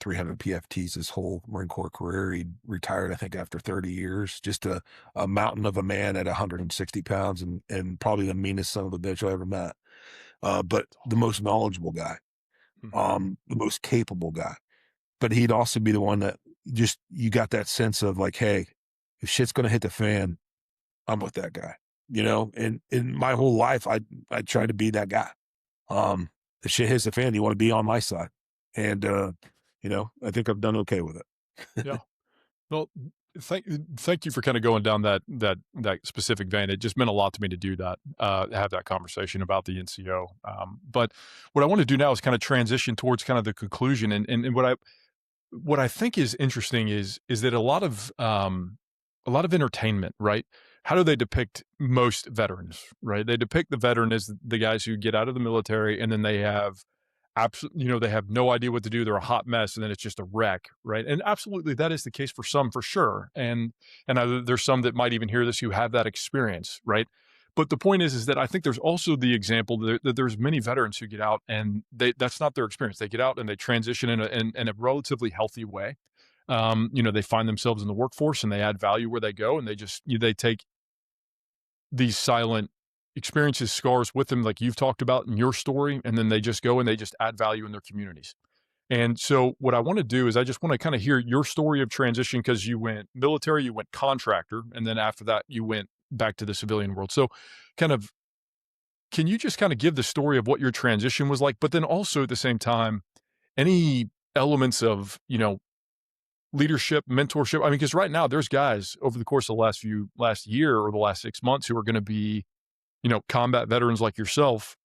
300 PFTs his whole Marine Corps career. He retired, I think, after 30 years. Just a mountain of a man at 160 pounds and probably the meanest son of a bitch I ever met. But the most knowledgeable guy, the most capable guy. But he'd also be the one that you got that sense of like, hey, if shit's going to hit the fan, I'm with that guy, and in my whole life, I try to be that guy. If shit hits the fan, you want to be on my side. And, I think I've done okay with it. Yeah. Well, thank you for kind of going down that specific vein. It just meant a lot to me to do that, have that conversation about the NCO. But what I want to do now is kind of transition towards kind of the conclusion, and what I think is interesting is that a lot of entertainment, right? How do they depict most veterans, right? They depict the veteran as the guys who get out of the military and then they have they have no idea what to do. They're a hot mess, and then it's just a wreck, right? And absolutely, that is the case for some, for sure. And there's some that might even hear this who have that experience, right? But the point is that I think there's also the example that there's many veterans who get out and that's not their experience. They get out and they transition in a relatively healthy way. They find themselves in the workforce and they add value where they go, and they take these silent experiences, scars with them, like you've talked about in your story, and then they just go and they just add value in their communities. And so what I want to do is I just want to kind of hear your story of transition, because you went military, you went contractor, and then after that you went back to the civilian world. So kind of, can you just kind of give the story of what your transition was like, but then also at the same time, any elements of, leadership, mentorship? I mean, because right now there's guys over the course of the last year or the last 6 months who are going to be, combat veterans like yourself,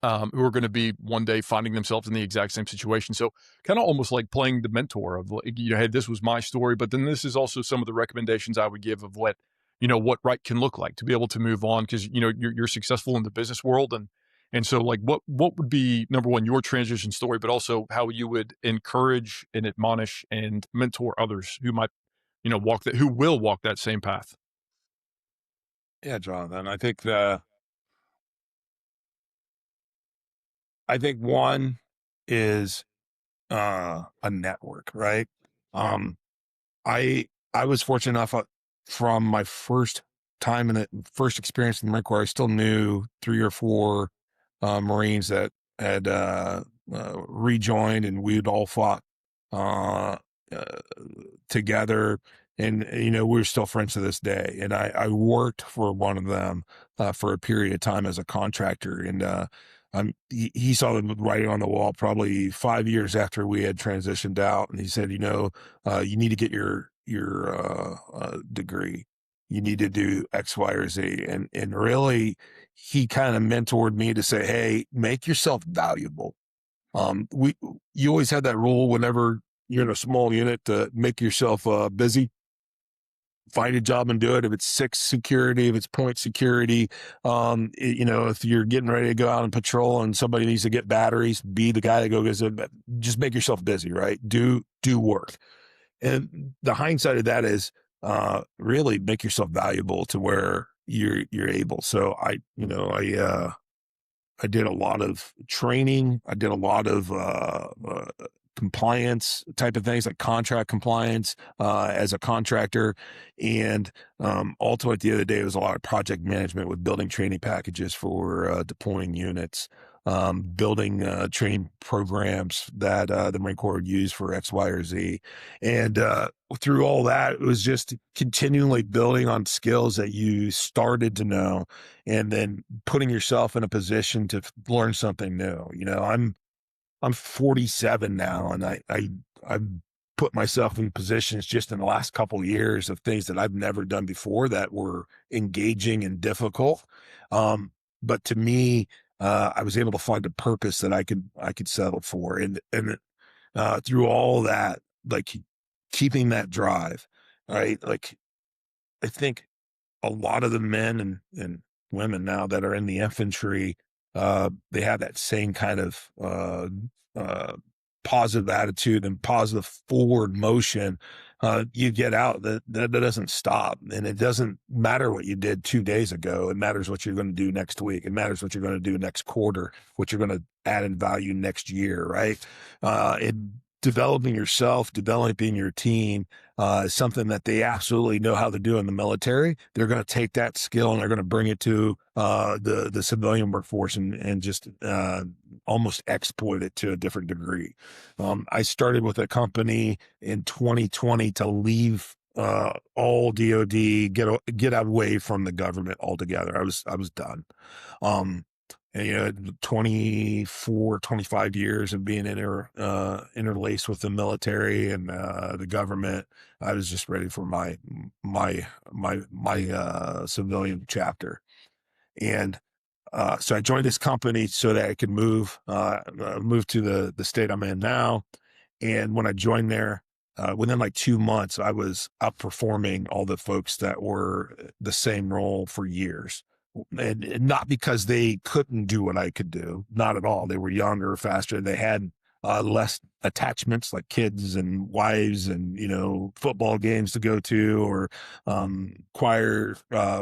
who are going to be one day finding themselves in the exact same situation. So kind of almost like playing the mentor of like, hey, this was my story, but then this is also some of the recommendations I would give of what right can look like to be able to move on. Cause you're successful in the business world. And so like, what would be, number one, your transition story, but also how you would encourage and admonish and mentor others who might, who will walk that same path. Yeah, Jonathan, I think one is, a network, right? Um, I was fortunate enough, from my first time in the first experience in the Marine Corps, I still knew 3 or 4 Marines that had rejoined, and we'd all fought uh, uh, together. And, we were still friends to this day. And I worked for one of them for a period of time as a contractor. And he saw the writing on the wall probably 5 years after we had transitioned out. And he said, you need to get your degree. You need to do X, Y, or Z. And really, he kind of mentored me to say, hey, make yourself valuable. You always had that rule whenever you're in a small unit to make yourself busy. Find a job and do it. If it's 6 security, if it's point security, if you're getting ready to go out and patrol and somebody needs to get batteries, be the guy that goes, just make yourself busy, right? Do work. And the hindsight of that is, really make yourself valuable to where you're able. So I did a lot of training. I did a lot of compliance type of things, like contract compliance as a contractor. And ultimately, at the end of the day, it was a lot of project management with building training packages for deploying units, building training programs that the Marine Corps would use for X, Y, or Z. And through all that, it was just continually building on skills that you started to know, and then putting yourself in a position to learn something new. I'm 47 now, and I've put myself in positions just in the last couple of years of things that I've never done before that were engaging and difficult. But to me, I was able to find a purpose that I could settle for, and through all that, like keeping that drive, right? Like I think a lot of the men and women now that are in the infantry, they have that same kind of positive attitude and positive forward motion. You get out, that doesn't stop, and it doesn't matter what you did 2 days ago. It matters what you're going to do next week. It matters what you're going to do next quarter, what you're going to add in value next year, right? developing yourself, developing your team, is something that they absolutely know how to do in the military. They're going to take that skill and they're going to bring it to the civilian workforce and just almost exploit it to a different degree. I started with a company in 2020 to leave all DoD, get away from the government altogether. I was done. Um, and, 24, 25 years of being interlaced with the military and the government. I was just ready for my civilian chapter. And so I joined this company so that I could move to the state I'm in now. And when I joined there, within like 2 months, I was outperforming all the folks that were the same role for years. And not because they couldn't do what I could do, not at all. They were younger, faster. They had less attachments like kids and wives and, football games to go to or choir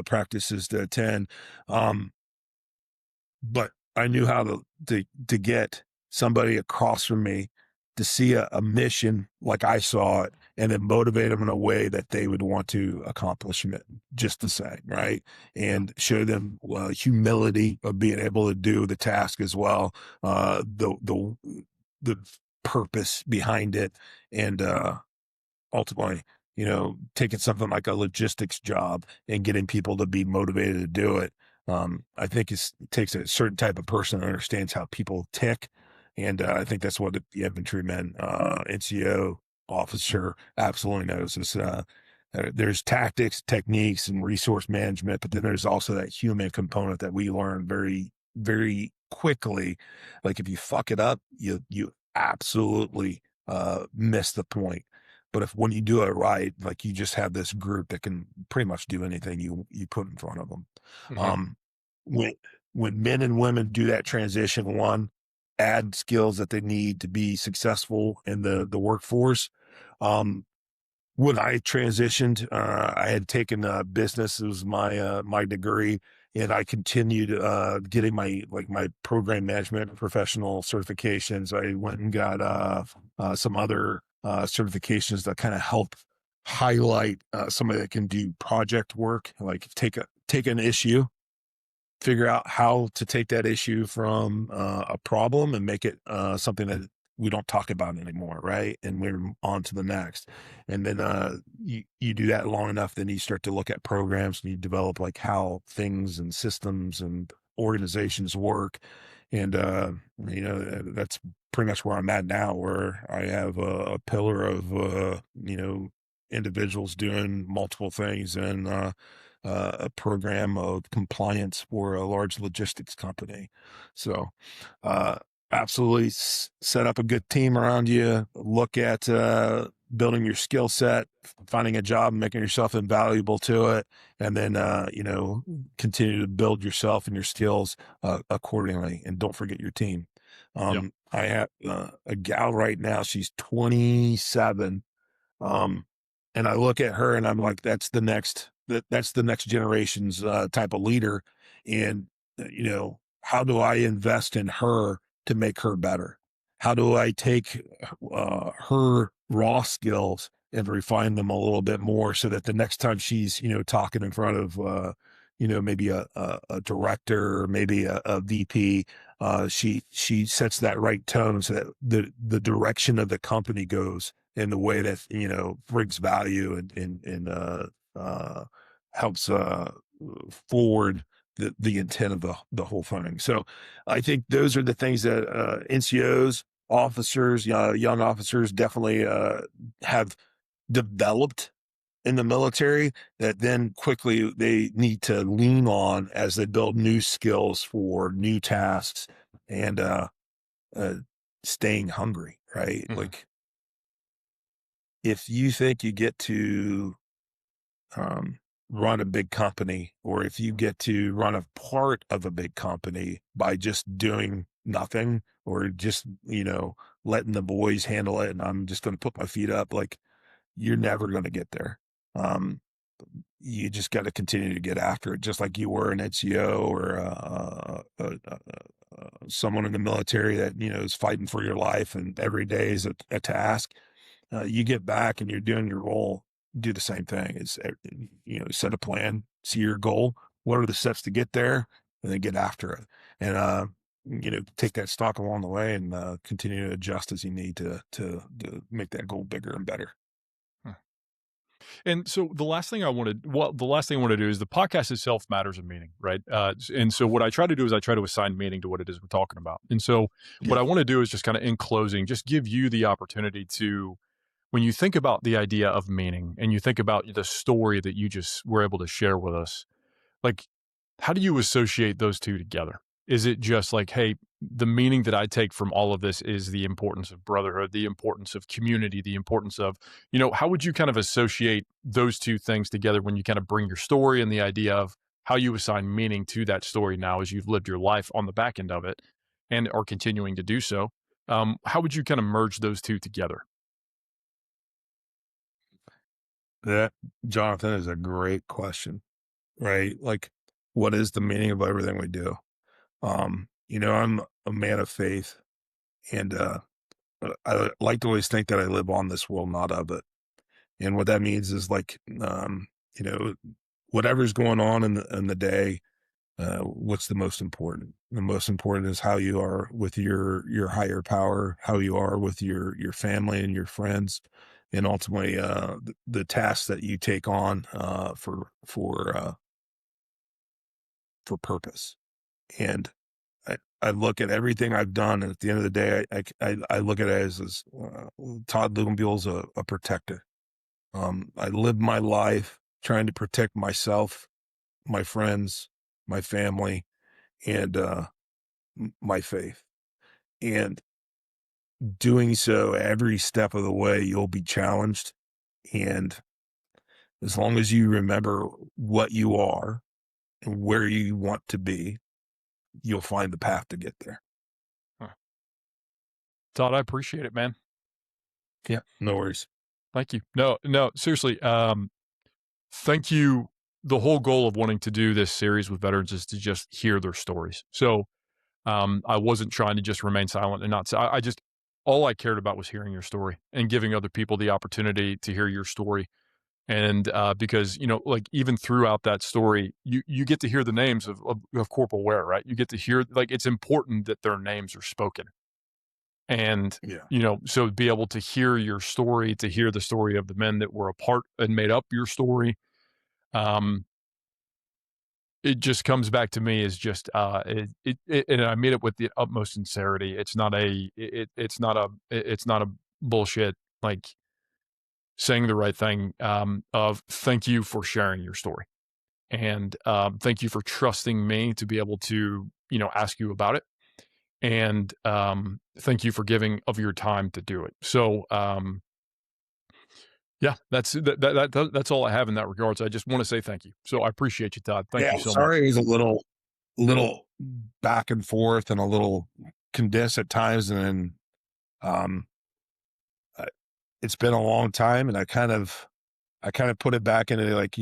practices to attend. But I knew how to get somebody across from me to see a mission like I saw it and then motivate them in a way that they would want to accomplish it just the same, right? And show them humility of being able to do the task as well, the purpose behind it, and ultimately, taking something like a logistics job and getting people to be motivated to do it. I think it takes a certain type of person that understands how people tick. And I think that's what the infantryman, NCO officer absolutely knows is, there's tactics, techniques, and resource management, but then there's also that human component that we learn very, very quickly. Like if you fuck it up, you absolutely miss the point. But when you do it right, like you just have this group that can pretty much do anything you put in front of them. Mm-hmm. Um, when when men and women do that transition, one, add skills that they need to be successful in the workforce. Um, when I transitioned, I had taken business. It was my degree, and I continued getting my program management professional certifications. I went and got some other certifications that kind of help highlight somebody that can do project work, like take an issue, figure out how to take that issue from a problem and make it something that we don't talk about anymore, right? And we're on to the next. And then you do that long enough, then you start to look at programs and you develop like how things and systems and organizations work. And that's pretty much where I'm at now, where I have a pillar of individuals doing multiple things and a program of compliance for a large logistics company. So, absolutely set up a good team around you. Look at building your skill set, finding a job, making yourself invaluable to it, and then continue to build yourself and your skills accordingly. And don't forget your team. Yep. I have a gal right now. She's 27. Um, and I look at her and I'm like, that's the next generation's type of leader. And, how do I invest in her to make her better? How do I take her raw skills and refine them a little bit more so that the next time she's, talking in front of, maybe a director or maybe a VP, she sets that right tone so that the direction of the company goes in the way that, brings value and helps forward the intent of the whole thing. So I think those are the things that NCOs, officers, young officers definitely have developed in the military that then quickly they need to lean on as they build new skills for new tasks and staying hungry, right? Mm-hmm. Like if you think you get to run a big company, or if you get to run a part of a big company by just doing nothing or just, letting the boys handle it and I'm just going to put my feet up, like you're never going to get there. Um, you just got to continue to get after it, just like you were an NCO or someone in the military that, is fighting for your life and every day is a task. You get back and you're doing your role, do the same thing. Set a plan, see your goal. What are the steps to get there? And then get after it. And, take that stock along the way and continue to adjust as you need to make that goal bigger and better. And so the last thing I want to do is the podcast itself matters in meaning, right? And so what I try to do is I try to assign meaning to what it is we're talking about. And so what I want to do is just kind of in closing, just give you the opportunity to, when you think about the idea of meaning and you think about the story that you just were able to share with us, like, how do you associate those two together? Is it just like, hey, the meaning that I take from all of this is the importance of brotherhood, the importance of community, the importance of, how would you kind of associate those two things together when you kind of bring your story and the idea of how you assign meaning to that story now as you've lived your life on the back end of it and are continuing to do so? How would you kind of merge those two together? That, Jonathan, is a great question, right? Like, what is the meaning of everything we do? I'm a man of faith, and I like to always think that I live on this world, not of it. And what that means is like, you know, whatever's going on in the day, what's the most important? The most important is how you are with your higher power, how you are with your family and your friends, and ultimately the tasks that you take on for purpose. And I look at everything I've done, and at the end of the day, I look at it as Todd Luginbuhl's a protector. I live my life trying to protect myself, my friends, my family, and my faith. And doing so every step of the way, you'll be challenged. And as long as you remember what you are and where you want to be, you'll find the path to get there. Huh. Todd, I appreciate it, man. Yeah, no worries. Thank you. No, seriously. Thank you. The whole goal of wanting to do this series with veterans is to just hear their stories. So I wasn't trying to just remain silent and not say, I just, all I cared about was hearing your story and giving other people the opportunity to hear your story. And because, like even throughout that story, you get to hear the names of Corporal Ware, right? You get to hear, like, it's important that their names are spoken. And, Yeah. So be able to hear your story, to hear the story of the men that were a part and made up your story. It just comes back to me as just, and I mean it with the utmost sincerity. It's not a bullshit, like saying the right thing, of thank you for sharing your story. And, thank you for trusting me to be able to, ask you about it. And, thank you for giving of your time to do it. So, yeah, that's all I have in that regard. So I just want to say thank you. So I appreciate you, Todd. Thank Yeah, you so much. sorry it was a little back and forth and a little condensed at times, and then um, it's been a long time, and I kind of put it back into like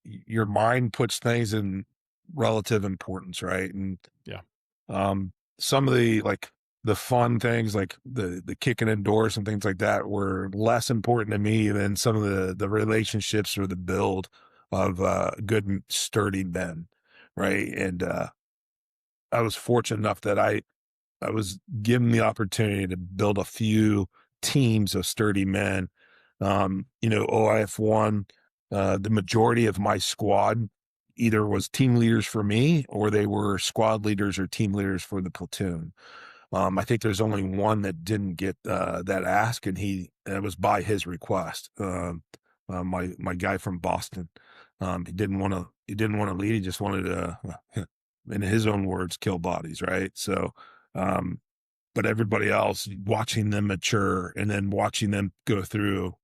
your mind puts things in relative importance, right? And Yeah. some of the fun things like the kicking indoors and things like that were less important to me than some of the relationships or the build of good sturdy men, right? And I was fortunate enough that I was given the opportunity to build a few teams of sturdy men. OIF1, the majority of my squad either was team leaders for me or they were squad leaders or team leaders for the platoon. I think there's only one that didn't get that ask, and it was by his request. My guy from Boston, he didn't want to lead. He just wanted to, in his own words, kill bodies, right? So, but everybody else, watching them mature and then watching them go through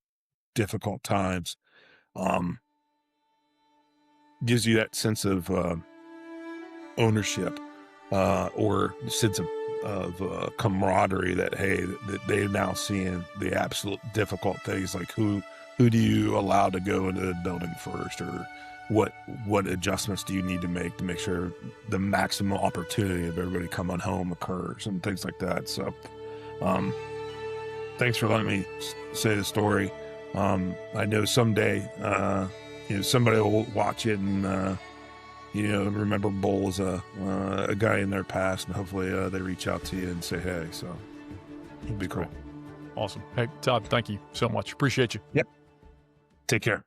difficult times, gives you that sense of ownership, or sense of camaraderie that, hey, that they're now seeing the absolute difficult things, like who who do you allow to go into the building first, or what adjustments do you need to make sure the maximum opportunity of everybody coming home occurs, and things like that. So thanks for letting me say the story. I know someday somebody will watch it and remember Bull as a guy in their past, and hopefully they reach out to you and say hey. So it'd be cool. Awesome. Hey, Todd, thank you so much. Appreciate you. Yep. Take care.